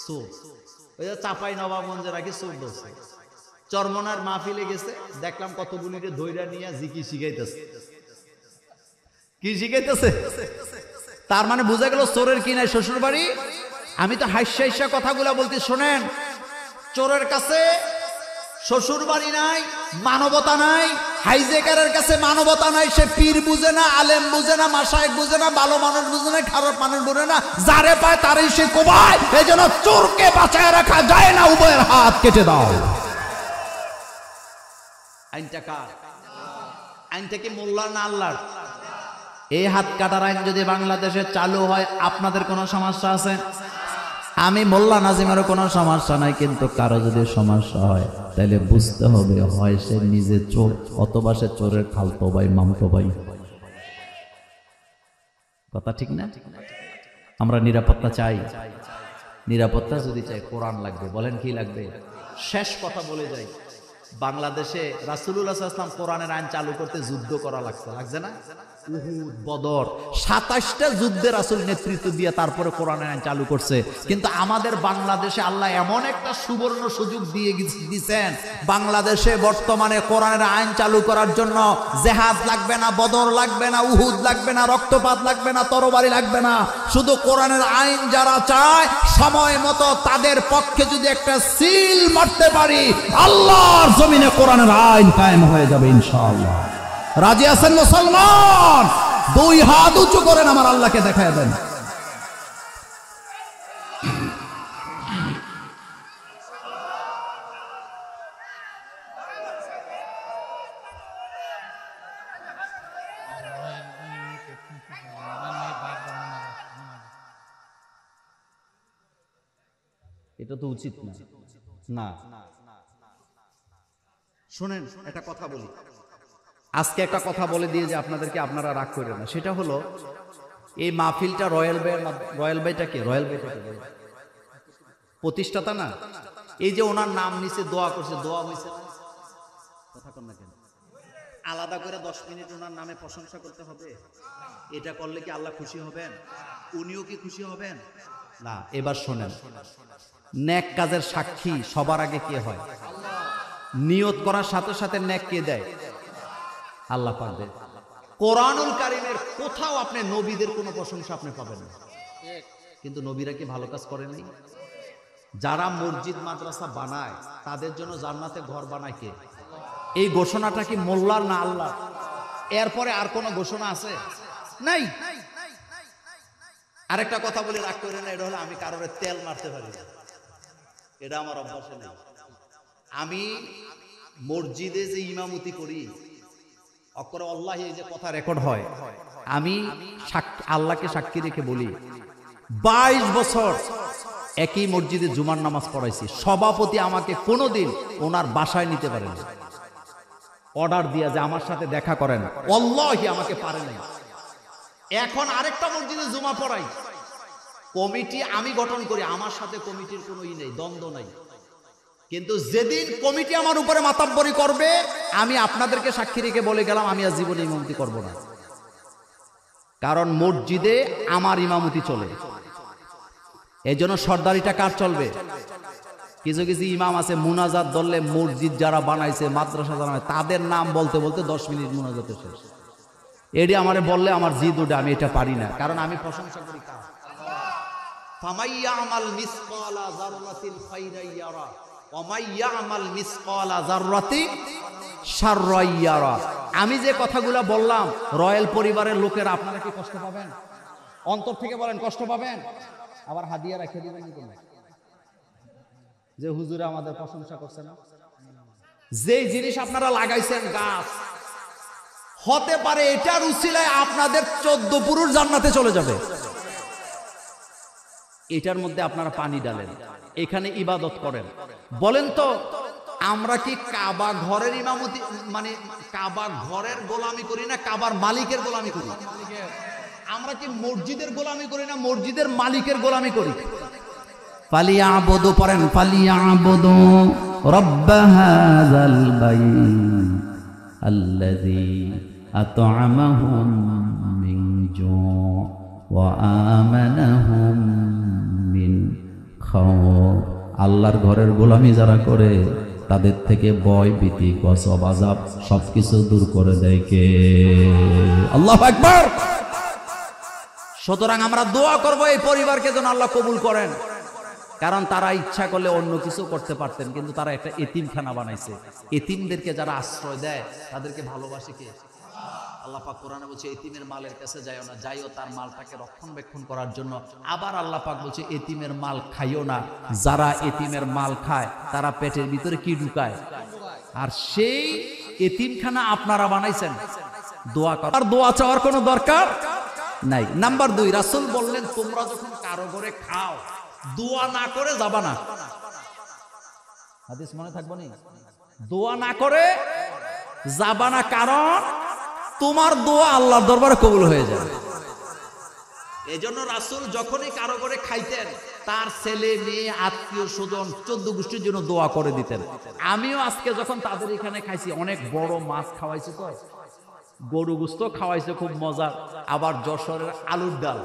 চোর, ওই যে চাপাই নবাবগঞ্জে রাখি চোর ধরছে। চরমনার মাহফিলে গেছে, দেখলাম কতগুলিকে ধৈর্য নিয়ে জিকি শিখাইতেছে। কি শিখাইতেছে? তার মানে বোঝা গেল চোরের কি নাই শ্বশুর বাড়ি। আমি তো হাস্যা কথাগুলা বলতে, শোনেন, চোরের কাছে শ্বশুর বাড়ি নাই, মানবতা নাই। হাইজেকারের কাছে মানবতা নাই, সে পীর বুঝে না, আলেম বুঝে না, মাশায়েখ বুঝে না, ভালো মানুষ বুঝে না, খারাপ মানুষ বুঝে না, যারে পায় তারই সে কোবায়। এই জন্য চোরকে বাঁচায় রাখা যায় না, উভয়ের হাত কেটে দাও। আইনটা কার? আইনটা কি মোল্লার না আল্লাহর? এই হাত কাটার আইন যদি বাংলাদেশে চালু হয়, আপনাদের কোনো সমস্যা আছে? আমি মোল্লা নাজিমেরও কোনো সমস্যা নাই, কিন্তু কারো যদি সমস্যা হয় তাহলে বুঝতে হবে, হয় সে নিজে চোর অথবা সে চোরের খালতো ভাই, মামতো ভাই। কথা ঠিক না? আমরা নিরাপত্তা চাই। নিরাপত্তা যদি চাই, কোরআন লাগবে। বলেন কি লাগবে? শেষ কথা বলে যাই, বাংলাদেশে রাসূলুল্লাহ সাল্লাল্লাহু আলাইহি ওয়াসাল্লাম কোরআনের আইন চালু করতে যুদ্ধ করা লাগছে, লাগছে না? উহুদ, বদর, 27টা যুদ্ধে রাসূল নেতৃত্ব দিয়ে তারপরে কোরআনের আইন চালু করছে। কিন্তু আমাদের বাংলাদেশে আল্লাহ এমন একটা সুবর্ণ সুযোগ দিয়ে দিয়েছেন, বাংলাদেশে বর্তমানে কোরআনের আইন চালু করার জন্য জিহাদ লাগবে না, বদর লাগবে না, উহুদ লাগবে না, রক্তপাত লাগবে না, তরবারি লাগবে না। শুধু কোরআনের আইন যারা চায়, সময় মতো তাদের পক্ষে যদি একটা সিল মারতে পারি, আল্লাহর জমিনে কোরআনের আইন কায়েম হয়ে যাবে ইনশাআল্লাহ। রাজি আছেন মুসলমান? 2 হাত উঁচু করেন, আমার আল্লাহকে দেখায় দেন। এটা তো উচিত না। শোনেন, একটা কথা বলি, আজকে একটা কথা বলে দিয়ে যে আপনাদেরকে, আপনারা রাগ করেন না। সেটা হলো, এই মাহফিলটা রয়্যাল বাইটা কে? রয়্যাল বাইটা কে? প্রতিষ্ঠাতা না? এই যে ওনার নাম নিচে দোয়া করছে, দোয়া হয়েছে কথা কন না কেন? আলাদা করে 10 মিনিট ওনার নামে প্রশংসা করতে হবে? এটা করলে কি আল্লাহ খুশি হবেন? উনিও কি খুশি হবেন না? এবার শোনেন, নেক কাজের সাক্ষী সবার আগে কে হয়? নিয়ত করার সাথে সাথে নেক কে দেয়? আল্লাহ পাক দেয়। কোরআনুল কারীমের কোথাও আপনি নবীদের কোনো প্রশংসা আপনি পাবেন না। কিন্তু নবীরা কি ভালো কাজ করেনি? যারা মসজিদ মাদ্রাসা বানায়, তাদের জন্য জান্নাতে ঘর বানায় কে? এই ঘোষণাটা কি মোল্লার না আল্লাহ? এরপরে আর কোনো ঘোষণা আছে? নাই। আরেকটা কথা বলে রাগ করে না, এটা হলো আমি কারোর তেল মারতে পারি না, এটা আমার অভ্যাসে নেই। আমি মসজিদে যে ইমামতি করি, অকরে আল্লাহ, এই যে কথা রেকর্ড হয়, আমি আল্লাহকে সাক্ষী রেখে বলি, 22 বছর একই মসজিদে জুমার নামাজ পড়াইছি। সভাপতি আমাকে কোনোদিন ওনার বাসায় নিতে পারে না, অর্ডার দিয়া যে আমার সাথে দেখা করেন, আল্লাহি আমাকে পারে নাই। এখন আরেকটা মসজিদে জুমা পড়াই, কমিটি আমি গঠন করি, আমার সাথে কমিটির কোনো নেই, দ্বন্দ্ব নাই। কিন্তু যেদিন কমিটি আমার উপরে মাতাব্বরি করবে, আমি আপনাদেরকে সাক্ষী রেখে বলে গেলাম, আমি আর জীবনে ইমামতি করব না। কারণ মসজিদে আমার ইমামতি চলে। এই জন্য সর্দারিটা কার চলবে? কিছু কিছু ইমাম আছে, মুনাজাত ধরলে মসজিদ যারা বানাইছে, মাদ্রাসা যারা, তাদের নাম বলতে বলতে 10 মিনিট মুনাজাতে শেষ। এটি আমারে বললে আমার জিদ ওঠে, আমি এটা পারি না। কারণ আমি প্রশংসা করি কার? ফামাইয়ামাল মিসকালা যাররাতিন খাইরান ইয়ারা ওমাইয়া আমাল মিসকালা যাররাতি শাররান ইয়ারা। আমি যে কথাগুলো বললাম, রয়্যাল পরিবারের লোকেরা আপনারা কি কষ্ট পাবেন? অন্তর থেকে বলেন কষ্ট পাবেন? আবার হাদিয়া রেখে দিবেন না যে হুজুরে আমাদের প্রশংসা করছে না। যে জিনিস আপনারা লাগাইছেন গাছ, হতে পারে এটার উসিলায় আপনাদের 14 পুরুষ জান্নাতে চলে যাবে। এটার মধ্যে আপনারা পানি ডালেন, এখানে ইবাদত করেন। বলেন তো আমরা কি কাবা ঘরের ইমামতি, মানে কাবা ঘরের গোলামি করি না কাবার মালিকের গোলামি করি? আমরা কি মসজিদের গোলামি করি না মসজিদের মালিকের গোলামি করি? ফালিয়াবুদু পড়েন, ফালিয়াবুদু রব্ব হাযাল বাইত আল্লাযী আত'আমাহুম মিন জু' ওয়া আমানাহুম মিন খাউফ। আল্লাহর ঘরের গোলামি যারা করে তাদের থেকে ভয় ভীতি গজব আযাব সবকিছু দূর করে দেয় কে? আল্লাহু আকবার। সুতরাং আমরা দোয়া করব এই পরিবারকে যেন আল্লাহ কবুল করেন, কারণ তারা ইচ্ছা করলে অন্য কিছু করতে পারতেন, কিন্তু তারা একটা এতিমখানা বানাইছে। এতিমদেরকে যারা আশ্রয় দেয় তাদেরকে ভালোবাসে কে? আল্লাহ পাক কোরআনে বলছে এতিমের মালের কাছে যাইও না, যাইও তার মালটাকে রক্ষণবেক্ষণ করার জন্য। আবার আল্লাহ পাক বলছে এতিমের মাল খাইও না, যারা এতিমের মাল খায় তারা পেটের ভিতরে কি ঢুকায়? আর সেই এতিমখানা আপনারা বানাইছেন। দোয়া কর, আর দোয়া চাওয়ার কোনো দরকার নাই। নাম্বার 2, রাসূল বললেন তোমরা যখন কারো ঘরে খাও দোয়া না করে যাবা না। হাদিস মনে থাকবো নি? দোয়া না করে যাবা না, কারণ তোমার দোয়া আল্লাহর দরবারে কবুল হয়ে যাবে। এজন্য রাসূল যখনই কারো ঘরে খাইতেন তার ছেলে মেয়ে আত্মীয় স্বজন 14 গোষ্ঠীর জন্য দোয়া করে দিতেন। আমিও আজকে যখন তাদের এখানে খাইছি, অনেক বড় মাছ খাওয়াইছে, তো গরু গোশত খাওয়াইছে খুব মজার, আবার যশোরের আলুর ডাল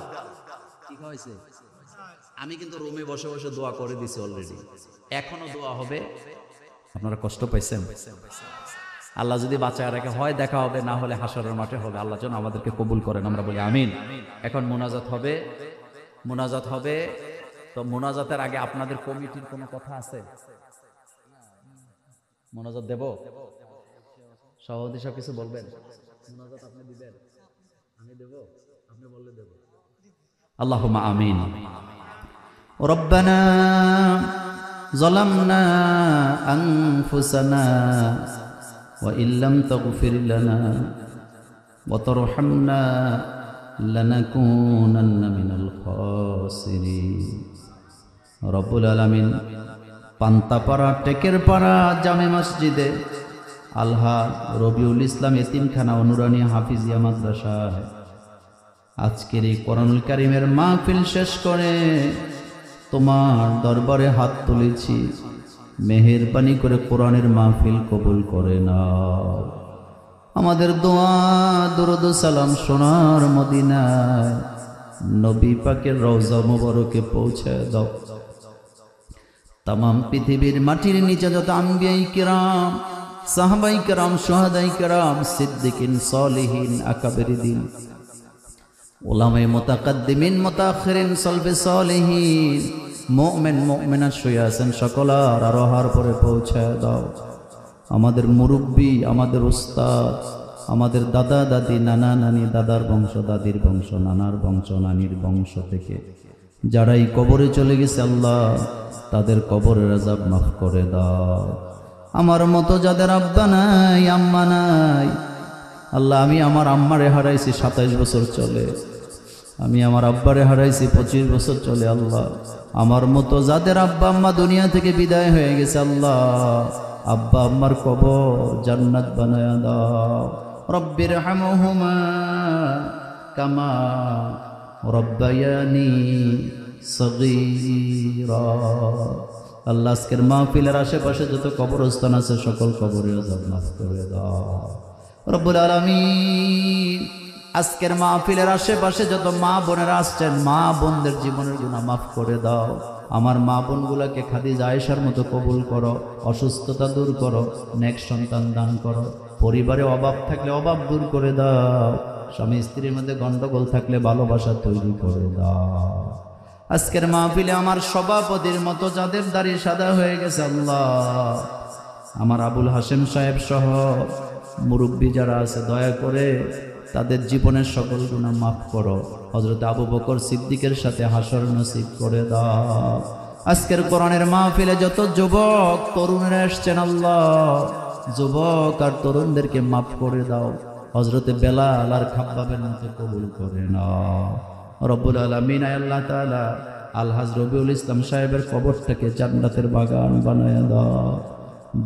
কি খাওয়াইছে। আমি কিন্তু রুমে বসে বসে দোয়া করে দিছি অলরেডি, এখনো দোয়া হবে। আপনারা কষ্ট পাইছেন? আল্লাহ যদি বাঁচায় রাখে হয় দেখা হবে, না হলে হাসরের মাঠে হবে। আল্লাহ যেন আমাদেরকে কবুল করেন, আমরা বলি আমিন। এখন মোনাজাত হবে, মোনাজাত হবে। তো মোনাজাতের আগে আপনাদের কমিটির কোনো কথা আছে? মোনাজাত দেব? সভাপতি সব কিছু বলবেন? মোনাজাত আপনি দিবেন? আমি দেব? আপনি বললে দেব। আল্লাহুম্মা আমিন। রব্বানা যালামনা আনফুসানা ওয়া ইল্লাম তাগফির লানা ওয়া তারহামনা লানাকুনান্না মিনাল খাসিরিন। রব্বুল আলামিন পান্তাপাড়া টেকেরপাড়া জামে মসজিদে আলহাজ রবিউল ইসলাম এতিমখানা অনুরানী হাফিজিয়া মাদ্রাসায় আজকের এই কোরআনুল কারীমের মাহফিল শেষ করে তোমার দরবারে হাত তুলেছি, মেহেরবানি করে কোরআনের মাহফিল কবুল করে নাও। আমাদের দোয়া দরুদ সালাম সোনার মদিনায় নবী পাকের রওজা মুবারকে পৌঁছে দাও। তামাম পৃথিবীর মাটির নিচে যত আম্বিয়াই কিরাম, সাহাবাই কিরাম, শুহাদাই কিরাম, সিদ্দিকিন, সলিহিন, আকাবেরিদিন, উলামায়ে মুতাকাদ্দিমিন, মুতাআখিরিন, সলফে সলিহিন, মুমিন মুমিনাত শুয়ে আছেন সকলার আরোহার পরে পৌঁছে দাও। আমাদের মুরব্বী, আমাদের উস্তাদ, আমাদের দাদা দাদি, নানা নানি, দাদার বংশ, দাদির বংশ, নানার বংশ, নানির বংশ থেকে যারাই কবরে চলে গেছে আল্লাহ তাদের কবরের আযাব মাফ করে দাও। আমার মতো যাদের আব্বা নাই, আম্মা নাই, আল্লাহ আমি আমার আম্মারে হারাইছি 27 বছর চলে, আমি আমার আব্বারে হারাইছি 25 বছর চলে। আল্লাহ আমার মতো যাদের আব্বা আম্মা দুনিয়া থেকে বিদায় হয়ে গেছে আল্লাহ আব্বা আম্মার কবর জান্নাত বানায়া দাও। রব্বির হামহুমা কামা রব্বায়ানি সগীরা। আল্লাহ আজকের মাহফিলের আশেপাশে যত কবরস্থান আছে সকল কবরে আযাব মাফ করে দাও রব্বুল আলামিন। আজকের মাহফিলের আশেপাশে যত মা বোনেরা আসছেন, মা বোনদের জীবনের গুনাহ মাফ করে দাও। আমার মা বোনগুলোকে খাদিজা আয়েশার মতো কবুল করো, অসুস্থতা দূর করো, নেক সন্তান দান করো, পরিবারে অভাব থাকলে অভাব দূর করে দাও, স্বামী স্ত্রীর মধ্যে গন্ডগোল থাকলে ভালোবাসা তৈরি করে দাও। আজকের মাহফিলে আমার সভাপতির মতো যাদের দাড়ি সাদা হয়ে গেছে আল্লাহ, আমার আবুল হাশেম সাহেব সহ মুরব্বী যারা আছে দয়া করে তাদের জীবনের সকল গুনাহ মাফ করো। হযরত আবু বকর সিদ্দিকের সাথে হাসর নসিব করে দাও। আজকের কোরআনের মাহফিলে যত যুবক তরুণরা এসছেন আল্লাহ, যুবক আর তরুণদেরকে মাফ করে দাও। হযরতে বেলাল আর খাব্বাবের মতো কবুল করে নাও রব্বুল আলামিন। আল্লাহ তাআলা আলহাজ রবিউল ইসলাম সাহেবের কবরটাকে জান্নাতের বাগান বানায় দাও।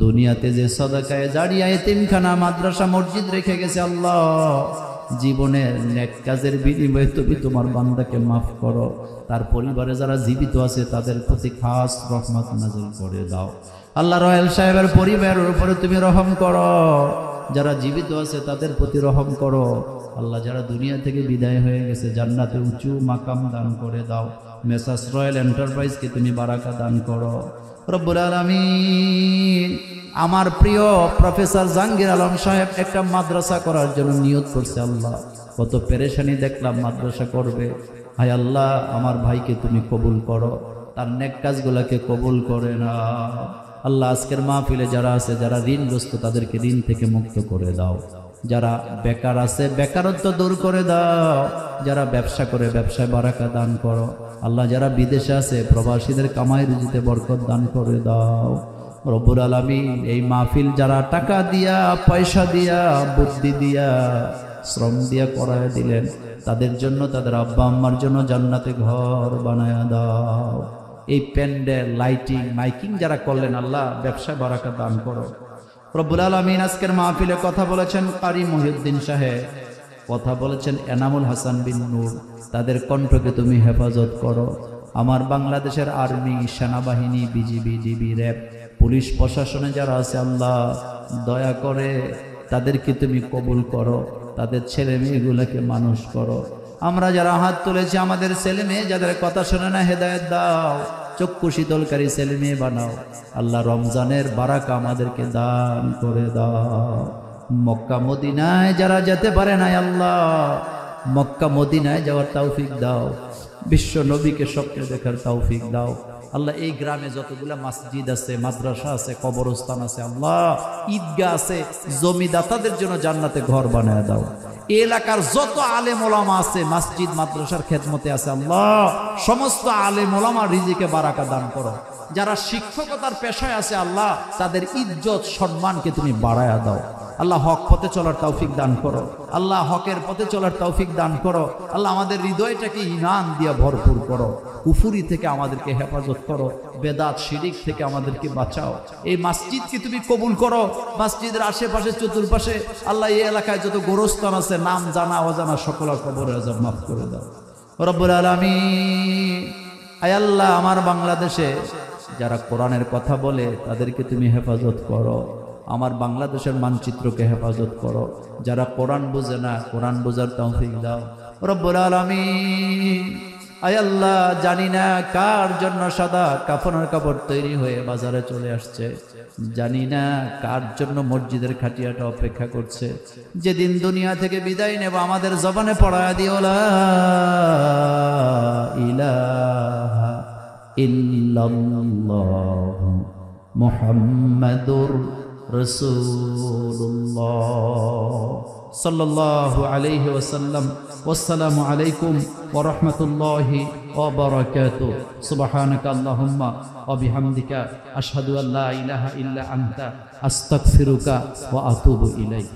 দুনিয়াতে যে সাদাকায়ে জারিয়া এতিমখানা মাদ্রাসা মসজিদ রেখে গেছে আল্লাহ, জীবনের নেক কাজের বিনিময়ে তুমি তোমার বান্দাকে মাফ করো। তার পরিবারে যারা জীবিত আছে তাদের প্রতি খাস রহমত নাযিল করে দাও আল্লাহ। রয়েল সাহেবের পরিবারের উপরে তুমি রহম করো, যারা জীবিত আছে তাদের প্রতি রহম করো আল্লাহ। যারা দুনিয়া থেকে বিদায় হয়ে গেছে জান্নাতে উঁচু মাকাম দান করে দাও। মেসার্স রয়্যাল এন্টারপ্রাইজকে তুমি বারাকা দান করো রব্বুল আলামিন। আমার প্রিয় প্রফেসর জাহাঙ্গীর আলম সাহেব একটা মাদ্রাসা করার জন্য নিয়ত করছে আল্লাহ, কত পেরেশানি দেখলাম মাদ্রাসা করবে। হায় আল্লাহ, আমার ভাইকে তুমি কবুল করো, তার নেক কাজগুলোকে কবুল করে না আল্লাহ। আজকের মাহফিলে যারা আছে, যারা ঋণগ্রস্ত তাদেরকে ঋণ থেকে মুক্ত করে দাও। যারা বেকার আছে বেকারত্ব দূর করে দাও। যারা ব্যবসা করে ব্যবসায় বারাকা দান করো আল্লাহ। যারা বিদেশে আছে প্রবাসীদের কামাই রুজিতে বরকত দান করে দাও রব্বুল আলামিন। এই মাহফিল যারা টাকা দিয়া, পয়সা দিয়া, বুদ্ধি দিয়া, শ্রম দিয়া করায় দিলেন, তাদের জন্য, তাদের আব্বা আম্মার জন্য জান্নাতে ঘর বানায় দাও। এই প্যান্ডেল, লাইটিং, মাইকিং যারা করলেন আল্লাহ, ব্যবসা বারাকা দান করো রব্বুল আলামিন। আজকের মাহফিলে কথা বলেছেন কারি মহিউদ্দিন সাহেব, কথা বলেছেন এনামুল হাসান বিন নূর, তাদের কণ্ঠকে তুমি হেফাজত করো। আমার বাংলাদেশের আর্মি, সেনাবাহিনী, বিজিবি, ডিবি, র্যাব, পুলিশ প্রশাসনে যারা আছে আল্লাহ, দয়া করে তাদেরকে তুমি কবুল করো, তাদের ছেলে মেয়েগুলোকে মানুষ করো। আমরা যারা হাত তুলেছি আমাদের ছেলে মেয়ে যাদের কথা শোনে না, হেদায়েত দাও, চক্ষু শীতলকারী ছেলে মেয়ে বানাও আল্লাহ। রমজানের বারাকা আমাদেরকে দান করে দাও। মক্কা মদিনায় যারা যেতে পারে না আল্লাহ, মক্কা মদিনায় যাওয়ার তৌফিক দাও। বিশ্ব নবীকে স্বপ্নে দেখার তৌফিক দাও আল্লাহ। এই গ্রামে যতগুলা মসজিদ আছে, মাদ্রাসা আছে, কবরস্থান আছে আল্লাহ, ঈদগাহ আছে, জমিদাতাদের জন্য জান্নাতে ঘর বানায় দাও। এলাকার যত আলেম ওলামা আছে মসজিদ মাদ্রাসার খেদমতে আছে আল্লাহ, সমস্ত আলেম ওলামা রিজিকে বারাকা দান করো। যারা শিক্ষকতার পেশায় আছে আল্লাহ, তাদের ইজ্জত সম্মানকে তুমি বাড়ায়া দাও আল্লাহ। হক পথে চলার তৌফিক দান করো আল্লাহ, হকের পথে চলার তৌফিক দান করো আল্লাহ। আমাদের হৃদয়টাকে ঈমান দিয়ে ভরপুর করো, কুফুরি থেকে আমাদেরকে হেফাজত করো, বেদাত শিরিক থেকে আমাদেরকে বাঁচাও। এই মসজিদকে তুমি কবুল করো। মসজিদের আশেপাশে চতুর্পাশে আল্লাহ, এই এলাকায় যত গোরস্থান আছে, নাম জানা অজানা সকলের কবরের আযাব মাফ করে দাও রব্বুল আলামিন। আয় আল্লাহ, আমার বাংলাদেশে যারা কোরআনের কথা বলে তাদেরকে তুমি হেফাজত করো। আমার বাংলাদেশের মানচিত্রকে হেফাজত করো। যারা কোরআন বোঝে না, কোরআন বোঝার তৌফিক দাও রব্বুল আলামিন। আয় আল্লাহ, জানি না কার জন্য সাদা কাফনের কাপড় তৈরি হয়ে বাজারে চলে আসছে, জানি না কার জন্য মসজিদের খাটিয়াটা অপেক্ষা করছে। যেদিন দুনিয়া থেকে বিদায় নেব আমাদের জবানে পড়ায়া দিও লা ইলাহা ইল্লাল্লাহু মুহাম্মাদুর রাসূলুল্লাহ সাল্লাল্লাহু আলাইহি ওয়াসাল্লাম। ওয়াসসালামু আলাইকুম ওয়া রাহমাতুল্লাহি ওয়া বারাকাতুহু। সুবহানাকা আল্লাহুম্মা ওয়া বিহামদিকা আশহাদু আল্লা ইলাহা ইল্লা আনতা আস্তাগফিরুকা ওয়া আতুবু ইলাইক।